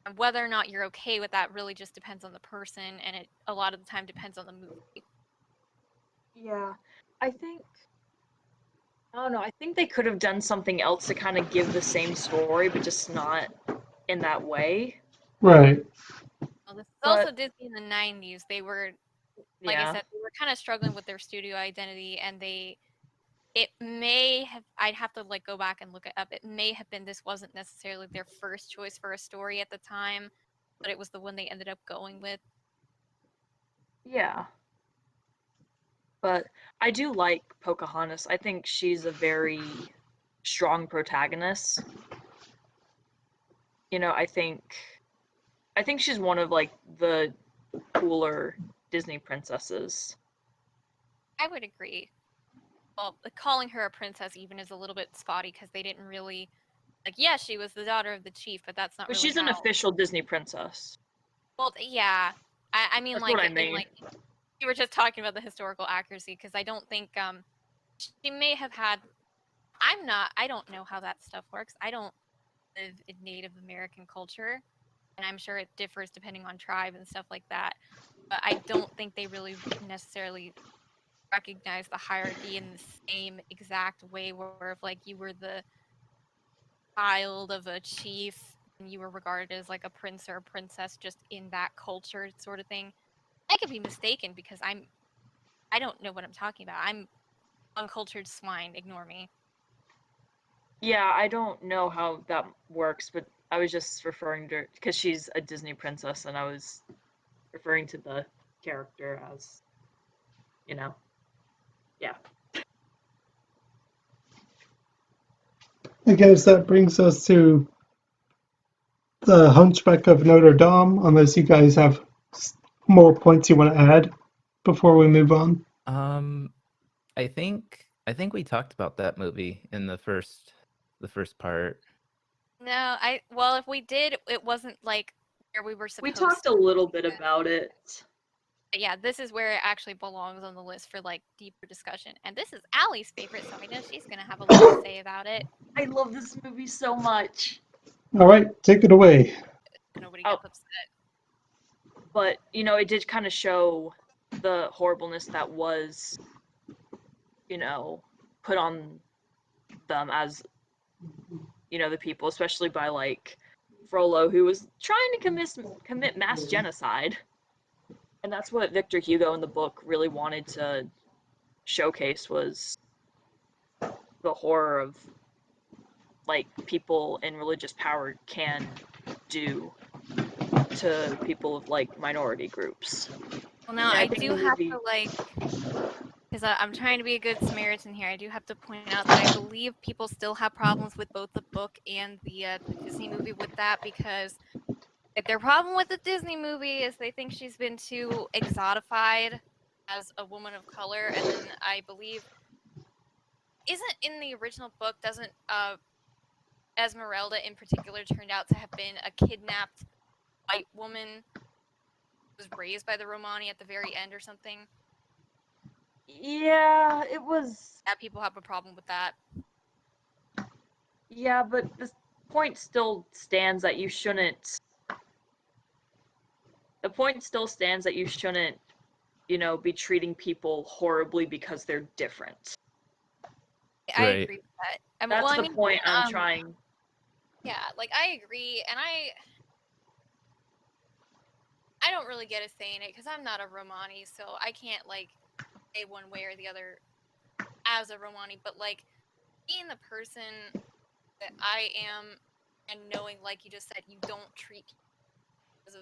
And whether or not you're okay with that really just depends on the person, and it a lot of the time depends on the movie. Yeah, I think I don't know. I think they could have done something else to kind of give the same story, but just not in that way. Right. Well, this is But also Disney in the 90s. They were, like I yeah, said, they were kind of struggling with their studio identity, and it may have, I'd have to like go back and look it up. It may have been this wasn't necessarily their first choice for a story at the time, but it was the one they ended up going with. yeah. But I do like Pocahontas. I think she's a very strong protagonist. You know, I think she's one of like the cooler Disney princesses. I would agree. Well, calling her a princess even is a little bit spotty because they didn't really like. Yeah, she was the daughter of the chief, but that's not But really she's an how. official Disney princess. Well, yeah. I mean, That's like what I in mean. like you were just talking about the historical accuracy because I don't think she may have had. I don't know how that stuff works. I don't live in Native American culture, and I'm sure it differs depending on tribe and stuff like that. But I don't think they really necessarily recognize the hierarchy in the same exact way where if like you were the child of a chief and you were regarded as like a prince or a princess just in that culture sort of thing. I could be mistaken because I don't know what I'm talking about. I'm uncultured swine, ignore me. Yeah, I don't know how that works, but I was just referring to her because she's a Disney princess, and I was referring to the character as, you know, yeah. I guess that brings us to the Hunchback of Notre Dame, unless you guys have more points you want to add before we move on. I think we talked about that movie in the first part. No, well if we did, it wasn't like where we were We supposed talked a little bit about it. But yeah, this is where it actually belongs on the list for like deeper discussion. And this is Allie's favorite, so I know she's gonna have a lot to say about it. I love this movie so much. All right, take it away. Nobody Oh, gets upset. but you know, it did kind of show the horribleness that was, you know, put on them as, you know, the people, especially by like Frollo, who was trying to commit mass genocide. And that's what Victor Hugo in the book really wanted to showcase was the horror of like people in religious power can do to people of like minority groups. Well, now And I think do the have movie- to like, because I'm trying to be a good Samaritan here. I do have to point out that I believe people still have problems with both the book and the Disney movie with that because like, their problem with the Disney movie is they think she's been too exotified as a woman of color, and then I believe isn't in the original book doesn't Esmeralda in particular turned out to have been a kidnapped white woman who was raised by the Romani at the very end or something. Yeah, it was. Yeah, people have a problem with that. Yeah, but the point still stands that you shouldn't. The point still stands that you shouldn't, you know, be treating people horribly because they're different. I Right. agree with that. I mean, That's well, I the mean, point I'm trying. Yeah, like I agree, and I don't really get a say in it because I'm not a Romani, so I can't like say one way or the other as a Romani. But like being the person that I am, and knowing, like you just said, you don't treat people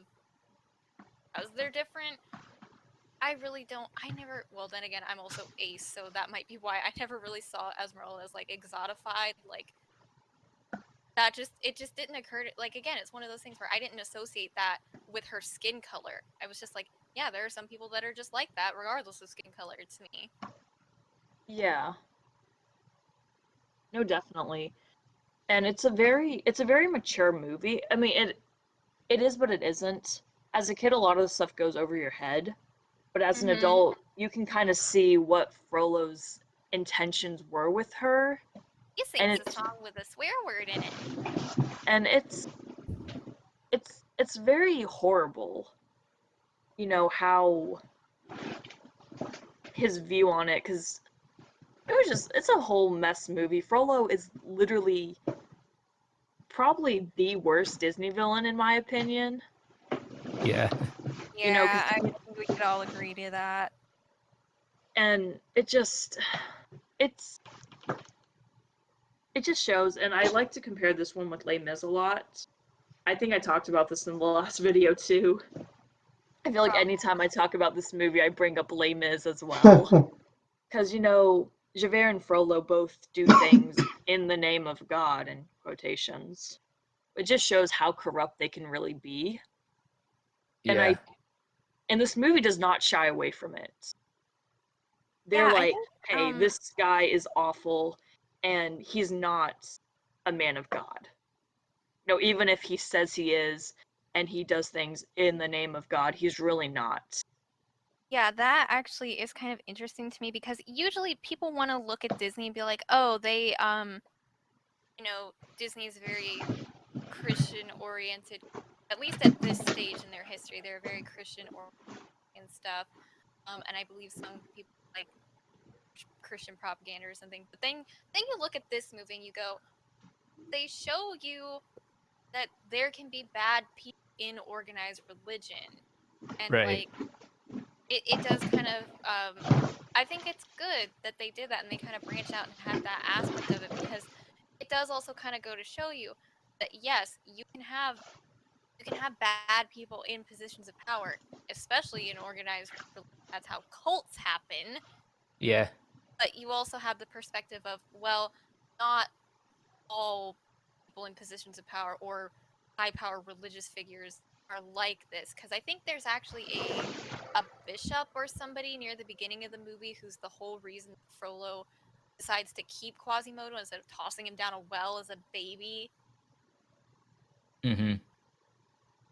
because they're different. I really don't. I never. Well, then again, I'm also ace, so that might be why I never really saw Esmeralda as like exotified. Like that just didn't occur to, like, again, it's one of those things where I didn't associate that with her skin color. I was just like, yeah, there are some people that are just like that regardless of skin color to me. Yeah. No, definitely. And it's a very mature movie. I mean, it is, but it isn't. As a kid, a lot of the stuff goes over your head, but as an adult, you can kind of see what Frollo's intentions were with her, He and sings a song with a swear word in it. and it's very horrible. You know how his view on it, because it's a whole mess movie. Frollo is literally probably the worst Disney villain in my opinion. Yeah. You know, Yeah, I think we could all agree to that. and it's it just shows, and I like to compare this one with Les Mis a lot. I think I talked about this in the last video too. I feel like anytime I talk about this movie, I bring up Les Mis as well. Because, Javert and Frollo both do things in the name of God, in quotations. It just shows how corrupt they can really be. Yeah. And this movie does not shy away from it. They're Yeah, I like, think, hey, this guy is awful, and he's not a man of God. No, even if he says he is, and he does things in the name of God, he's really not. yeah, that actually is kind of interesting to me because usually people want to look at Disney and be like, oh, they, Disney is very Christian oriented, at least at this stage in their history. They're very Christian oriented and stuff. And I believe some people like Christian propaganda or something. But then you look at this movie and you go, they show you that there can be bad people in organized religion. And Right. like it does kind of I think it's good that they did that and they kind of branched out and had that aspect of it because it does also kind of go to show you that yes, you can have bad people in positions of power, especially in organized religion. That's how cults happen. Yeah. But you also have the perspective of, well, not all people in positions of power or high power religious figures are like this. Because I think there's actually a bishop or somebody near the beginning of the movie who's the whole reason Frollo decides to keep Quasimodo instead of tossing him down a well as a baby. Mm-hmm.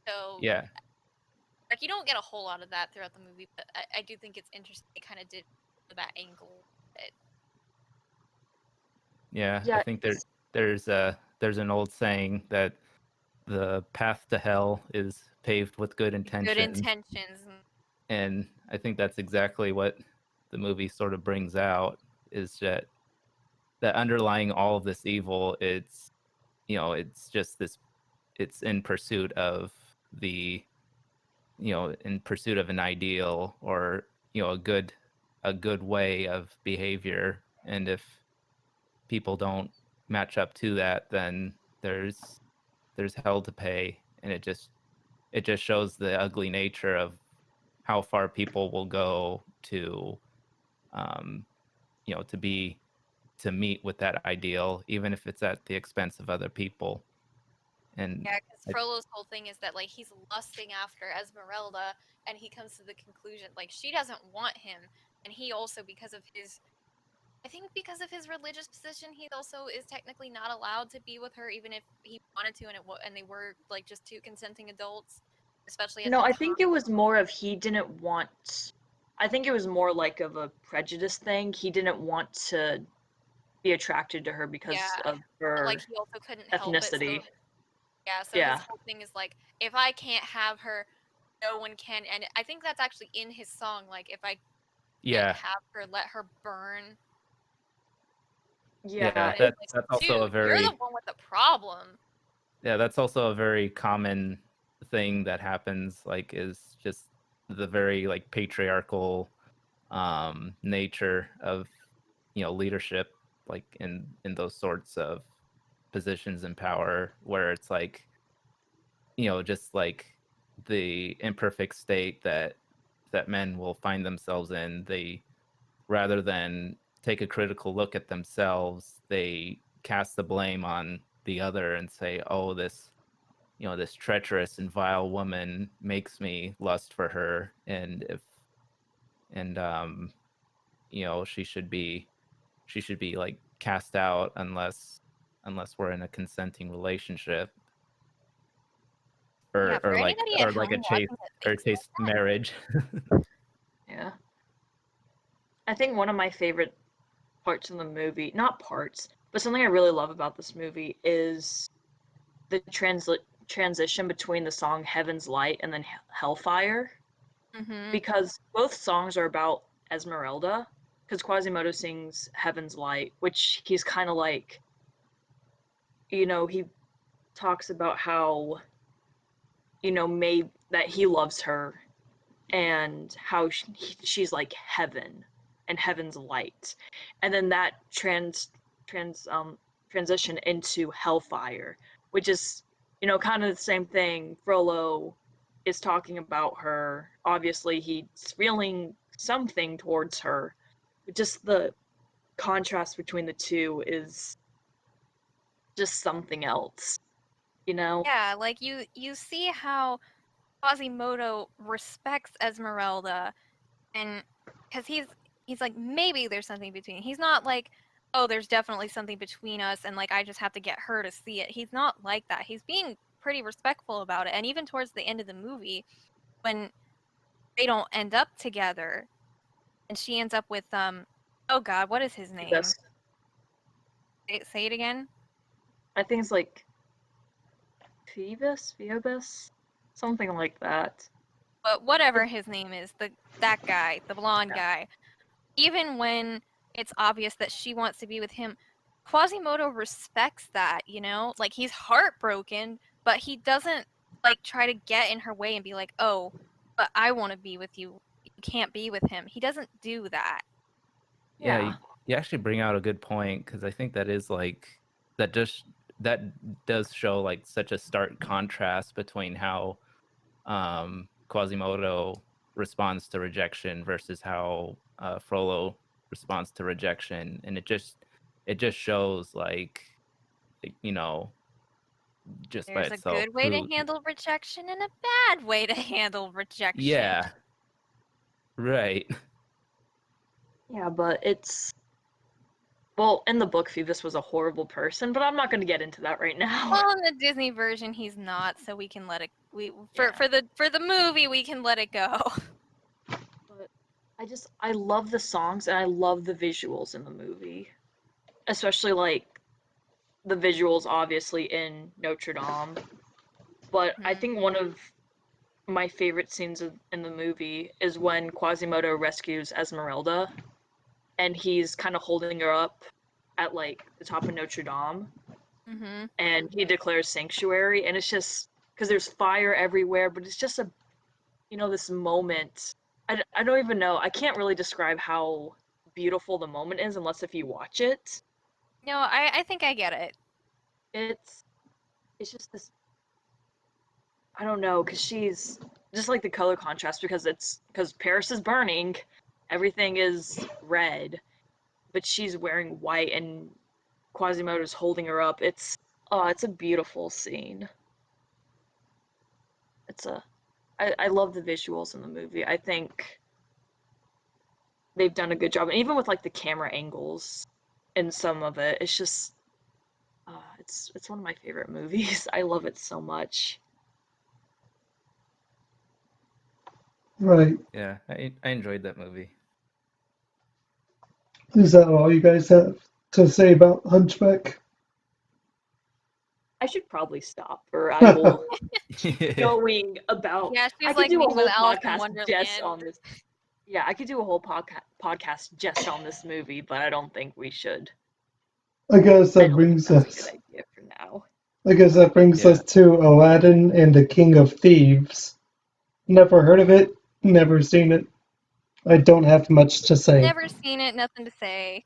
So Yeah. like you don't get a whole lot of that throughout the movie, but I do think it's interesting. They kind of did that angle. Yeah. I Yeah, think there's an old saying that the path to hell is paved with good Good intentions. intentions. And I think that's exactly what the movie sort of brings out is that underlying all of this evil, it's just this, it's in pursuit of in pursuit of an ideal or, a good way of behavior. And if people don't match up to that, then there's hell to pay. And it just shows the ugly nature of how far people will go to um to meet with that ideal, even if it's at the expense of other people. And Yeah, because Frollo's whole thing is that like he's lusting after Esmeralda, and he comes to the conclusion like she doesn't want him, and he also I think because of his religious position, he also is technically not allowed to be with her, even if he wanted to, and they were like just two consenting adults, especially at no, the I time. think it was more of he didn't want. I think it was more like of a prejudice thing. He didn't want to be attracted to her because Yeah, of but her like he also couldn't help it. So ethnicity. yeah, so his Yeah. whole thing is like, if I can't have her, no one can. And I think that's actually in his song. Like, if I can't yeah, have her, let her burn. yeah, Yeah, It's that's like, that's also a dude, you're the very one with the problem. yeah, that's also a very common thing that happens, like, is just the very like patriarchal nature of leadership, like in those sorts of positions in power, where it's like just like the imperfect state that that men will find themselves in. They, rather than take a critical look at themselves, they cast the blame on the other and say, "Oh, this, this treacherous and vile woman makes me lust for her, and she should be like cast out unless we're in a consenting relationship, Yeah, for or like anybody at or like home a chaste watching that or thinks like chaste marriage." Yeah. I think one of my favorite parts in the movie, not parts, but something I really love about this movie is the transition between the song Heaven's Light and then Hellfire, Mm-hmm. because both songs are about Esmeralda, because Quasimodo sings Heaven's Light, which he's kind of like, he talks about how, that he loves her and how she's like heaven and heaven's light, and then that trans transition into Hellfire, which is kind of the same thing. Frollo is talking about her. Obviously, he's feeling something towards her, but just the contrast between the two is just something else, you know? Yeah, like you see how Quasimodo respects Esmeralda, and because he's like, maybe there's something between. He's not like, oh, there's definitely something between us, and like I just have to get her to see it. He's not like that. He's being pretty respectful about it, and even towards the end of the movie, when they don't end up together, and she ends up with oh God, what is his name? Yes. Say it again. I think it's like Phoebus, something like that. But whatever his name is, that guy, the blonde Yeah. guy, even when it's obvious that she wants to be with him, Quasimodo respects that, Like he's heartbroken, but he doesn't like try to get in her way and be like, "Oh, but I want to be with you. You can't be with him." He doesn't do that. Yeah, Yeah. you actually bring out a good point, because I think that is like that just that does show like such a stark contrast between how Quasimodo responds to rejection versus how Frollo responds to rejection, and it just shows like just by There's a itself good way to who. handle rejection and a bad way to handle rejection. Yeah, right. Yeah, but well, in the book, Phoebus was a horrible person, but I'm not going to get into that right now. Well, in the Disney version, he's not, so we can let it. Yeah. For the movie, we can let it go. But I love the songs and I love the visuals in the movie, especially like the visuals obviously in Notre Dame. But I Mhm. think one of my favorite scenes in the movie is when Quasimodo rescues Esmeralda and he's kind of holding her up at like the top of Notre Dame, Mhm. and he declares sanctuary, and it's just because there's fire everywhere, but it's just this moment. I don't even know. I can't really describe how beautiful the moment is unless if you watch it. No, I think I get it. It's it's just this. I don't know, because she's just like the color contrast, because Paris is burning, everything is red, but she's wearing white and Quasimodo's holding her up. It's a beautiful scene. I love the visuals in the movie. I think they've done a good job, and even with like the camera angles in some of it, it's just it's one of my favorite movies. I love it so much. Right. Yeah, I enjoyed that movie. Is that all you guys have to say about Hunchback? I should probably stop, or I will going about. Yeah, I she's could like do me a with whole Alice in podcast just Wonderland. on this. Yeah, I could do a whole podcast just on this movie, but I don't think we should. I guess I that don't think brings that's a us. good idea for now. I guess that brings Yeah. us to Aladdin and the King of Thieves. Never heard of it. Never seen it. I don't have much to say. Never seen it, nothing to say.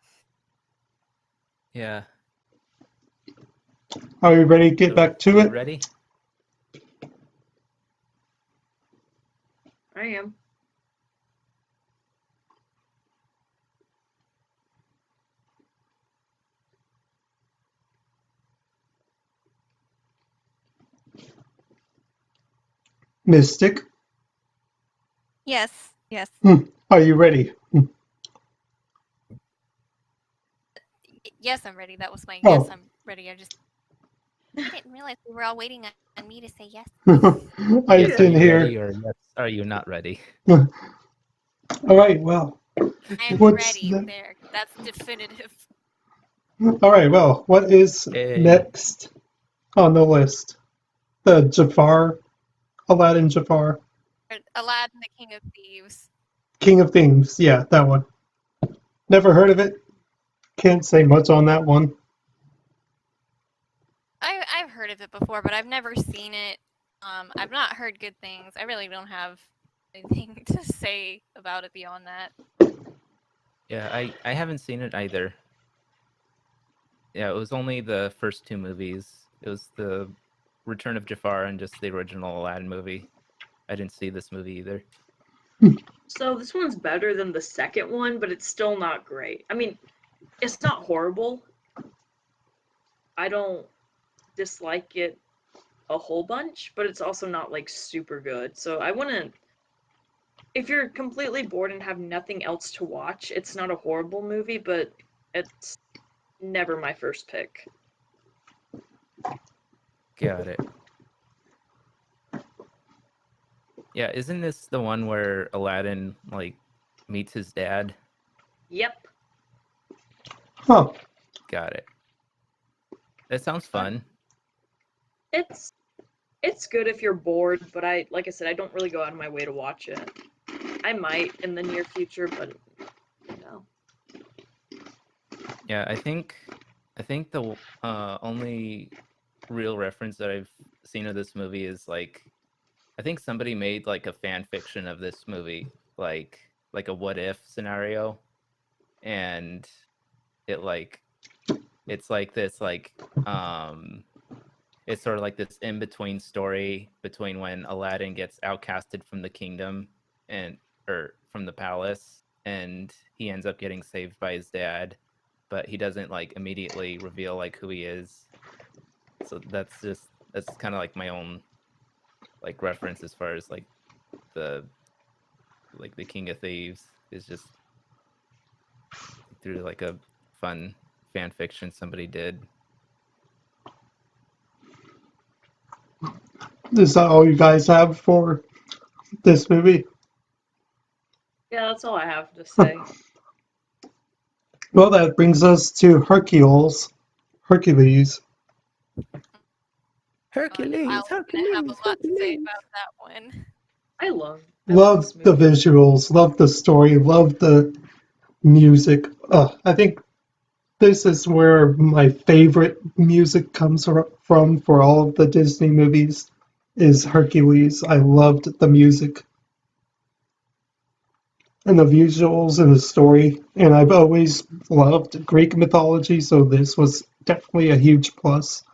Yeah. Are we ready to get So, back to are we it? ready? I am. Mystic, Yes, yes. are you ready? Yes, I'm ready. That was my yes, Oh. I'm ready. I didn't realize we were all waiting on me to say yes. I Yes, are didn't you hear. ready, or yes, are you not ready? All right, well, I'm what's ready there. That's definitive. all right, well, what is Yay. next on the list? The Jafar, Aladdin Jafar, Aladdin, the King of Thieves. King of Thieves. Yeah, that one. Never heard of it. Can't say much on that one. I've heard of it before, but I've never seen it. I've not heard good things. I really don't have anything to say about it beyond that. Yeah, I haven't seen it either. Yeah, it was only the first two movies. It was the Return of Jafar and just the original Aladdin movie. I didn't see this movie either. So this one's better than the second one, but it's still not great. I mean, it's not horrible. I don't dislike it a whole bunch, but it's also not like super good. So I wouldn't. If you're completely bored and have nothing else to watch, it's not a horrible movie, but it's never my first pick. Got it. Yeah, isn't this the one where Aladdin like meets his dad? Yep. Huh. Got it. That sounds fun. It's good if you're bored, but like I said, I don't really go out of my way to watch it. I might in the near future, but no. Yeah, I think the only real reference that I've seen of this movie is like I think somebody made like a fan fiction of this movie, like a what if scenario, and it like it's like this like it's sort of like this in between story between when Aladdin gets outcasted from the kingdom and or from the palace, and he ends up getting saved by his dad, but he doesn't like immediately reveal like who he is. So that's kind of like my own like reference as far as the the King of Thieves is just through like a fun fan fiction somebody did. Is that all you guys have for this movie? Yeah, that's all I have to say. Well, that brings us to Hercules. Hercules, I'll gonna have a Hercules, lot to say Hercules. about that one. I love Love this the movie. visuals, love the story, love the music. I think this is where my favorite music comes from for all of the Disney movies is Hercules. I loved the music and the visuals and the story, and I've always loved Greek mythology, so this was definitely a huge plus.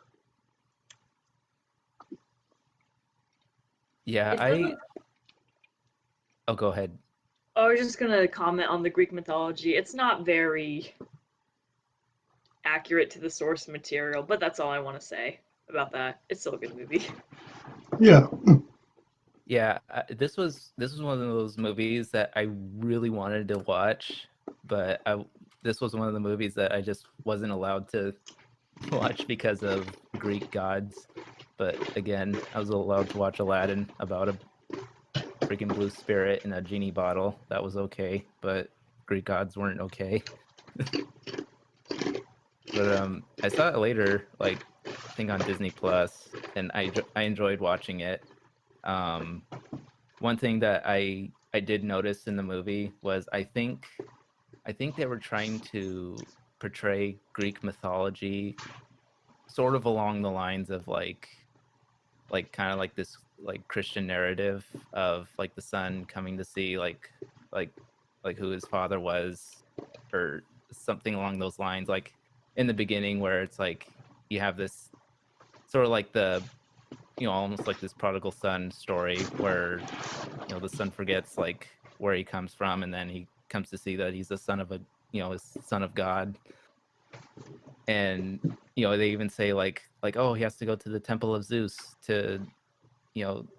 Yeah, It doesn't. oh, go ahead. I was just gonna comment on the Greek mythology. It's not very accurate to the source material, but that's all I want to say about that. It's still a good movie. Yeah. Yeah, this was one of those movies that I really wanted to watch, but this was one of the movies that I just wasn't allowed to watch because of Greek gods. But again, I was allowed to watch Aladdin about a freaking blue spirit in a genie bottle. That was okay, but Greek gods weren't okay. But I saw it later, like I think on Disney Plus, and I enjoyed watching it. Um, One thing that I did notice in the movie was I think they were trying to portray Greek mythology sort of along the lines of like kind of like this like Christian narrative of like the son coming to see like who his father was or something along those lines, like in the beginning where it's like you have this sort of like the almost like this prodigal son story where the son forgets like where he comes from, and then he comes to see that he's the son of a his son of God. And they even say like oh, he has to go to the temple of Zeus to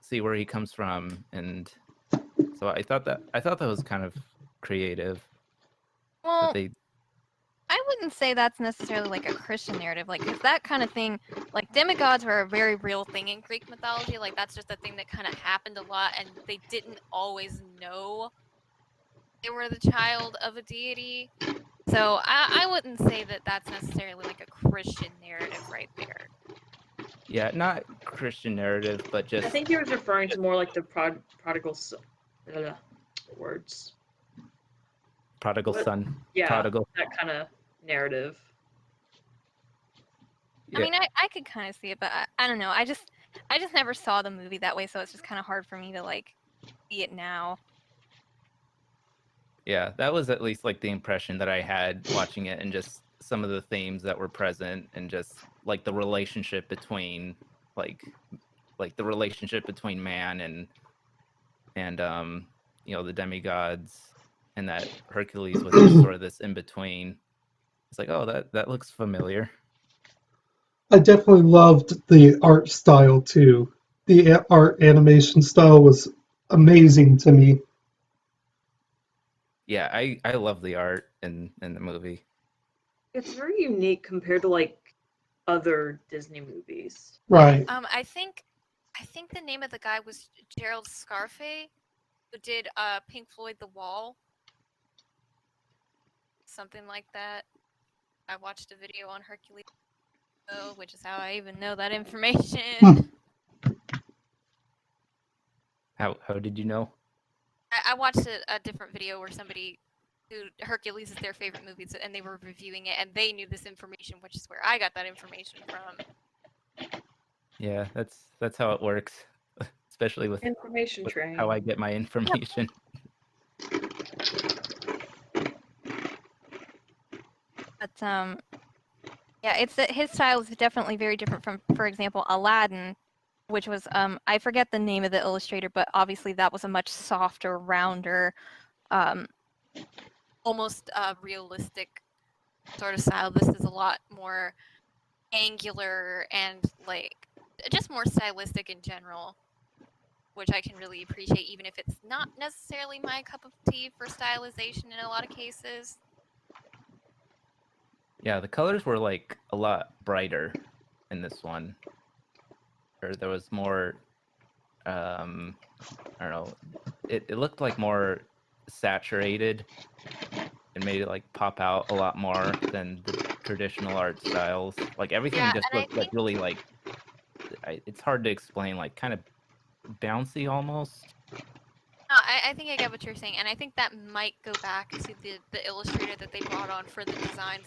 see where he comes from, and so I thought that was kind of creative that Well, they. I wouldn't say that's necessarily like a Christian narrative, like, 'cause that kind of thing, like demigods were a very real thing in Greek mythology. Like that's just a thing that kind of happened a lot, and they didn't always know they were the child of a deity. So I wouldn't say that that's necessarily like a Christian narrative right there. Yeah, not Christian narrative, but I just think he was referring to more like the prodigal words. prodigal What? son. Yeah, Prodigal. that kind of narrative. I Yeah. mean, I could kind of see it, but I don't know. I just never saw the movie that way, so it's just kind of hard for me to like see it now. Yeah, that was at least like the impression that I had watching it, and just some of the themes that were present, and just like the relationship between like the relationship between man and the demigods, and that Hercules was just sort of this in between. It's like, oh, that looks familiar. I definitely loved the art style too. The art animation style was amazing to me. Yeah, I love the art in the movie. It's very unique compared to like other Disney movies. Right. I think the name of the guy was Gerald Scarfe, who did Pink Floyd The Wall. Something like that. I watched a video on Hercules, which is how I even know that information. How did you know? I watched a different video where somebody who Hercules is their favorite movie, and they were reviewing it, and they knew this information, which is where I got that information from. Yeah, that's how it works, especially with Information train. how I get my information. But yeah, it's that his style is definitely very different from, for example, Aladdin, which was I forget the name of the illustrator, but obviously that was a much softer, rounder, almost realistic sort of style. This is a lot more angular and like just more stylistic in general, which I can really appreciate, even if it's not necessarily my cup of tea for stylization in a lot of cases. Yeah, the colors were like a lot brighter in this one. Or there was more I don't know. It looked like more saturated and made it like pop out a lot more than the traditional art styles. Like everything Yeah, just and I looked like think really like it's hard to explain, like kind of bouncy almost. no, I think I get what you're saying, and I think that might go back to the illustrator that they brought on for the designs.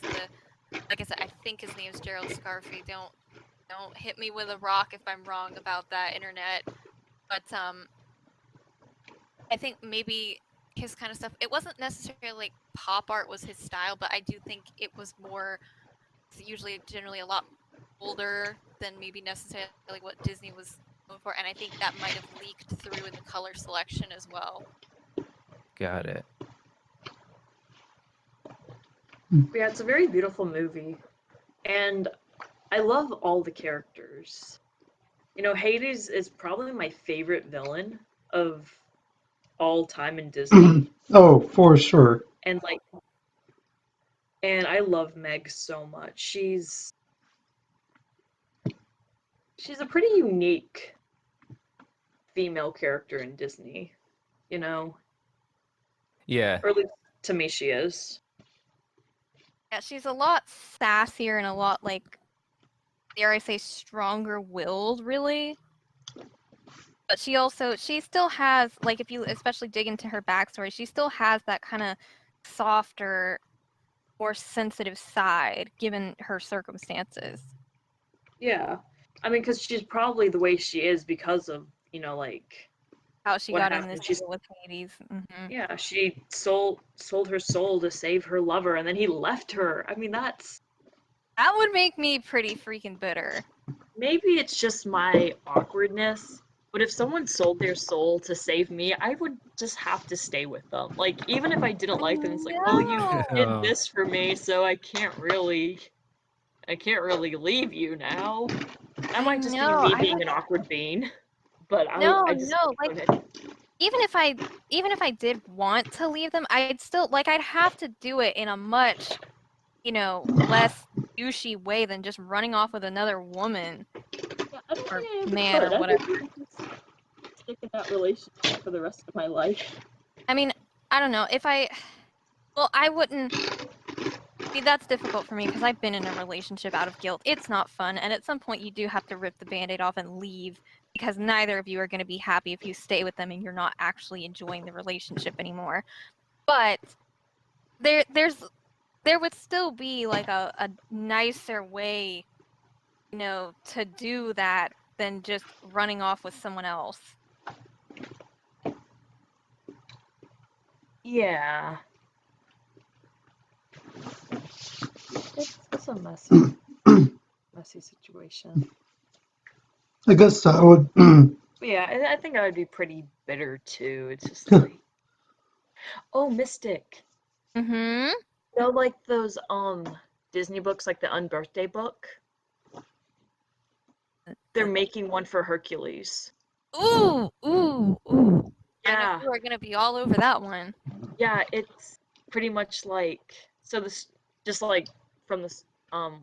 Like I said, I think his name is Gerald Scarfe. Don't hit me with a rock if I'm wrong about that, internet. But I think maybe his kind of stuff. It wasn't necessarily like pop art was his style, but I do think it was more usually generally a lot older than maybe necessarily what Disney was going for, and I think that might have leaked through in the color selection as well. Got it. Yeah, it's a very beautiful movie. And I love all the characters. You know, Hades is probably my favorite villain of all time in Disney. Oh, for sure. And I love Meg so much. She's a pretty unique female character in Disney, you know? Yeah. Or at least to me she is. Yeah, she's a lot sassier and a lot like, dare I say, stronger-willed, really. But she still has, like, if you especially dig into her backstory, she still has that kind of softer, more sensitive side, given her circumstances. Yeah. I mean, because she's probably the way she is because of, you know, like, How she what got in happened. this She's deal with Hades. Mm-hmm. Yeah, she sold her soul to save her lover, and then he left her. I mean, That would make me pretty freaking bitter. maybe it's just my awkwardness, but if someone sold their soul to save me, I would just have to stay with them. Like, even if I didn't like them, it's like, well, you did No. this for me, so I can't really leave you now. That might just be know, me I being would- an awkward bean, but No, I just no, go like ahead. even if I did want to leave them, I'd still like I'd have to do it in a much, less douchey way than just running off with another woman Yeah, I don't or think I ever man could. or I whatever. think I would just stick in that relationship for the rest of my life. I mean, I don't know. I wouldn't. See, that's difficult for me because I've been in a relationship out of guilt. It's not fun, and at some point you do have to rip the band-aid off and leave because neither of you are going to be happy if you stay with them and you're not actually enjoying the relationship anymore. But there would still be like a nicer way, to do that than just running off with someone else. Yeah. It's a messy situation. I guess I would. But yeah, I think I would be pretty bitter too. It's just like, oh, Mystic. Mm-hmm. Like those Disney books, like the Unbirthday book. They're making one for Hercules. Ooh. I know Yeah. you are going to be all over that one. Yeah, it's pretty much like, so this, just like from this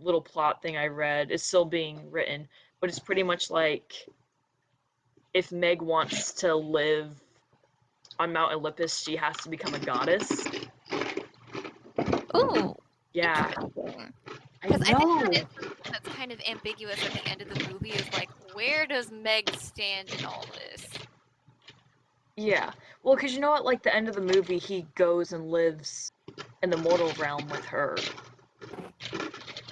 little plot thing I read, is still being written, but it's pretty much like if Meg wants to live on Mount Olympus, she has to become a goddess. Ooh. Yeah. Interesting. I Because I think know. that is something that's kind of ambiguous at the end of the movie is like, where does Meg stand in all this? Yeah. Well, because you know what, like the end of the movie, he goes and lives in the mortal realm with her.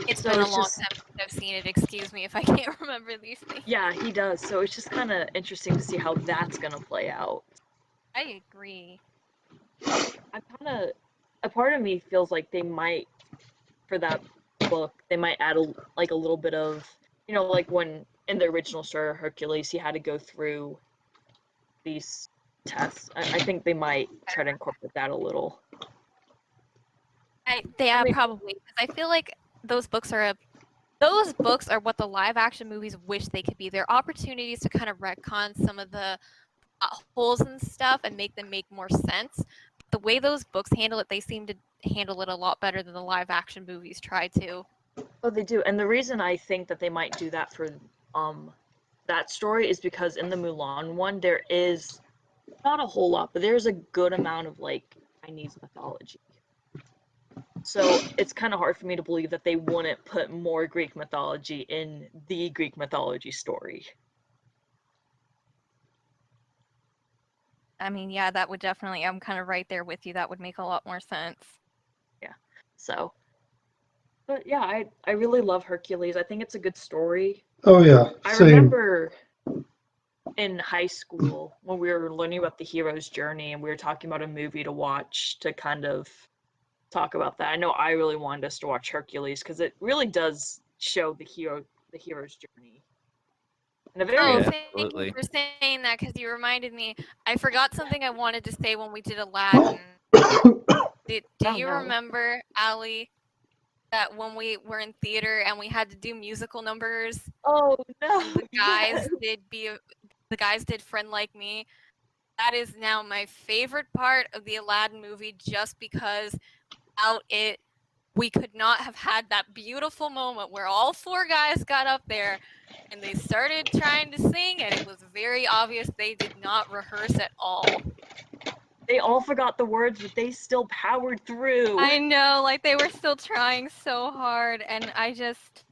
It's So been a it's long just- time since I've seen it. Excuse me if I can't remember these things. Yeah, he does. So it's just kind of interesting to see how that's gonna play out. I agree. A part of me feels like they might, for that book, they might add a little bit of, like when in the original story of Hercules, he had to go through these tests. I think they might try to incorporate that a little. Probably, because I feel like those books are what the live action movies wish they could be. They're opportunities to kind of retcon some of the holes and stuff and make them make more sense. The way those books handle it, they seem to handle it a lot better than the live action movies try to. Oh, they do. And the reason I think that they might do that for that story is because in the Mulan one, there is not a whole lot, but there's a good amount of like Chinese mythology. So it's kind of hard for me to believe that they wouldn't put more Greek mythology in the Greek mythology story. I mean, yeah, that would definitely, I'm kind of right there with you. That would make a lot more sense. Yeah. So, but yeah, I really love Hercules. I think it's a good story. Oh yeah, I same. remember in high school when we were learning about the hero's journey and we were talking about a movie to watch to kind of talk about that. I know I really wanted us to watch Hercules because it really does show the hero's journey. In a very Yeah, thank absolutely. you for saying that because you reminded me. I forgot something I wanted to say when we did Aladdin. Do you remember, Allie, that when we were in theater and we had to do musical numbers Oh no! and the guys did Friend Like Me? That is now my favorite part of the Aladdin movie just because without it, we could not have had that beautiful moment where all four guys got up there and they started trying to sing and it was very obvious they did not rehearse at all. They all forgot the words, but they still powered through. I know, like they were still trying so hard and I just...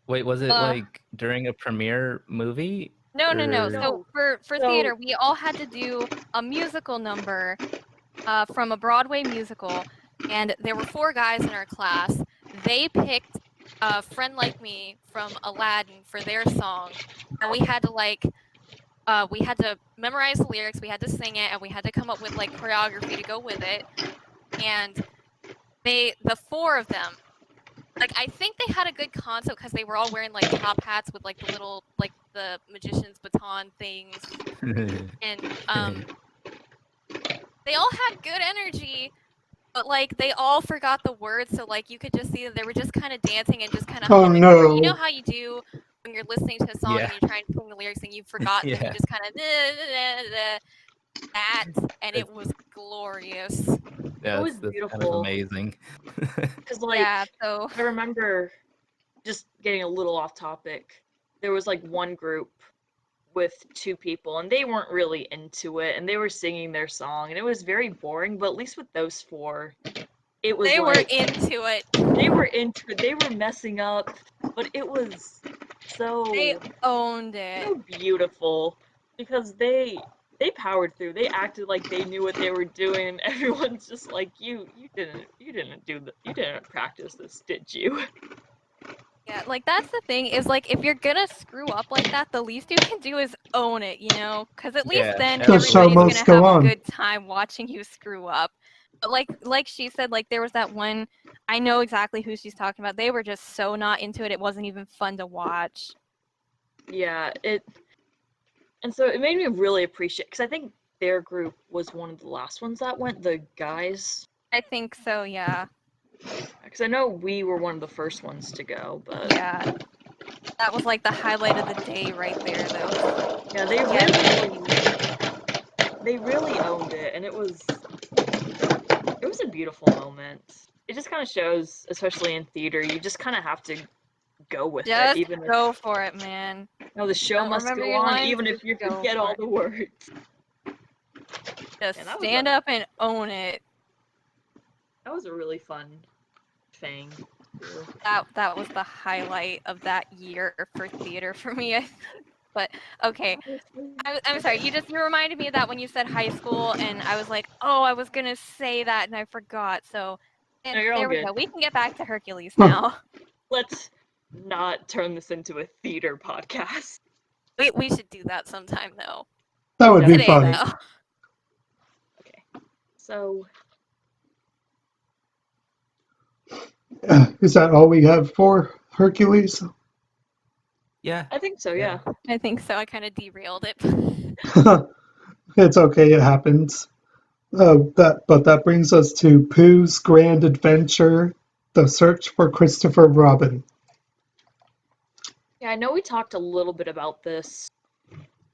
Wait, was it like during a premiere movie? No. or- So for theater, we all had to do a musical number from a Broadway musical, and there were four guys in our class. They picked Friend Like Me from Aladdin for their song, and we had to memorize the lyrics, we had to sing it, and we had to come up with like choreography to go with it. And the four of them, like I think they had a good concept because they were all wearing like top hats with like the little like the magician's baton things, and they all had good energy, but like they all forgot the words, so like you could just see that they were just kind of dancing and just kind of Oh humming. no. You know how you do when you're listening to a song Yeah. and you're trying to sing the lyrics and you've forgotten them, Yeah. you just kind of that, and it was glorious. Yeah, was that's kind of beautiful. amazing. Because like Yeah, so I remember just getting a little off topic. There was like one group with two people and they weren't really into it and they were singing their song and it was very boring, but at least with those four, it was they were like into it. they were into it. They were messing up, but it was so They owned it. so beautiful because they powered through. They acted like they knew what they were doing and everyone's just like you didn't practice this, did you? Yeah, like that's the thing is like if you're gonna screw up like that, the least you can do is own it, you know? Because at least Yeah, then The show everybody's must gonna go have on. a good time watching you screw up. But like she said, like there was that one. I know exactly who she's talking about. They were just so not into it. It wasn't even fun to watch. Yeah, and so it made me really appreciate because I think their group was one of the last ones that went, the guys. I think so. Yeah. Because I know we were one of the first ones to go, but Yeah. That was like the highlight of the day right there, though. yeah, they really owned it, and it was a beautiful moment. It just kind of shows, especially in theater, you just kind of have to go with it, Just even go for it, man. if the show Don't must remember go your on, lines, even if just you go forget for all it. the words. Just Yeah, that was stand up and own it. That was a really fun thing. That was the highlight of that year for theater for me, I think. But okay, I'm sorry. You reminded me of that when you said high school, and I was like, oh, I was gonna say that, and I forgot. So No, you're all there we good. go. We can get back to Hercules now. Let's not turn this into a theater podcast. We should do that sometime though. That would be Today fun. though. Okay, so Is that all we have for Hercules? Yeah. I think so. Yeah. I think so. I kind of derailed it. It's okay, it happens. But that brings us to Pooh's Grand Adventure, The Search for Christopher Robin. Yeah, I know we talked a little bit about this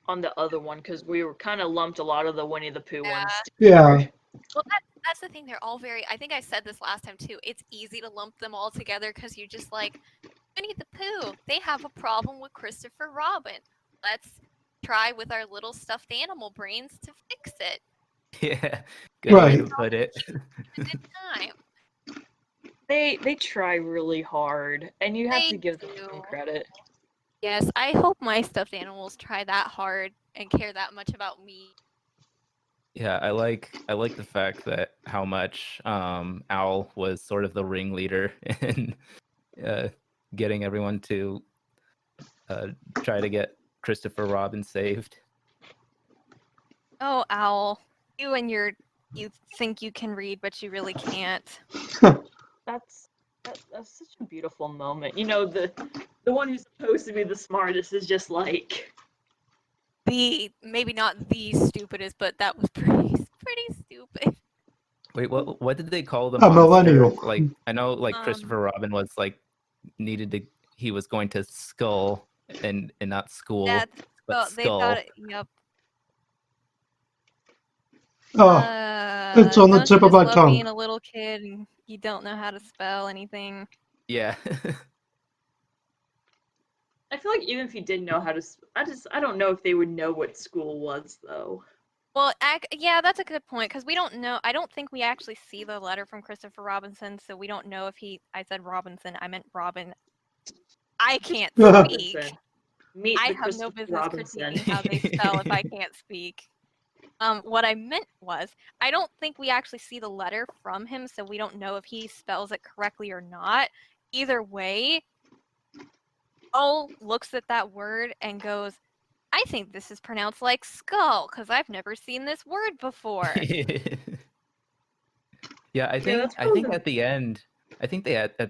on the other one because we were kind of lumped a lot of the Winnie the Pooh Yeah. ones Yeah, together. Well, that's the thing. They're all very. I think I said this last time too. It's easy to lump them all together because you just like Winnie the Pooh. They have a problem with Christopher Robin. Let's try with our little stuffed animal brains to fix it. Yeah. Good way to Right. put it. A good time. They try really hard, and you have They to give them do. some credit. Yes, I hope my stuffed animals try that hard and care that much about me. Yeah, I like the fact that how much Owl was sort of the ringleader in getting everyone to try to get Christopher Robin saved. Oh, Owl, you think you can read, but you really can't. That's such a beautiful moment. You know, the one who's supposed to be the smartest is just like Maybe not the stupidest, but that was pretty stupid. Wait, what did they call the A monster? millennial. Like I know like Christopher Robin was like he was going to skull and not school, but They skull. thought it, yep. It's on the Don't tip you of just my love tongue. being a little kid and you don't know how to spell anything? Yeah. I feel like even if you didn't know how to, I don't know if they would know what school was though. Well, yeah, that's a good point because we don't know. I don't think we actually see the letter from Christopher Robinson, so we don't know if I said Robinson. I meant Robin. I can't speak. Robinson. Meet I the have no Christopher business Robinson. critiquing how they spell if I can't speak. What I meant was, I don't think we actually see the letter from him, so we don't know if he spells it correctly or not. Either way, Owl looks at that word and goes, I think this is pronounced like skull, because I've never seen this word before. Yeah, I think at the end, at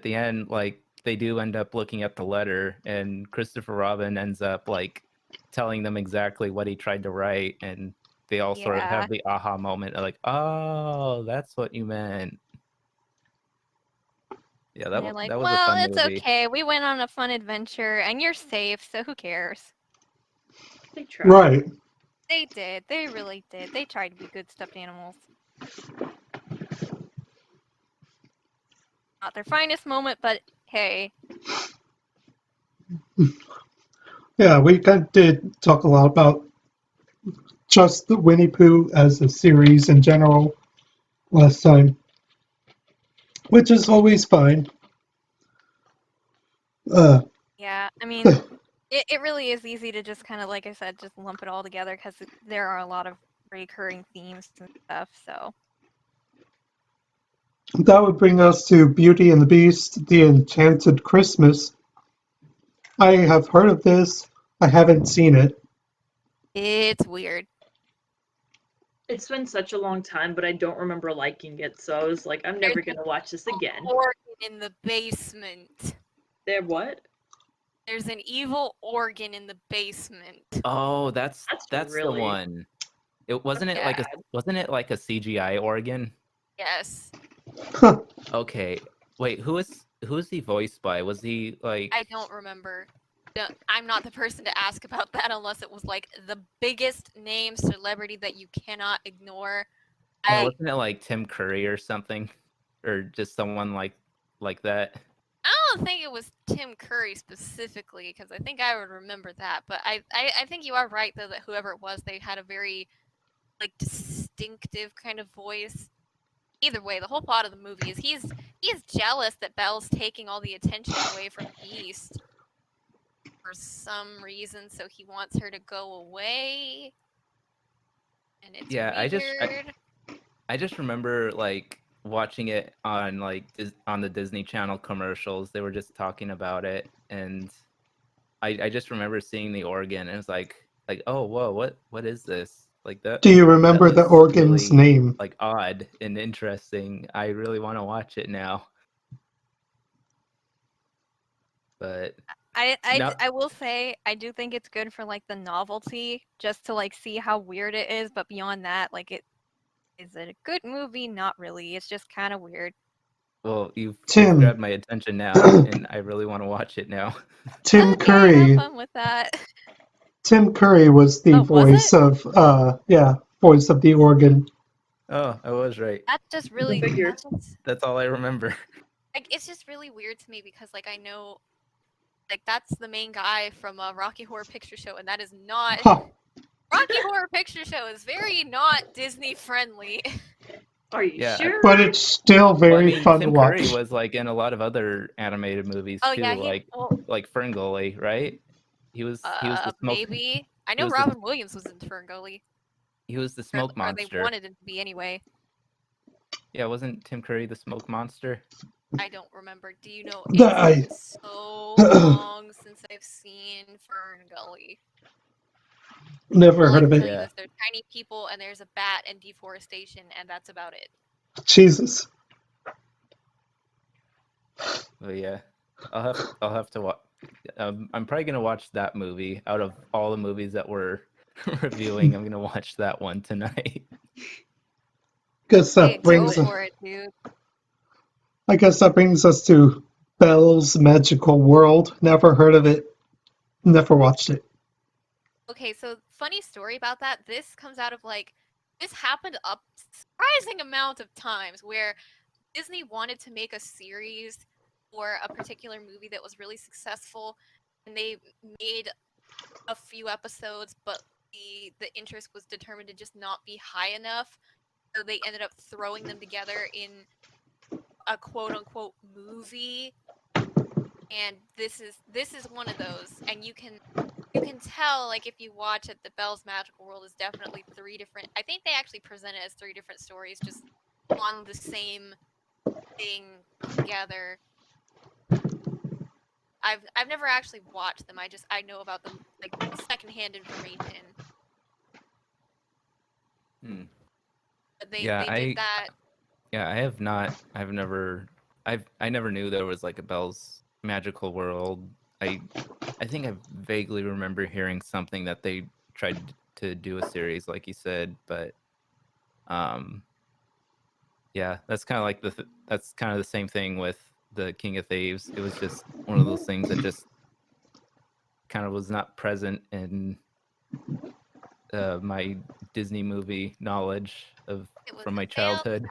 the end, like they do end up looking at the letter, and Christopher Robin ends up like telling them exactly what he tried to write, and they all sort of Yeah. have the aha moment, of like, oh, that's what you meant. Yeah, And they're like, that was a well, fun it's movie. okay. We went on a fun adventure, and you're safe, so who cares? They tried. Right. They did. They really did. They tried to be good stuffed animals. Not their finest moment, but hey. Yeah, we did talk a lot about just the Winnie Pooh as a series in general last time, which is always fine. Yeah, I mean, it really is easy to just kind of, like I said, just lump it all together because there are a lot of recurring themes and stuff, so. That would bring us to Beauty and the Beast, The Enchanted Christmas. I have heard of this. I haven't seen it. It's weird. It's been such a long time, but I don't remember liking it, so I was like, I'm never gonna watch this again. Organ in the basement. There what? There's an evil organ in the basement. Oh, that's really the one. It wasn't it like a bad. wasn't it like a CGI organ? Yes. Okay. Wait, who's he voiced by? Was he like I don't remember. I'm not the person to ask about that unless it was like the biggest name celebrity that you cannot ignore. yeah, wasn't it like Tim Curry or something? Or just someone like that? I don't think it was Tim Curry specifically because I think I would remember that. But I think you are right though that whoever it was, they had a very like distinctive kind of voice. Either way, the whole plot of the movie is he's jealous that Belle's taking all the attention away from Beast for some reason, so he wants her to go away. And it's Yeah, weird. I just remember like watching it on on the Disney Channel commercials. They were just talking about it, and I just remember seeing the organ, and it's like oh whoa, what is this? Like that. Do you That remember the was organ's really name? like odd and interesting. I really want to watch it now. But no, I will say I do think it's good for like the novelty, just to like see how weird it is. But beyond that, like is it a good movie? Not really. It's just kind of weird. well, you've Tim. grabbed my attention now, and I really want to watch it now. Tim Okay, Curry. have fun with that. Tim Curry was the Oh, was voice of voice of the organ. Oh, I was right. That's just really figured. That's all I remember. like it's just really weird to me because like I know like that's the main guy from Rocky Horror Picture Show, and that is not Huh. Rocky Horror Picture Show is very not Disney friendly. Are you Yeah, sure? But it's still Well, I very mean, fun Tim to watch. Curry was like in a lot of other animated movies Oh too, yeah, like Ferngully, right? He was the smoke. maybe. I he know was the- Robin Williams was in Ferngully, He was the or, smoke or they monster. wanted him to be anyway. Yeah, wasn't Tim Curry the smoke monster? I don't remember. Do you know? I- It's been so long since I've seen Ferngully. Never All I heard can of tell it. you is there's tiny people and there's a bat and deforestation, and that's about it. Jesus. But yeah, I'll have to watch. I'm probably gonna watch that movie out of all the movies that we're reviewing. I'm gonna watch that one tonight. Guess Hey, that brings. go for it, dude. I guess that brings us to Belle's Magical World. Never heard of it. Never watched it. Okay, so funny story about that. This comes out of like this happened a surprising amount of times where Disney wanted to make a series for a particular movie that was really successful, and they made a few episodes, but the interest was determined to just not be high enough, so they ended up throwing them together in a quote unquote movie. And this is one of those, and you can tell, like, if you watch it, the Belle's Magical World is definitely three different. I think they actually present it as three different stories, just on the same thing together. I've never actually watched them. I know about them like secondhand information. But they did that. Yeah, I have not. I never knew there was like a Belle's Magical World. I think I vaguely remember hearing something that they tried to do a series, like you said, but yeah, that's kind of like that's kind of the same thing with the King of Thieves. It was just one of those things that just kind of was not present in my Disney movie knowledge It was from my a failed childhood.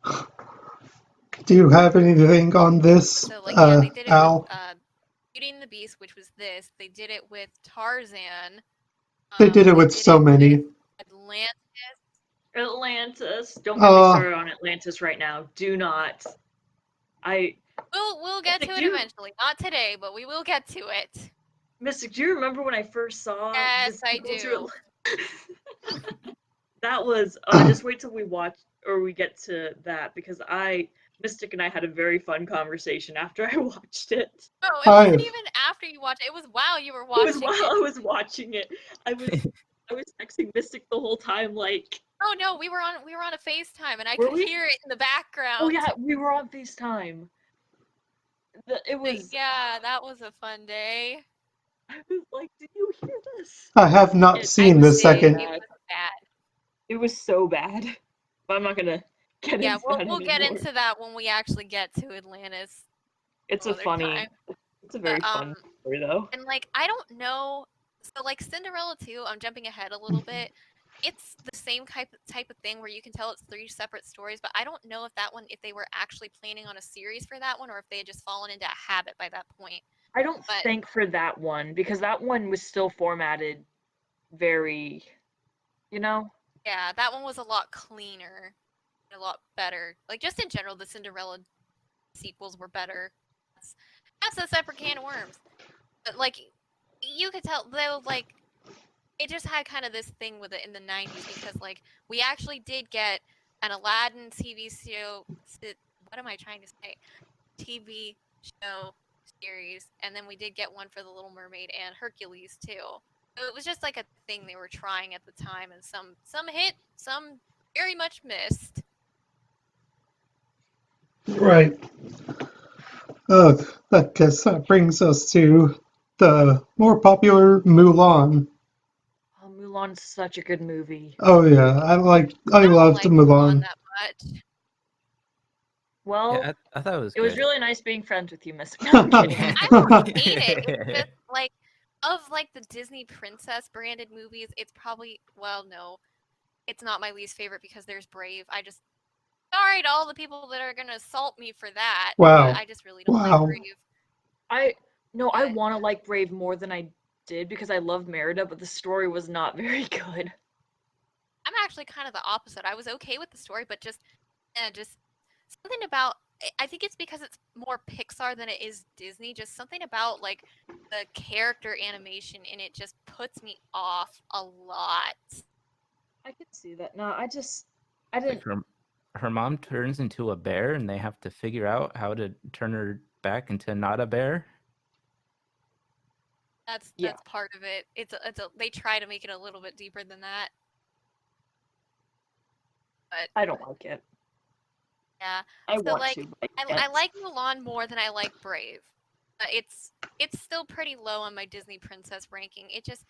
cash grab. Do you have anything on this, So like yeah, they did it Al? with Beauty and the Beast, which was this. They did it with Tarzan. They did it with so many. With Atlantis. Atlantis. Don't get me started on Atlantis right now. Do not. We'll get to it eventually. Not today, but we will get to it. Mystic, do you remember when I first saw Yes, this I sequel do. to That was just wait till we watch or we get to that because Mystic and I had a very fun conversation after I watched it. No, it wasn't even after you watched it. It was while you were watching it. Was while I was watching it. I was texting Mystic the whole time like oh no, we were on a FaceTime and I Were could we? hear it in the background. Oh yeah, we were on FaceTime. It was yeah, that was a fun day. I was like, did you hear this? I have not seen the second. It was bad. It was so bad. But I'm not gonna get into that we'll get anymore. into that when we actually get to Atlantis. It's a very fun story though. And like I don't know, so like Cinderella 2, I'm jumping ahead a little bit. It's the same type of thing where you can tell it's 3 separate stories, but I don't know if they were actually planning on a series for that one or if they had just fallen into a habit by that point. I don't think for that one, because that one was still formatted very, Yeah, that one was a lot cleaner, a lot better. Like just in general, the Cinderella sequels were better. That's a separate can of worms. But like, you could tell they were like, it just had kind of this thing with it in the 90s because like we actually did get an Aladdin TV show. What am I trying to say? TV show series, and then we did get one for the Little Mermaid and Hercules too. So it was just like a thing they were trying at the time, and some hit, some very much missed. Right. I guess that brings us to the more popular Mulan. Oh, Mulan's such a good movie. Oh yeah, I loved Mulan. That much. Well, Yeah, I thought it was. It good. was really nice being friends with you, Miss. No, I'm kidding. I don't hate it. It's just like of like the Disney princess branded movies, it's probably no, it's not my least favorite because there's Brave. Sorry to all the people that are gonna assault me for that. Wow. I just really don't like Brave. I want to like Brave more than I did because I love Merida, but the story was not very good. I'm actually kind of the opposite. I was okay with the story, but just something about. I think it's because it's more Pixar than it is Disney. Just something about like the character animation in it just puts me off a lot. I could see that. No, I didn't. Like her mom turns into a bear, and they have to figure out how to turn her back into not a bear. That's part of it. They try to make it a little bit deeper than that. But I don't like it. Yeah. I want to. I like Mulan more than I like Brave. It's still pretty low on my Disney princess ranking. It just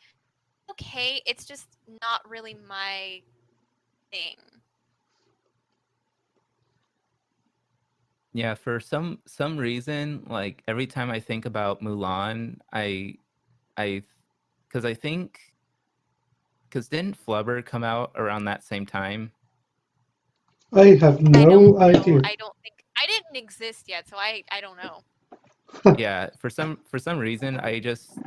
okay. It's just not really my thing. Yeah, for some reason, like every time I think about Mulan, because didn't Flubber come out around that same time? I have no idea. I don't think I didn't exist yet, so I don't know. Yeah, for some reason, I just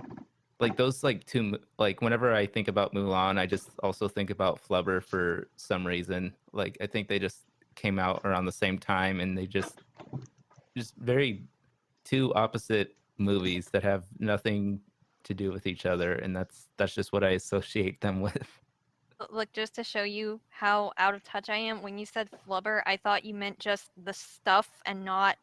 like those like two like whenever I think about Mulan, I just also think about Flubber for some reason. Like I think they just came out around the same time, and they just very two opposite movies that have nothing to do with each other, and that's just what I associate them with. Look, just to show you how out of touch I am, when you said Flubber, I thought you meant just the stuff and not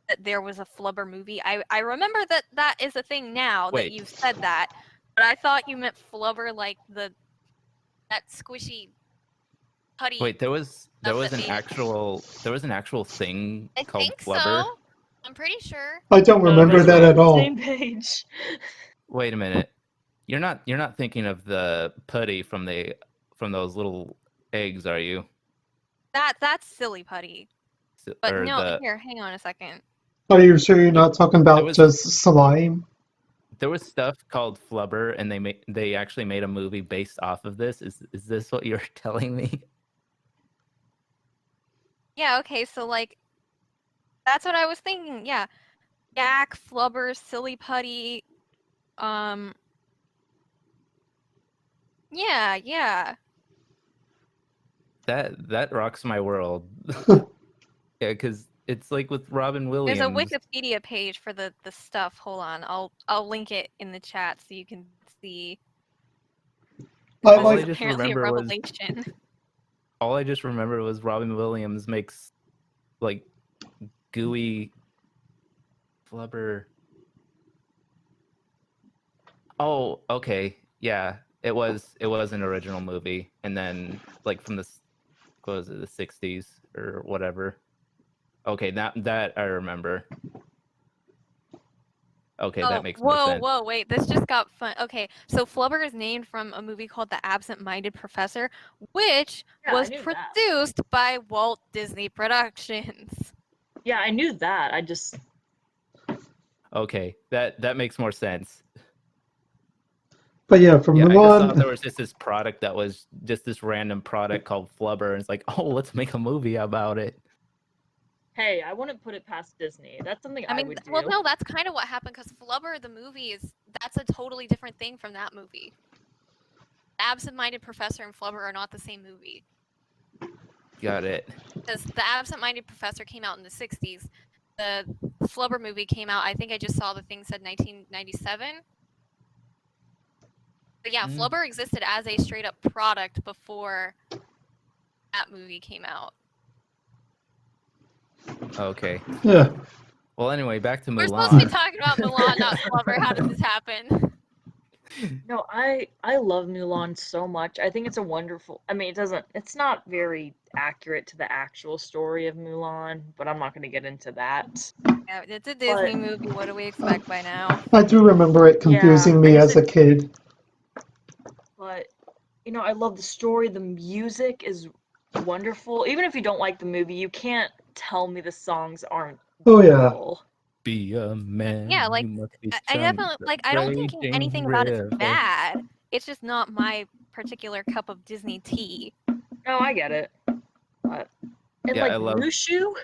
that there was a Flubber movie. I remember that is a thing now that you've said that, but I thought you meant Flubber like that squishy putty. Wait, there was an actual thing called Flubber? So. I'm pretty sure. I don't remember that at all. Same page. Wait a minute. You're not thinking of the putty from those little eggs, are you? That's silly putty. But or no, the here, hang on a second. Are you sure you're there, not talking there about was just slime? there was stuff called Flubber, and they actually made a movie based off of this. Is this what you're telling me? Yeah, okay, so like that's what I was thinking. Yeah. Yak, Flubber, Silly Putty, yeah, yeah. That rocks my world. Yeah, because it's like with Robin There's a Williams. Wikipedia page for the stuff. Hold on. I'll link it in the chat so you can see. I This All is I like just apparently a remember was revelation. all I just remember was Robin Williams makes like gooey Flubber. Oh, okay. Yeah, it was an original movie, and then like from what was it, the 60s or whatever. Okay, that I remember. Okay, that Oh, makes more sense. whoa, wait. This just got fun. Okay, so Flubber is named from a movie called The Absent-Minded Professor, which Yeah, I was knew that. produced by Walt Disney Productions. Yeah, I knew that. I just Okay, that makes more sense. But yeah, for Yeah, I just thought Mulan, there was just this product that was just this random product called Flubber, and it's like, oh, let's make a movie about it. hey, I wouldn't put it past Disney. That's something I I mean, would do. well, no, that's kind of what happened because Flubber, the movie, that's a totally different thing from that movie. The Absent-Minded Professor and Flubber are not the same movie. Got it. Because The Absent-Minded Professor came out in the 60s. The Flubber movie came out, I think I just saw the thing said 1997. But yeah, Mm. Flubber existed as a straight up product before that movie came out. Okay. yeah. Well, anyway, back to We're supposed to be Mulan. talking about Mulan, not Flubber. How did this happen? No, I love Mulan so much. I think it's a wonderful. I mean, it's not very accurate to the actual story of Mulan, but I'm not going to get into that. Yeah, it's a Disney movie. What do we expect by now? I do remember it confusing Yeah, me as a kid. but I love the story. The music is wonderful. Even if you don't like the movie, you can't tell me the songs aren't Oh yeah. wonderful. Be a man. Yeah, like you must be I strong definitely as like. a I don't think raging anything about it's river. bad. It's just not my particular cup of Disney tea. No, I get it. But and Yeah, like I love. Mushu,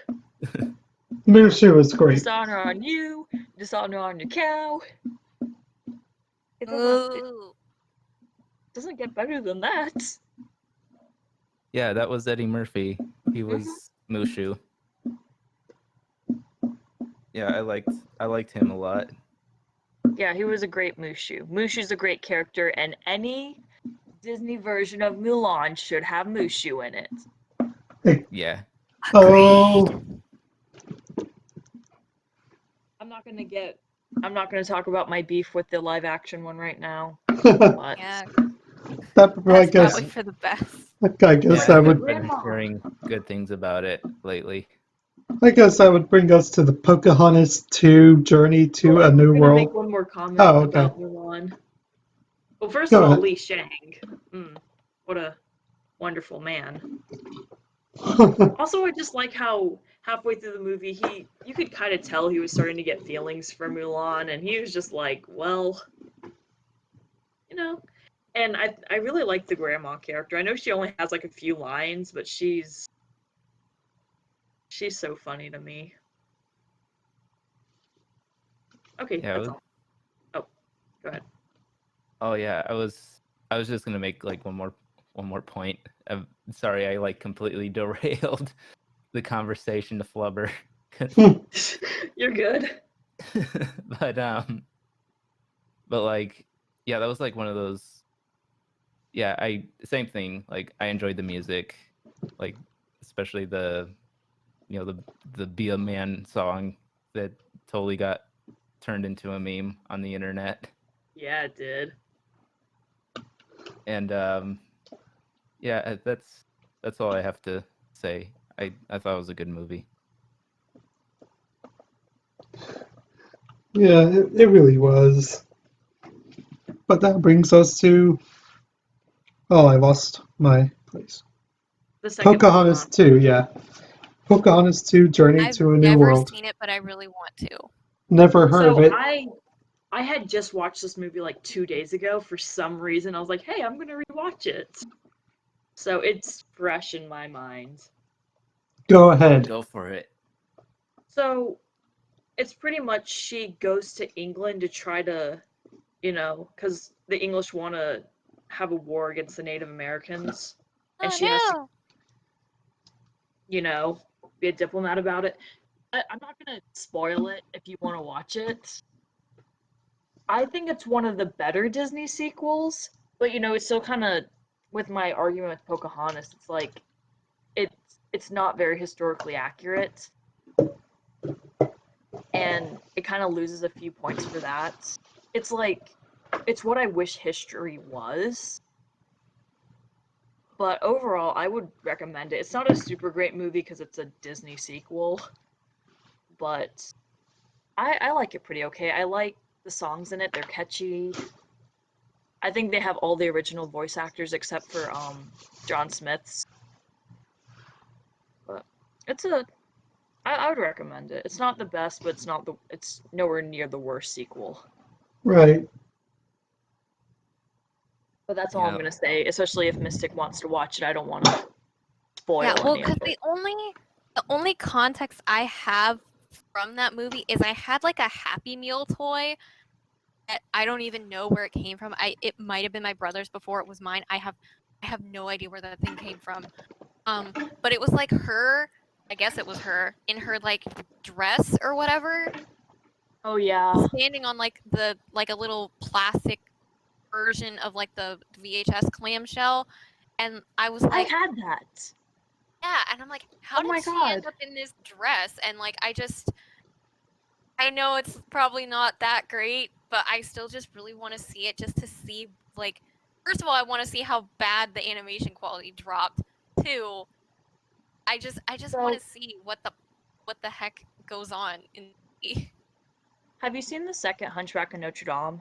Mushu was great. dishonor on you, dishonor on your cow. It Ooh. doesn't get better than that. Yeah, that was Eddie Murphy. He was Mushu. Yeah, I liked him a lot. Yeah, he was a great Mushu. Mushu's a great character, and any Disney version of Mulan should have Mushu in it. Yeah. Oh, I'm not gonna talk about my beef with the live action one right now. that But Yeah, I that's guess probably for the best. I guess Yeah, that I've would been hearing good things about it lately. bring us to the Pocahontas 2 Journey to a New I'm gonna make World. one more comment Oh, okay. about Mulan. Well, first Go of all, ahead. Li Shang. What a wonderful man. Also, I just like how halfway through the movie you could kind of tell he was starting to get feelings for Mulan, and he was just like, well, And I really like the grandma character. I know she only has like a few lines, but she's so funny to me. Okay, Yeah. that's all. Oh, go ahead. Oh yeah, I was just gonna make like one more point. I'm sorry, I like completely derailed the conversation to Flubber. You're good. but like, yeah, that was like one of those. Yeah, same thing. Like I enjoyed the music, like especially the the Be a Man song that totally got turned into a meme on the internet. Yeah, it did. And yeah, that's all I have to say. I thought it was a good movie. Yeah, it really was. But that brings us to. Oh, I lost my place. The second Pocahontas Mulan. 2, yeah. Pocahontas 2 Journey I've to a New never World. seen it, but I really want to. Never heard of So it. I had just watched this movie like 2 days ago for some reason. I was like, hey, I'm gonna rewatch it. So it's fresh in my mind. Go ahead. Go for it. So it's pretty much she goes to England to try to, because the English want to have a war against the Native Americans. And Oh she has to, no! be a diplomat about it. I'm not going to spoil it if you want to watch it. I think it's one of the better Disney sequels, but it's still kind of, with my argument with Pocahontas, it's like, it's not very historically accurate. And it kind of loses a few points for that. It's like, it's what I wish history was. But overall, I would recommend it. It's not a super great movie because it's a Disney sequel, but I like it pretty okay. I like the songs in it. They're catchy. I think they have all the original voice actors except for John Smith's. But I would recommend it. It's not the best, but it's nowhere near the worst sequel. Right. But that's all I'm gonna say, especially if Mystic wants to watch it. I don't want to spoil Yeah, well, any of because it. the only context I have from that movie is I had like a Happy Meal toy that I don't even know where it came from. It might have been my brother's before it was mine. I have no idea where that thing came from. But it was like her, I guess it was her, in her like dress or whatever, Oh yeah. standing on like a little plastic version of like the VHS clamshell, and I was I like, had that. yeah, and I'm like, how Oh my did she end God. up in this dress? And like, I know it's probably not that great, but I still just really want to see it, just to see, like, first of all, I want to see how bad the animation quality dropped. Two, I just want So, to see what the heck goes on in the have you seen the second Hunchback of Notre Dame?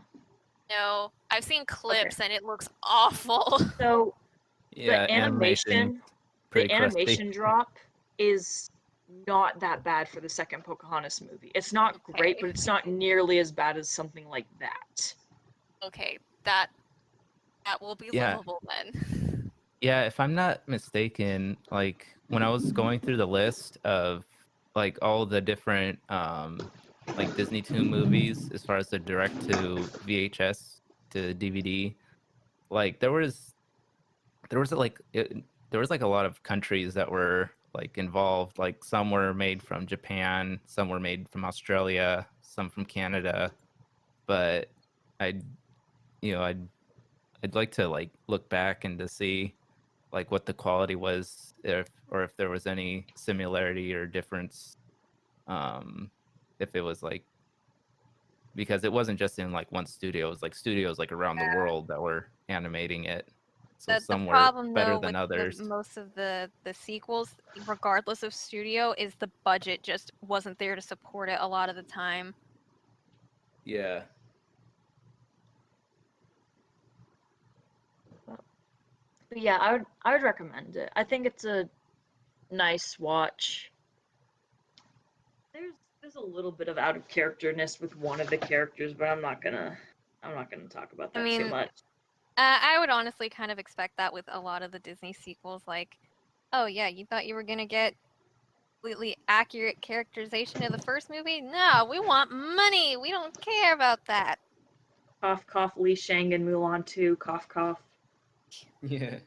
No, I've seen clips and it looks awful. So Yeah, the animation pretty crusty. animation drop is not that bad for the second Pocahontas movie. It's not great, Okay. but it's not nearly as bad as something like that. Okay, that will be Yeah. livable then. Yeah, if I'm not mistaken, like when I was going through the list of like all the different like Disney Toon movies as far as the direct to VHS to DVD, like there was like there was like a lot of countries that were like involved. Like some were made from Japan, some were made from Australia, some from Canada, but I'd I'd like to like look back and to see like what the quality was, if there was any similarity or difference, if it was like, because it wasn't just in like one studio, it was like studios like around the world that were animating it, so The some were problem better though than with others. most of the sequels, regardless of studio, is the budget just wasn't there to support it a lot of the time. Yeah. But yeah, I would recommend it. I think it's a nice watch. There's a little bit of out of characterness with one of the characters, but I'm not gonna talk about that too much. I would honestly kind of expect that with a lot of the Disney sequels. Like, oh yeah, you thought you were gonna get completely accurate characterization of the first movie? No, we want money. We don't care about that. Cough, cough, Li Shang and Mulan 2, cough, cough. Yeah.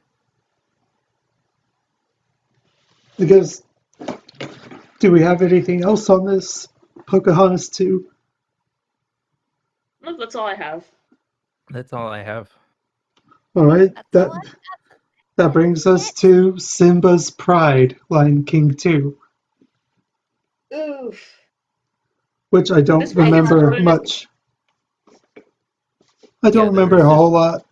Because, do we have anything else on this Pocahontas 2? No, that's all I have. That's all I have. All right, That's all that brings us to Simba's Pride, Lion King 2, Oof. which I don't This one gets remember voted as- much. I don't Yeah, remember there's a just- whole lot.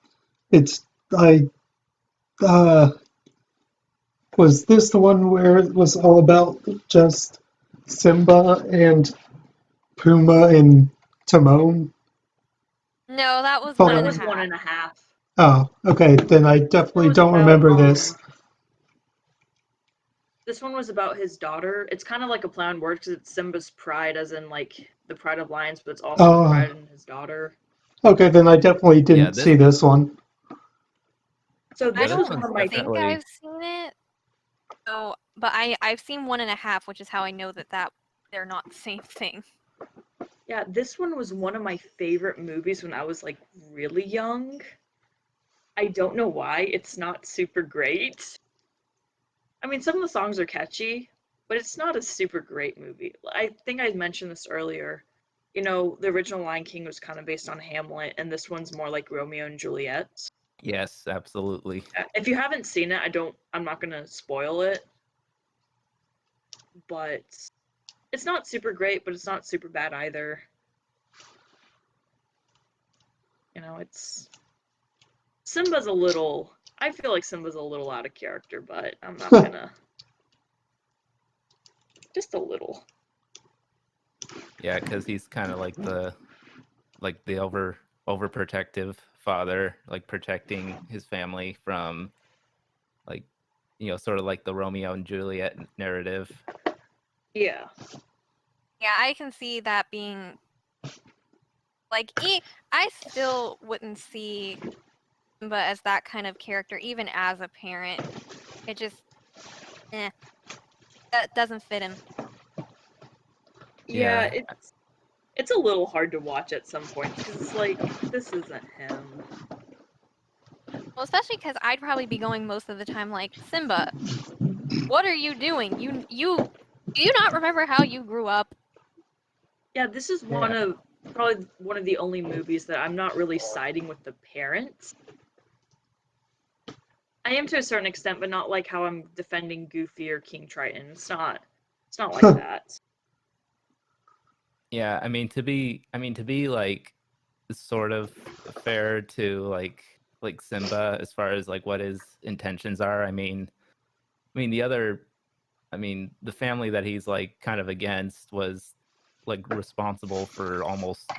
Was this the one where it was all about just Simba and Pumbaa and Timon? No, that was Thought one it and a was half. 1.5. Oh, okay, then I definitely was don't about, remember this. This one was about his daughter. It's kind of like a play on words because it's Simba's pride, as in like the pride of lions, but it's also the Oh, pride in his daughter. okay, then I definitely Yeah, didn't see this one. So I this this was don't one's one of my think definitely I've seen it. So, but I've seen 1.5, which is how I know that they're not the same thing. yeah. This one was one of my favorite movies when I was like really young. I don't know why. It's not super great. I mean, some of the songs are catchy, but it's not a super great movie. I think I mentioned this earlier. You know, the original Lion King was kind of based on Hamlet, and this one's more like Romeo and Juliet. yes, absolutely. If you haven't seen it, I'm not gonna spoil it, but it's not super great, but it's not super bad either. You know, I feel like Simba's a little out of character, but I'm not gonna. Just a little. Yeah, because he's kind of like the overprotective father, like protecting his family from like sort of like the Romeo and Juliet narrative. Yeah. Yeah, I can see that being like I still wouldn't see Simba as that kind of character, even as a parent. It just, that doesn't fit him. Yeah, Yeah. it's a little hard to watch at some points because it's like this isn't him. Well, especially because I'd probably be going most of the time like, Simba, what are you doing? Do you not remember how you grew up? Yeah, this is Yeah. probably one of the only movies that I'm not really siding with the parents. I am to a certain extent, but not like how I'm defending Goofy or King Triton. It's not like that. Yeah, I mean to be like sort of fair to like Simba as far as like what his intentions are. The other the family that he's like kind of against was like responsible for almost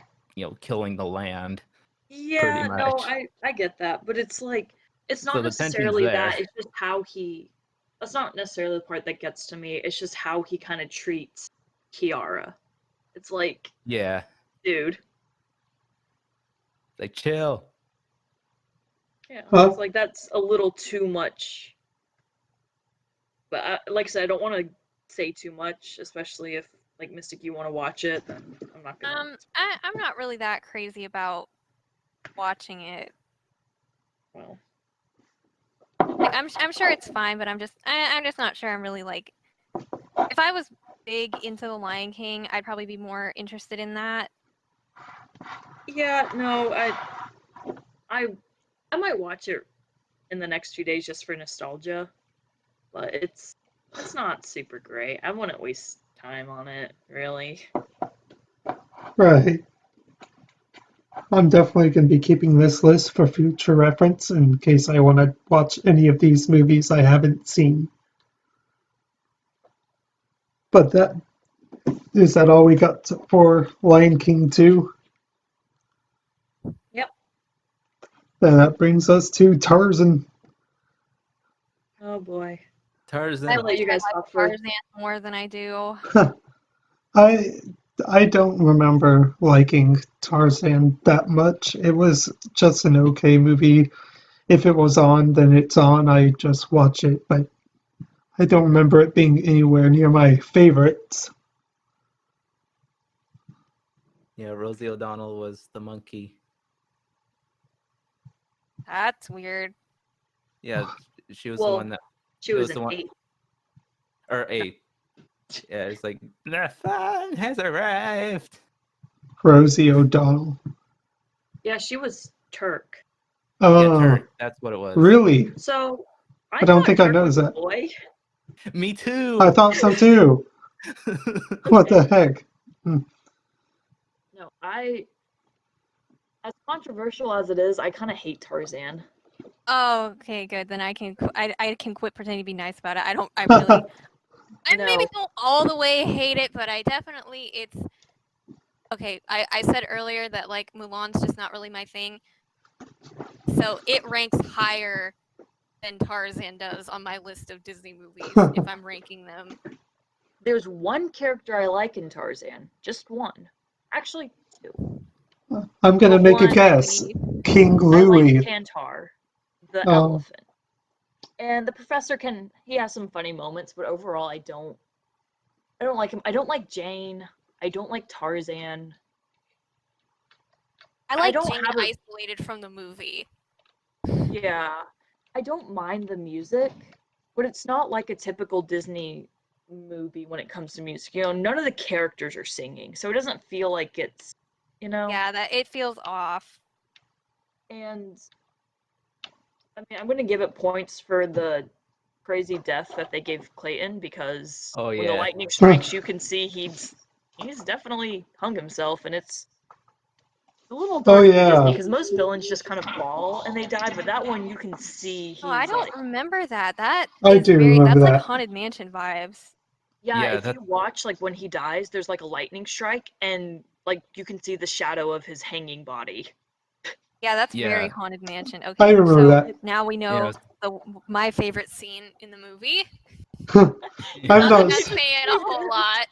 killing the land pretty Yeah, no, much. I get that, but it's like it's So not the tension's necessarily there. that, it's just how he that's not necessarily the part that gets to me. It's just how he kind of treats Kiara. It's like, Yeah, dude. like chill. Yeah, it's Uh, like that's a little too much. But like I said, I don't want to say too much, especially if like Mystic, you want to watch it, then I'm not gonna. I'm not really that crazy about watching it. Well, Like, I'm sure it's fine, but I'm just not sure I'm really like, if I was big into The Lion King, I'd probably be more interested in that. yeah, no, I I might watch it in the next few days just for nostalgia, but it's not super great. I wouldn't waste time on it, really. right. I'm definitely going to be keeping this list for future reference in case I want to watch any of these movies I haven't seen. But that all we got for Lion King 2? Yep. Then that brings us to Tarzan. Oh boy. Tarzan. I I'll let wish you I guys liked talk first. Tarzan more than I do. I I don't remember liking Tarzan that much. It was just an okay movie. If it was on, then it's on. I just watch it, but I don't remember it being anywhere near my favorites. Yeah, Rosie O'Donnell was the monkey. That's weird. Yeah, she was the Well, one that she it was was an the one 8. or eight. Yeah, it's like the fun has arrived. Rosie O'Donnell. Yeah, she was Turk. Yeah, Oh, Turk. That's what it was. really? So I I don't thought think I Turk noticed was a that. boy. Me I too. thought so too. What the heck? No, as controversial as it is, I kind of hate Tarzan. Oh, okay, good. Then I can quit pretending to be nice about it. I maybe No. don't all the way hate it, but I definitely it's okay. I said earlier that like Mulan's just not really my thing. So it ranks higher than Tarzan does on my list of Disney movies if I'm ranking them. There's one character I like in Tarzan. Just one. Actually, two. I'm gonna Oh, make a one, I guess. believe. King I like Louie. Tantar, the Oh. elephant. And the professor he has some funny moments, but overall I don't like him. I don't like Jane. I don't like Tarzan. I like don't Jane have a- isolated from the movie. Yeah. I don't mind the music, but it's not like a typical Disney movie when it comes to music. You know, none of the characters are singing, so it doesn't feel like it's, you know. Yeah, that it feels off. And I mean, I'm gonna give it points for the crazy death that they gave Clayton because Oh, when the yeah. lightning strikes, you can see he's definitely hung himself, and it's a little dark for yeah. Disney because most villains just kind of fall and they die, but that one you can see he's Oh, I don't like, remember that. That I is do remember that's like that. Haunted Mansion vibes. Yeah, if you watch like when he dies, there's like a lightning strike, and like you can see the shadow of his hanging body. Yeah, that's very Yeah. Haunted Mansion. I Okay, remember so that. now we know Yeah. my favorite scene in the movie. I'm Not not. saying a whole lot.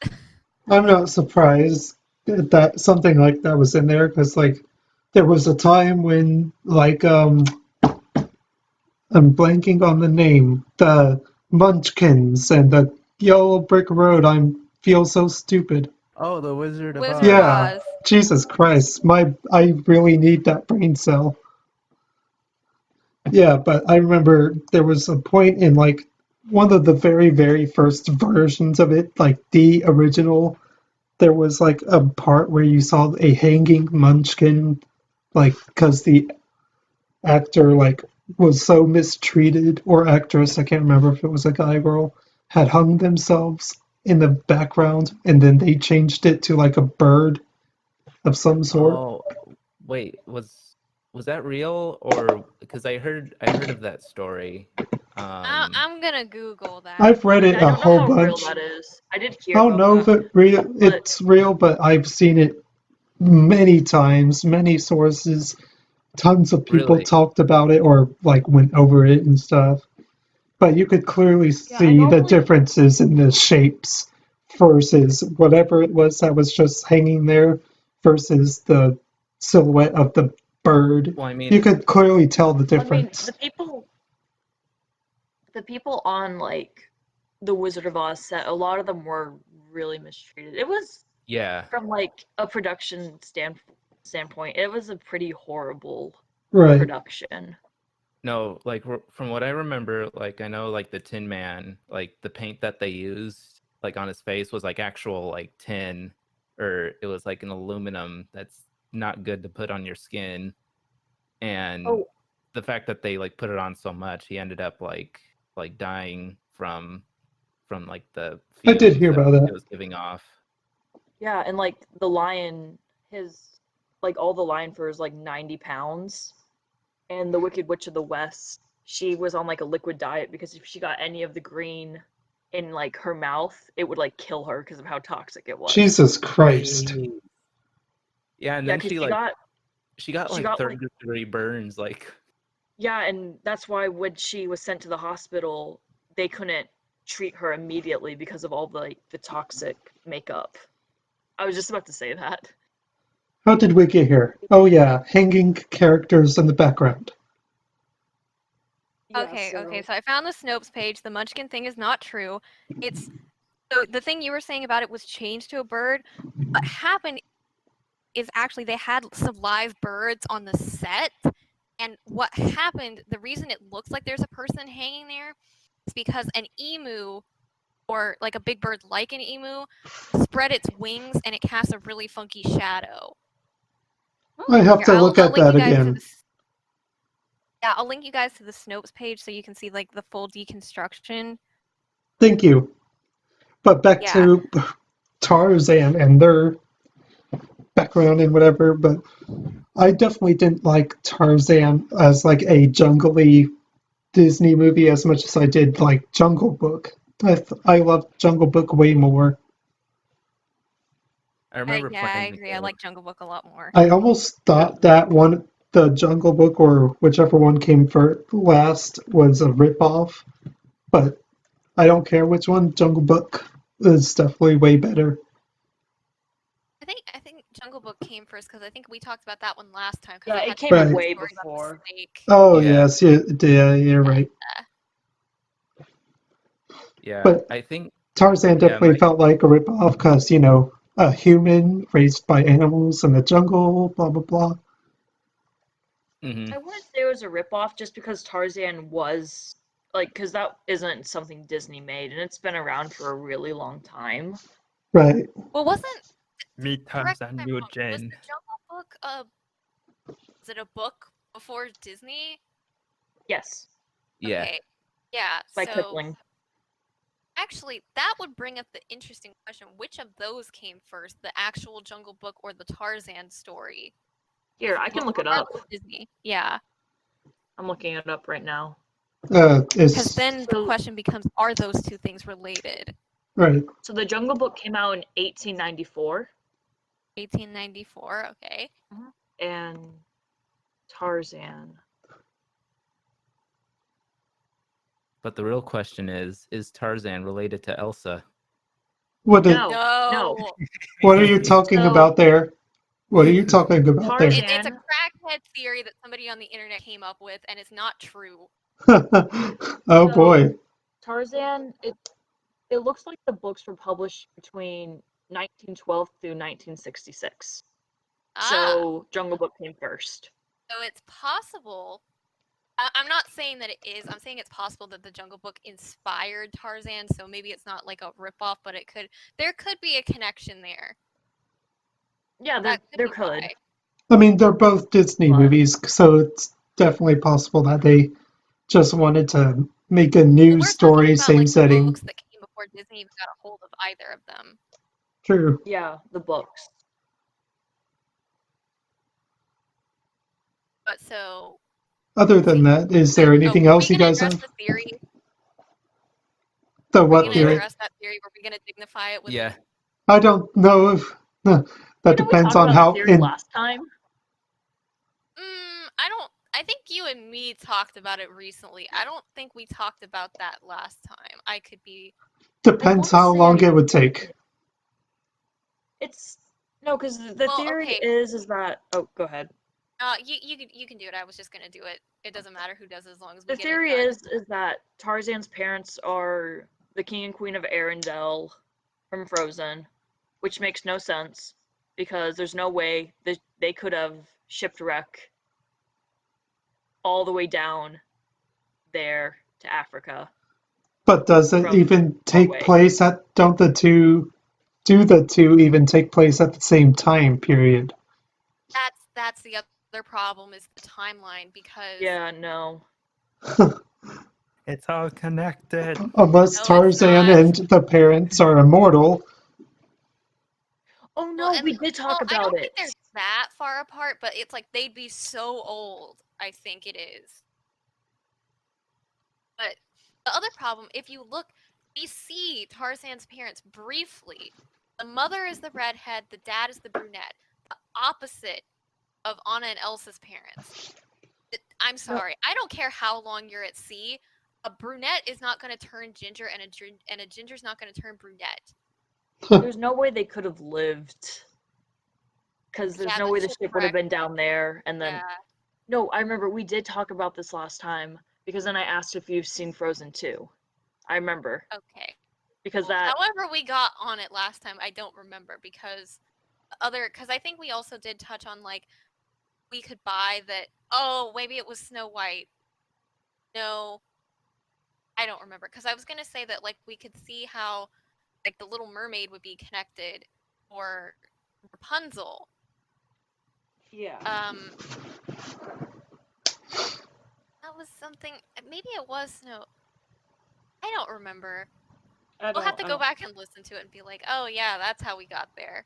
I'm not surprised that something like that was in there because like there was a time when like I'm blanking on the name, the Munchkins and the Yellow Brick Road. I feel so stupid. Oh, the Wizard of Wizard Oz. of Yeah, Oz. Jesus Christ, I really need that brain cell. Yeah, but I remember there was a point in like one of the very, very first versions of it, like the original, there was like a part where you saw a hanging munchkin, like because the actor like was so mistreated, or actress, I can't remember if it was a guy or girl, had hung themselves in the background, and then they changed it to like a bird of some sort. Oh, wait, was that real or because I heard of that story. I'm gonna Google that. I've read it I a don't know whole how real bunch. that is. I did I hear don't about know if that. But it's real, but I've seen it many times, many sources, tons of people Really? talked about it or like went over it and stuff. But you could clearly yeah, I see the normally differences in the shapes versus whatever it was that was just hanging there versus the silhouette of the bird. Well, I You mean, could clearly tell the I mean difference. the people on like the Wizard of Oz set, a lot of them were really mistreated. It was yeah. from like a production standpoint, it was a pretty horrible Right. production. No, like from what I remember, like I know like the Tin Man, like the paint that they used like on his face was like actual like tin, or it was like an aluminum that's not good to put on your skin. And Oh, the fact that they like put it on so much, he ended up like dying from like the I did fumes hear that about it that. was giving off. yeah, and like the lion, like all the lion fur is like 90 pounds. And the Wicked Witch of the West, she was on like a liquid diet because if she got any of the green in like her mouth, it would like kill her because of how toxic it was. Jesus Christ. Jeez. Yeah, and Yeah, then because she got she like got third like degree burns, like yeah, and that's why when she was sent to the hospital, they couldn't treat her immediately because of all the toxic makeup. I was just about to say that. How did we get here? Oh yeah, hanging characters in the background. Yeah, Okay, so I found the Snopes page. The Munchkin thing is not true. It's so the thing you were saying about it was changed to a bird. What happened is actually they had some live birds on the set, and what happened, the reason it looks like there's a person hanging there is because an emu, or like a big bird like an emu, spread its wings and it casts a really funky shadow. I have Here, to look I'll at link that you guys to again. this. Yeah, I'll link you guys to the Snopes page so you can see like the full deconstruction. Thank you. But back Yeah. to Tarzan and their background and whatever, but I definitely didn't like Tarzan as like a jungly Disney movie as much as I did like Jungle Book. I loved Jungle Book way more. I remember Yeah, I playing the agree. I game. like Jungle Book a lot more. I almost thought that one the Jungle Book or whichever one came first last was a ripoff, but I don't care which one. Jungle Book is definitely way better. I think Jungle Book came first because I think we talked about that one last time because Yeah, it it had came Right. way story about the before. snake. Oh Yeah. yes, yeah, you're right. Yeah, But I think Tarzan yeah, definitely felt like a ripoff because a human raised by animals in the jungle, blah blah blah. mhm. I wouldn't say it was a ripoff just because Tarzan was because that isn't something Disney made, and it's been around for a really long time. Right. Well, wasn't Meet correct me Tarzan, if I'm you wrong, was Jane. the Jungle Book was it a book before Disney? Yes, Yeah. Okay, yeah. by So Kipling. actually, that would bring up the interesting question: which of those came first, the actual Jungle Book or the Tarzan story? Here, I can look it up. Regardless of Disney, yeah. I'm looking it up right now. Because Is then the question becomes: are those two things related? right. So the Jungle Book came out in 1894, 1894. Okay. and Tarzan. But the real question is Tarzan related to Elsa? What No, No. what are you talking So- about there? What are you talking about there? Tarzan- It's a crackhead theory that somebody on the internet came up with, and it's not true. Oh So- boy. Tarzan, it looks like the books were published between 1912 through 1966. So Jungle Book came first. So it's possible. I'm not saying that it is. I'm saying it's possible that the Jungle Book inspired Tarzan. So maybe it's not like a ripoff, but it could. There could be a connection there. Yeah, That there be could. why. I mean, they're both Disney But- movies, so it's definitely possible that they just wanted to make a new We're story, talking about, same like, setting. books that came before Disney even got a hold of either of them. True. Yeah, the books. But so. Other than that, is there anything else you Are we gonna guys address have? the theory? The Are we what gonna theory? address that theory? Were we gonna dignify it with? Yeah. I don't know if that Didn't we depends talk on about how the theory in last time? I don't. I think you and me talked about it recently. I don't think we talked about that last time. I could be. depends wanna how say long I it would take. It's no, because the Well, theory okay. is that. Oh, go ahead. You can do it. I was just gonna do it. It doesn't matter who does it as long as we The get it theory done. is that Tarzan's parents are the king and queen of Arendelle from Frozen, which makes no sense because there's no way that they could have shipwrecked all the way down there to Africa. But does it From even take Norway. place at? Do the two even take place at the same time period? That's the other problem is the timeline because Yeah, no. It's all connected. Unless No, it's Tarzan not. and the parents are immortal. Oh no, and- we did talk I about don't it. think they're that far apart, but it's like they'd be so old. I think it is. But the other problem, if you look, we see Tarzan's parents briefly. The mother is the redhead, the dad is the brunette. The opposite of Anna and Elsa's parents. I'm sorry. I don't care how long you're at sea. A brunette is not going to turn ginger, and a ginger's not going to turn brunette. There's no way they could have lived. Because there's Yeah, no the way the ship would have been down there. And then. Yeah. No, I remember we did talk about this last time. Because then I asked if you've seen Frozen 2. I remember. Okay. Because Well, that. however we got on it last time, I don't remember because I think we also did touch on like we could buy that. Oh, maybe it was Snow White. No, I don't remember because I was gonna say that like we could see how like the Little Mermaid would be connected or Rapunzel. Yeah. That was something. Maybe it was Snow. I don't remember. I We'll have don't- to I go don't- back and listen to it and be like, oh yeah, that's how we got there.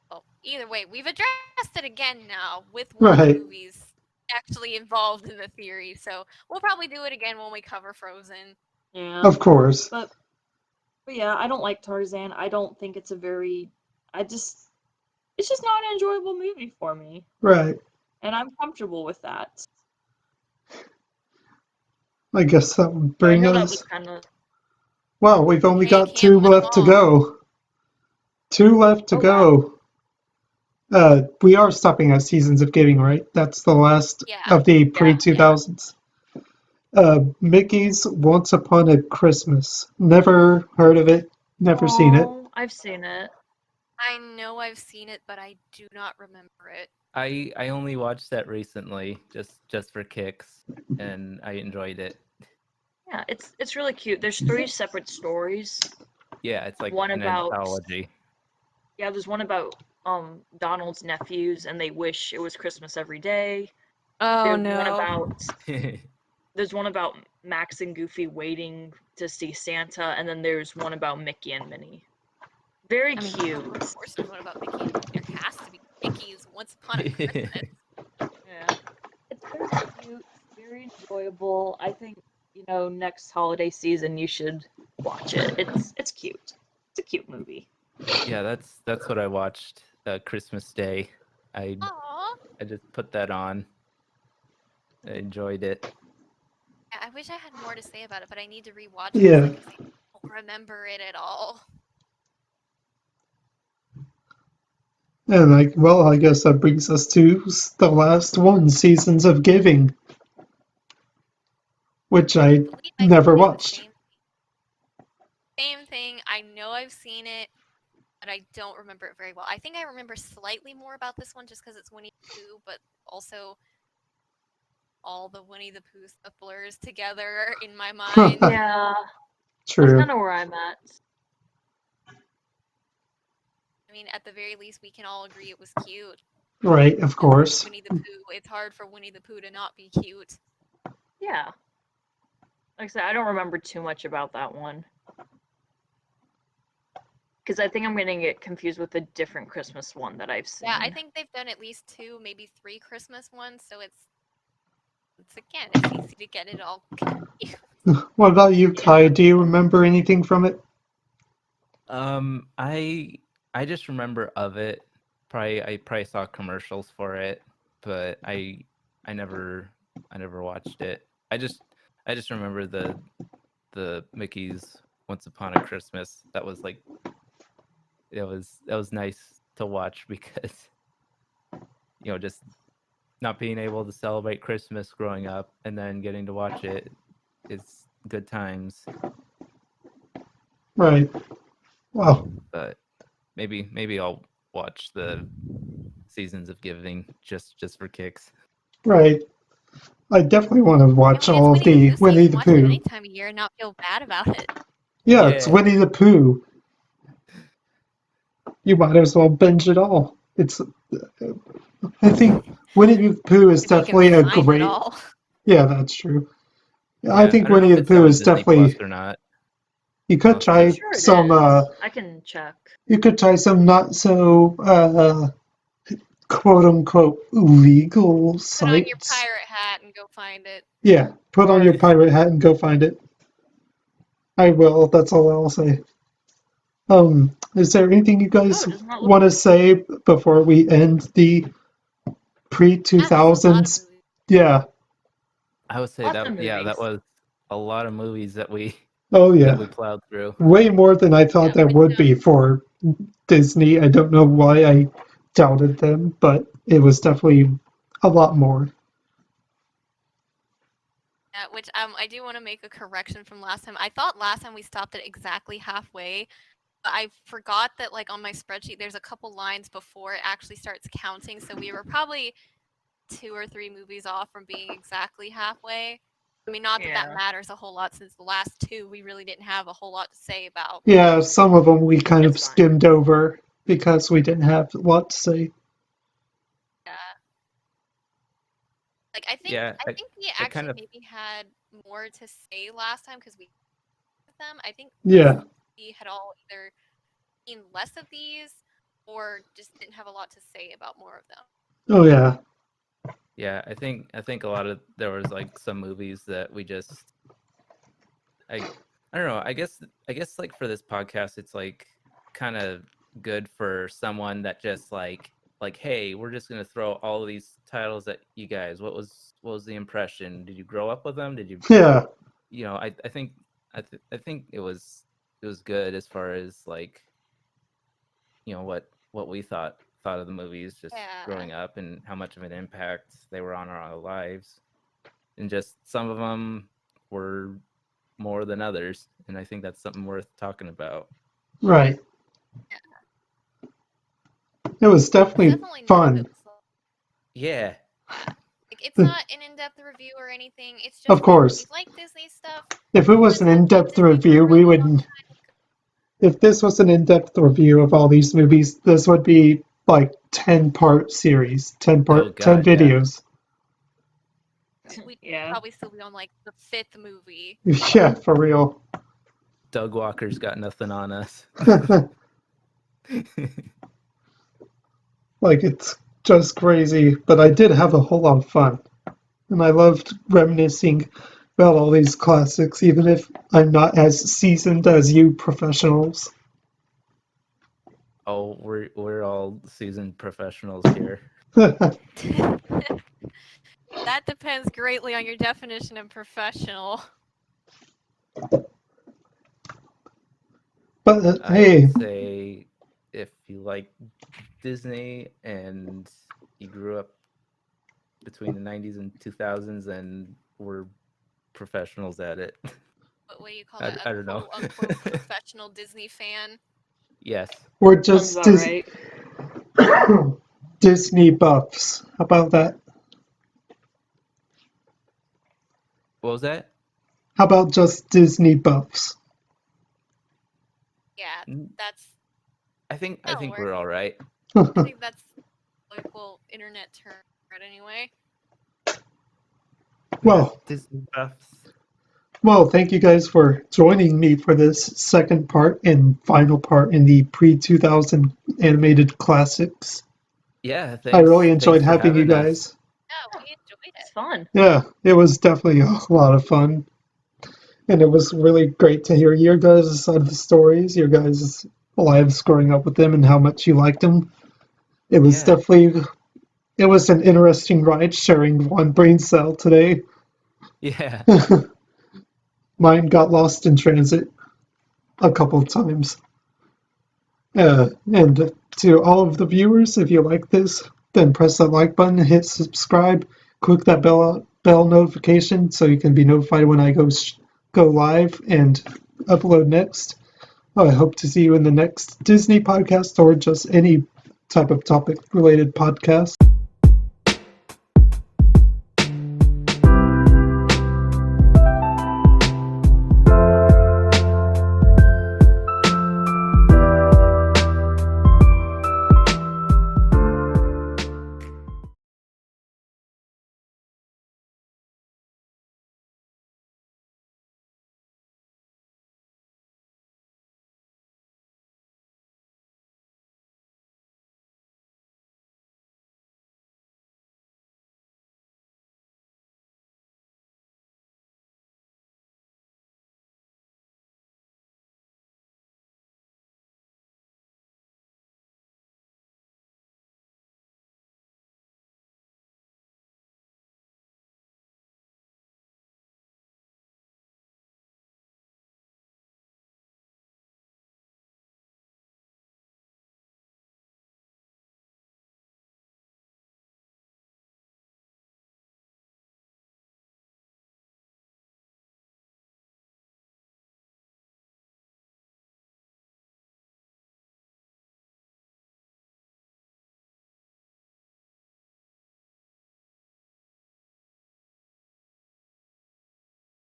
Well, either way, we've addressed it again now with one of Right. the movies actually involved in the theory. So we'll probably do it again when we cover Frozen. Yeah. Of course. But yeah, I don't like Tarzan. I don't think it's a very. it's just not an enjoyable movie for me, Right. and I'm comfortable with that. I guess that would So I bring know that was us. kind of. Well, we've only Hey, you got can't two put 'em left to all. go. Two left to Oh wow. go. We are stopping at Seasons of Giving, right? That's the last Yeah. of the Yeah. pre-2000s. Mickey's Once Upon a Christmas. Never heard of it. Never seen it. Oh, I've seen it. I know I've seen it, but I do not remember it. I only watched that recently, just for kicks, and I enjoyed it. Yeah, it's really cute. There's 3 separate stories. Yeah, it's like One an about anthology. Yeah, there's one about Donald's nephews and they wish it was Christmas every day. Oh There's one about Max and Goofy waiting to see Santa, and then there's one about Mickey and Minnie. Very I mean, cute. of course, there's one about Mickey. There has to be Mickey's Once Upon a Christmas. Yeah. It's very cute, very enjoyable. I think, next holiday season you should watch it. It's cute. It's a cute movie. Yeah, that's what I watched Christmas Day. I Aw. just put that on. I enjoyed it. Yeah, I wish I had more to say about it, but I need to rewatch Yeah. it because I don't remember it at all. And I guess that brings us to the last one, Seasons of Giving, which I believe I never did the watched. Same thing. I know I've seen it, but I don't remember it very well. I think I remember slightly more about this one just because it's Winnie the Pooh, but also all the Winnie the Pooh stuff blurs together in my mind. Yeah, that's True. kind of where I'm at. I mean, at the very least, we can all agree it was cute. Right, of course. Winnie the Pooh. It's hard for Winnie the Pooh to not be cute. Yeah. Like I said, I don't remember too much about that one. Because I think I'm going to get confused with a different Christmas one that I've seen. Yeah, I think they've done at least 2, maybe 3 Christmas ones, so it's easy to get it all confused. What about you, Kai? Do you remember anything from it? I just remember of it. I probably saw commercials for it, but I never watched it. I just remember the Mickey's Once Upon a Christmas. That was nice to watch because just not being able to celebrate Christmas growing up and then getting to watch it is good times. Right. Well, But maybe I'll watch the Seasons of Giving just for kicks. right. I definitely want to watch I mean, all of it's Winnie the Pooh, so Winnie you the can watch it Pooh. any time of year and not feel bad about it. Yeah, it's Winnie the Pooh. You might as well binge it all. I think Winnie the Pooh is If you definitely can a find great. it all. Yeah, that's true. I Yeah, think I don't know Winnie if the it's Pooh on is Disney definitely. Plus or not. You could I'm try Sure it some. is. I can check. You could try some not so quote unquote legal Put on your sites. pirate hat and go find it. Yeah, put on your pirate hat and go find it. I will. That's all I'll say. Is there anything you guys Oh, it does not look want to like say before we end the pre-2000s? That was a lot of movies. Yeah. I would say Lots that of that movies. was a lot of movies that we Oh that yeah. we plowed through. Way more than I thought Yeah, there would be for Disney. I don't know why I doubted them, but it was definitely a lot more. Yeah, which I do want to make a correction from last time. I thought last time we stopped at exactly halfway, but I forgot that like on my spreadsheet there's a couple lines before it actually starts counting, so we were probably 2 or 3 movies off from being exactly halfway. I mean, not that that Yeah. matters a whole lot since the last 2 we really didn't have a whole lot to say about. Yeah, some of them we kind of It's fine. skimmed over because we didn't have a lot to say. Yeah. Like I think Yeah, I think we I actually kind of maybe had more to say last time because we with them. I think Yeah. we had all either seen less of these or just didn't have a lot to say about more of them. Oh yeah. yeah. I think a lot of there was like some movies that we just I don't know. I guess like for this podcast, it's like kind of good for someone that just like, hey, we're just gonna throw all of these titles at you guys. What was the impression? Did you grow up with them? Did you, Yeah, I think I think it was good as far as like, what we thought of the movies just Yeah. growing up and how much of an impact they were on our lives, and just some of them were more than others, and I think that's something worth talking about. right. It was definitely Definitely none of fun. it was Yeah, like, it's not an in-depth review or anything. It's just Of that course. we like Disney stuff. If it was an We've talked about in-depth Disney for a review, we really would. long time. If this was an in-depth review of all these movies, this would be like 10-part series, 10 Oh, 10 God, yeah. videos. We'd Yeah. probably still be on like the 5th movie. Yeah, for real. Doug Walker's got nothing on us. Like, it's just crazy, but I did have a whole lot of fun. And I loved reminiscing about all these classics, even if I'm not as seasoned as you professionals. Oh, we're all seasoned professionals here. That depends greatly on your definition of professional. But I hey, would say if you like Disney and you grew up between the 90s and 2000s, and we're professionals at it. What do you call I that? don't know. A quote-unquote professional Disney fan. Yes. we're Sounds just about right. Disney buffs. How about that? What was that? How about just Disney buffs? Yeah, Mm, that's I think that'll work. we're all right. I think that's local internet term for it anyway. Well, Disney buffs. well, thank you guys for joining me for this second part and final part in the pre-2000 animated classics. Yeah, I thanks. really enjoyed Thanks for having you having us. guys. Yeah, we enjoyed It's it. fun. Yeah, it was definitely a lot of fun. And it was really great to hear your guys' side of the stories, your guys' lives growing up with them and how much you liked them. It was Yeah. definitely, it was an interesting ride sharing one brain cell today. Yeah. Mine got lost in transit a couple of times. And to all of the viewers, if you like this, then press that like button, hit subscribe, click that bell notification so you can be notified when I go live and upload next. I hope to see you in the next Disney podcast or just any type of topic related podcast.